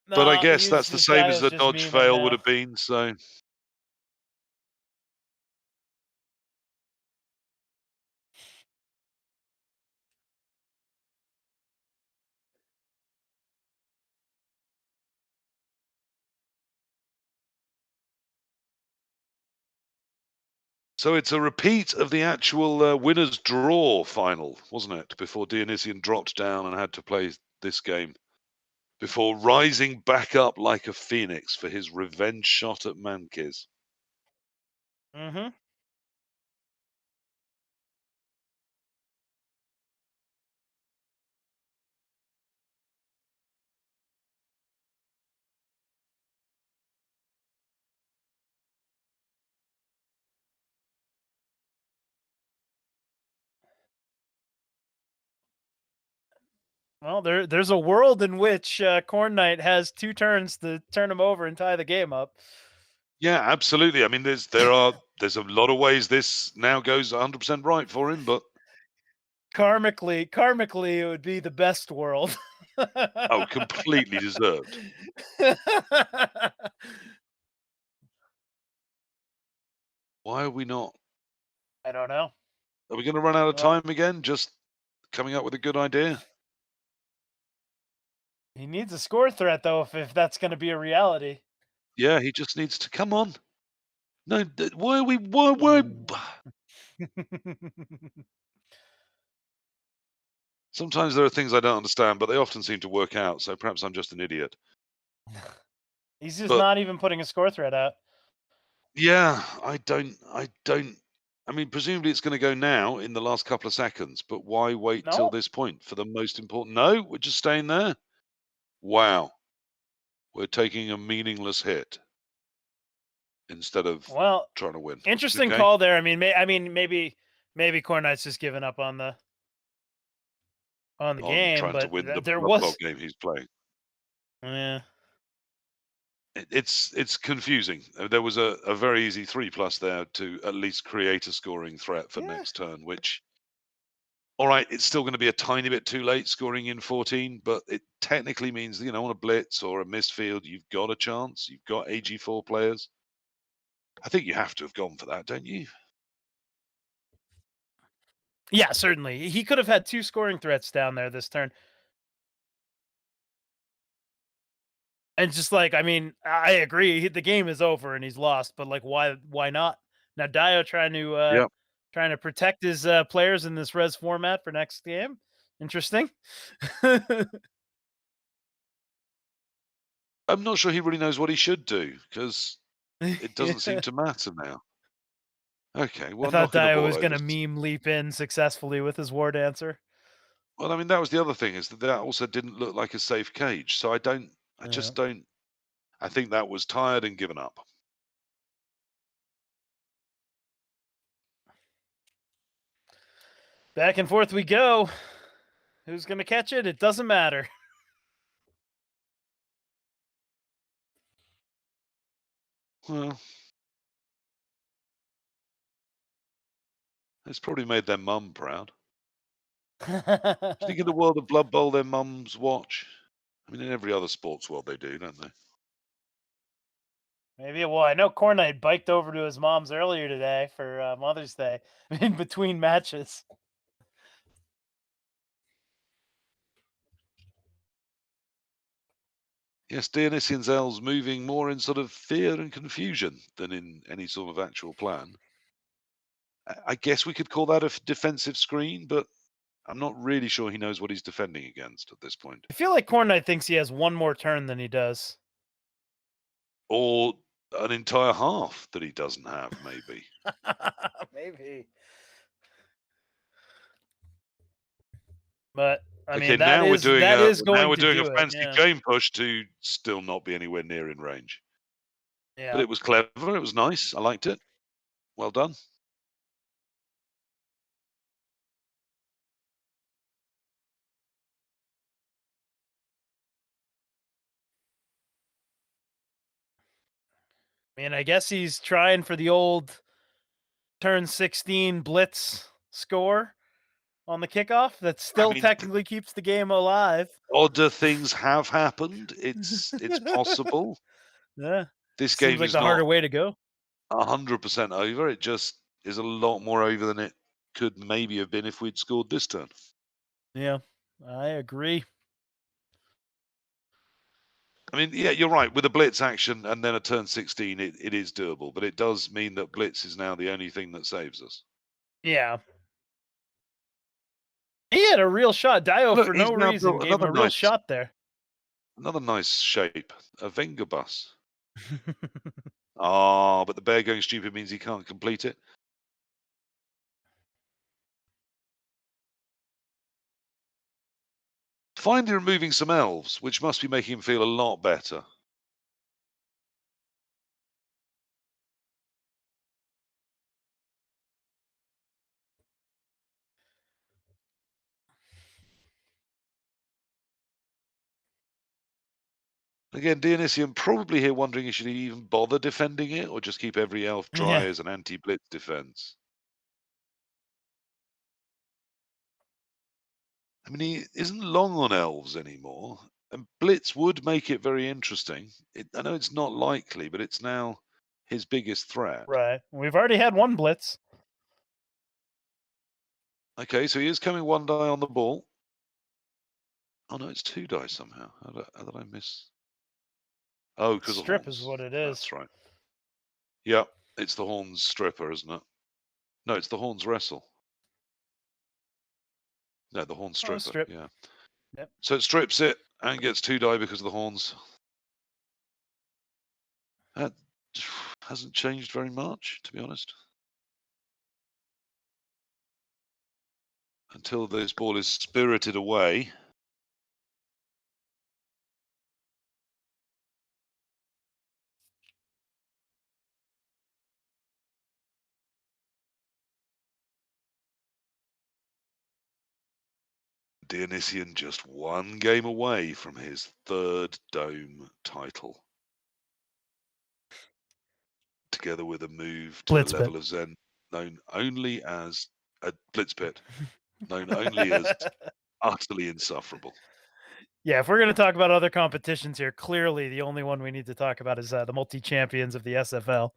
[SPEAKER 5] No,
[SPEAKER 6] but I guess that's the same as the dodge fail would
[SPEAKER 5] now.
[SPEAKER 6] have been. So So it's a repeat of the actual winner's draw final, wasn't it? Before Dionysian dropped down and had to play this game. Before rising back up like a phoenix for his revenge shot at Mankiz.
[SPEAKER 5] Mm-hmm. Well, there's a world in which Khornight has 2 turns to turn him over and tie the game up.
[SPEAKER 6] Yeah, absolutely. I mean, there's a lot of ways this now goes 100% right for him, but
[SPEAKER 5] karmically, it would be the best world.
[SPEAKER 6] oh, completely deserved. Why are we not?
[SPEAKER 5] I don't know.
[SPEAKER 6] Are we going to run out of time again? Just coming up with a good idea?
[SPEAKER 5] He needs a score threat, though, if that's going to be a reality.
[SPEAKER 6] Yeah, he just needs to come on. No, why are we? Sometimes there are things I don't understand, but they often seem to work out. So perhaps I'm just an idiot.
[SPEAKER 5] He's just not even putting a score threat out.
[SPEAKER 6] Yeah, I don't. I mean, presumably it's going to go now in the last couple of seconds, but why wait till this point for the most important? No, we're just staying there. Wow. We're taking a meaningless hit instead of trying to win.
[SPEAKER 5] Interesting call there. I mean, maybe Khornight's just giving up on the game,
[SPEAKER 6] trying
[SPEAKER 5] but
[SPEAKER 6] to win the
[SPEAKER 5] there was
[SPEAKER 6] game he's playing.
[SPEAKER 5] Yeah.
[SPEAKER 6] It's confusing. There was a very easy 3+ there to at least create a scoring threat for next turn, which all right, it's still going to be a tiny bit too late scoring in 14, but it technically means, on a blitz or a missed field, you've got a chance. You've got AG4 players. I think you have to have gone for that, don't you?
[SPEAKER 5] Yeah, certainly. He could have had 2 scoring threats down there this turn. And just like, I mean, I agree. The game is over and he's lost, but like, why not? Now Dio trying to protect his players in this res format for next game. Interesting.
[SPEAKER 6] I'm not sure he really knows what he should do because it doesn't seem to matter now. Okay, well,
[SPEAKER 5] I thought
[SPEAKER 6] knocking the
[SPEAKER 5] Dio
[SPEAKER 6] ball
[SPEAKER 5] was
[SPEAKER 6] over.
[SPEAKER 5] going to meme leap in successfully with his war dancer.
[SPEAKER 6] Well, I mean, that was the other thing, is that also didn't look like a safe cage. So I just don't. I think that was tired and given up.
[SPEAKER 5] Back and forth we go. Who's going to catch it? It doesn't matter.
[SPEAKER 6] Well, it's probably made their mum proud. Do you think in the world of Blood Bowl, their mums watch? I mean, in every other sports world, they do, don't they?
[SPEAKER 5] Maybe. Well, I know Khornight biked over to his mom's earlier today for Mother's Day in between matches.
[SPEAKER 6] Yes, Dionysian's elves moving more in sort of fear and confusion than in any sort of actual plan. I guess we could call that a defensive screen, but I'm not really sure he knows what he's defending against at this point.
[SPEAKER 5] I feel like Khornight thinks he has one more turn than he does.
[SPEAKER 6] Or an entire half that he doesn't have, maybe.
[SPEAKER 5] Maybe. But I mean,
[SPEAKER 6] Okay,
[SPEAKER 5] that
[SPEAKER 6] now
[SPEAKER 5] is
[SPEAKER 6] we're doing
[SPEAKER 5] to
[SPEAKER 6] a fancy
[SPEAKER 5] yeah.
[SPEAKER 6] game push to still not be anywhere near in range.
[SPEAKER 5] Yeah.
[SPEAKER 6] But it was clever. It was nice. I liked it. Well done.
[SPEAKER 5] I mean, I guess he's trying for the old turn 16 blitz score on the kickoff. That still technically keeps the game alive.
[SPEAKER 6] Odder things have happened. It's possible.
[SPEAKER 5] Yeah.
[SPEAKER 6] This
[SPEAKER 5] Seems
[SPEAKER 6] game
[SPEAKER 5] like
[SPEAKER 6] is
[SPEAKER 5] the harder
[SPEAKER 6] not
[SPEAKER 5] way to go.
[SPEAKER 6] 100% over. It just is a lot more over than it could maybe have been if we'd scored this turn.
[SPEAKER 5] Yeah, I agree.
[SPEAKER 6] I mean, yeah, you're right. With a blitz action and then a turn 16, it is doable. But it does mean that blitz is now the only thing that saves us.
[SPEAKER 5] Yeah. He had a real shot. Dio,
[SPEAKER 6] Look,
[SPEAKER 5] for
[SPEAKER 6] he's
[SPEAKER 5] no
[SPEAKER 6] now
[SPEAKER 5] reason,
[SPEAKER 6] built
[SPEAKER 5] gave him a real shot there.
[SPEAKER 6] Another nice shape. A Wenger bus. Ah, but the bear going stupid means he can't complete it. Finally removing some elves, which must be making him feel a lot better. Again, Dionysian probably here wondering, should he even bother defending it or just keep every elf dry as an anti-blitz defense? I mean, he isn't long on elves anymore, and blitz would make it very interesting. I know it's not likely, but it's now his biggest threat.
[SPEAKER 5] Right. We've already had one blitz.
[SPEAKER 6] Okay, so he is coming one die on the ball. Oh no, it's 2 die somehow. How did I miss? Oh, because of
[SPEAKER 5] Strip
[SPEAKER 6] horns.
[SPEAKER 5] is what it is.
[SPEAKER 6] That's right. Yeah, it's the horns stripper, isn't it? No, it's the horns wrestle. No, the horn stripper.
[SPEAKER 5] Strip.
[SPEAKER 6] Yeah.
[SPEAKER 5] Yep.
[SPEAKER 6] So it strips it and gets 2 die because of the horns. That hasn't changed very much, to be honest. Until this ball is spirited away. Dionysian just 1 game away from his 3rd Dome title. Together with a move to
[SPEAKER 5] Blitz
[SPEAKER 6] a level
[SPEAKER 5] Pit.
[SPEAKER 6] of Zen known only as a Blitz Pit. known only as utterly insufferable.
[SPEAKER 5] Yeah, if we're going to talk about other competitions here, clearly the only one we need to talk about is the multi-champions of the SFL.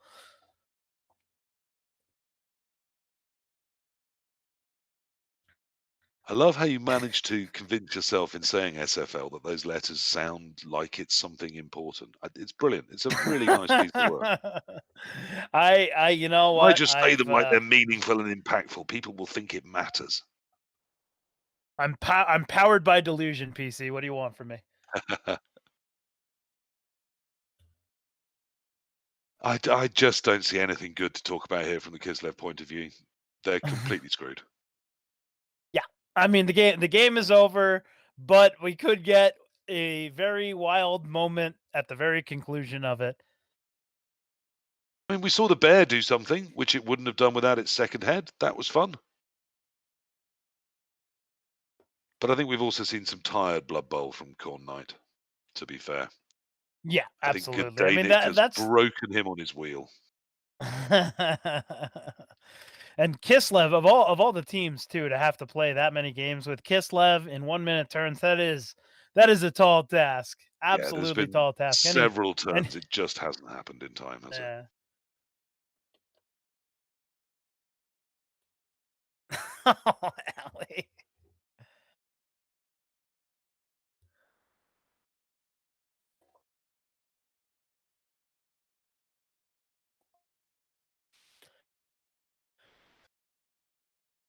[SPEAKER 6] I love how you managed to convince yourself in saying SFL that those letters sound like it's something important. It's brilliant. It's a really nice piece of work.
[SPEAKER 5] You know
[SPEAKER 6] Why
[SPEAKER 5] what?
[SPEAKER 6] just say them like they're meaningful and impactful? People will think it matters.
[SPEAKER 5] I'm powered by delusion, PC. What do you want from me?
[SPEAKER 6] I just don't see anything good to talk about here from the Kislev point of view. They're completely screwed.
[SPEAKER 5] Yeah, I mean the game is over, but we could get a very wild moment at the very conclusion of it.
[SPEAKER 6] I mean, we saw the bear do something which it wouldn't have done without its second head. That was fun. But I think we've also seen some tired Blood Bowl from Khornight, to be fair.
[SPEAKER 5] Yeah,
[SPEAKER 6] absolutely.
[SPEAKER 5] absolutely. I mean, that's
[SPEAKER 6] broken him on his wheel.
[SPEAKER 5] And Kislev, of all the teams too, to have to play that many games with Kislev in 1 minute turns, that is a tall task. Absolutely tall task.
[SPEAKER 6] Several turns, it just hasn't happened in time, has it?
[SPEAKER 5] Oh, Allie.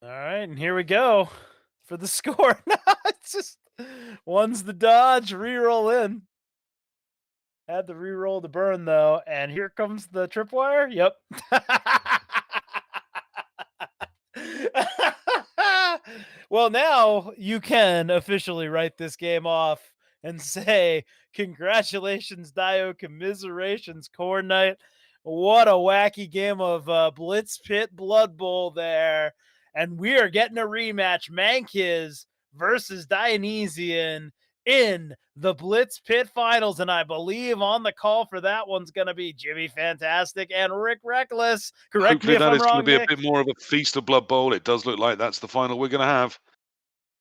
[SPEAKER 5] All right, and here we go for the score. It's just one's the dodge, reroll in. Had the reroll to burn though, and here comes the tripwire. Yep. Well, now you can officially write this game off and say, congratulations, Dio, commiserations, Khornight. What a wacky game of Blitz Pit Blood Bowl there. And we are getting a rematch, Mankiz versus Dionysian in the Blitz Pit Finals. And I believe on the call for that one's going to be Jimmy Fantastic and Rick Reckless. Correct me if I'm wrong,
[SPEAKER 6] going to be
[SPEAKER 5] Nick.
[SPEAKER 6] a bit more of a feast of Blood Bowl. It does look like that's the final we're going to have.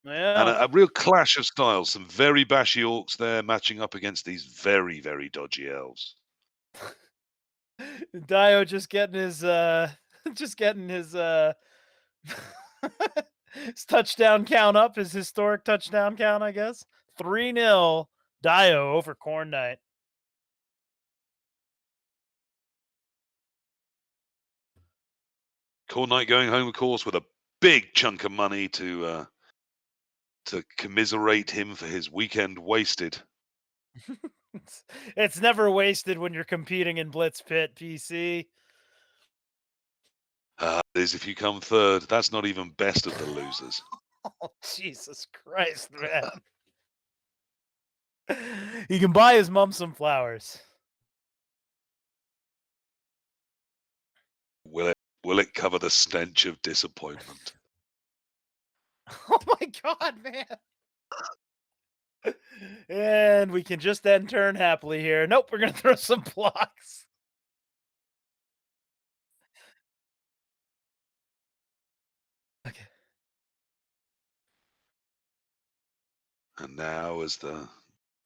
[SPEAKER 5] Yeah.
[SPEAKER 6] And a real clash of styles. Some very bashy orcs there matching up against these very, very dodgy elves.
[SPEAKER 5] Dio just getting his his touchdown count up, his historic touchdown count, I guess. 3-0 Dio over Khornight.
[SPEAKER 6] Khornight going home, of course, with a big chunk of money to commiserate him for his weekend wasted.
[SPEAKER 5] It's never wasted when you're competing in Blitz Pit, PC.
[SPEAKER 6] Is if you come third, that's not even best of the losers.
[SPEAKER 5] Oh, Jesus Christ, man. He can buy his mom some flowers.
[SPEAKER 6] Will it cover the stench of disappointment?
[SPEAKER 5] Oh my God, man. And we can just end turn happily here. Nope, we're going to throw some blocks. Okay.
[SPEAKER 6] And now as the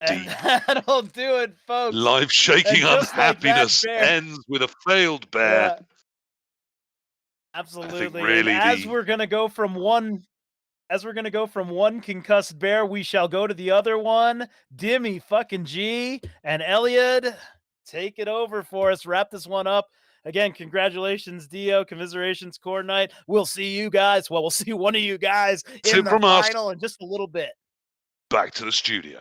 [SPEAKER 5] And that'll do it, folks.
[SPEAKER 6] life shaking unhappiness
[SPEAKER 5] like that,
[SPEAKER 6] ends with a failed bear.
[SPEAKER 5] Yeah. Absolutely. Really as we're going to go from one concussed bear, we shall go to the other one. Dimmy fucking G and Elyod, take it over for us. Wrap this one up. Again, congratulations, Dio. Commiserations, Khornight. We'll see you guys. Well, we'll see one of you guys in the final in just a little bit.
[SPEAKER 6] Back to the studio.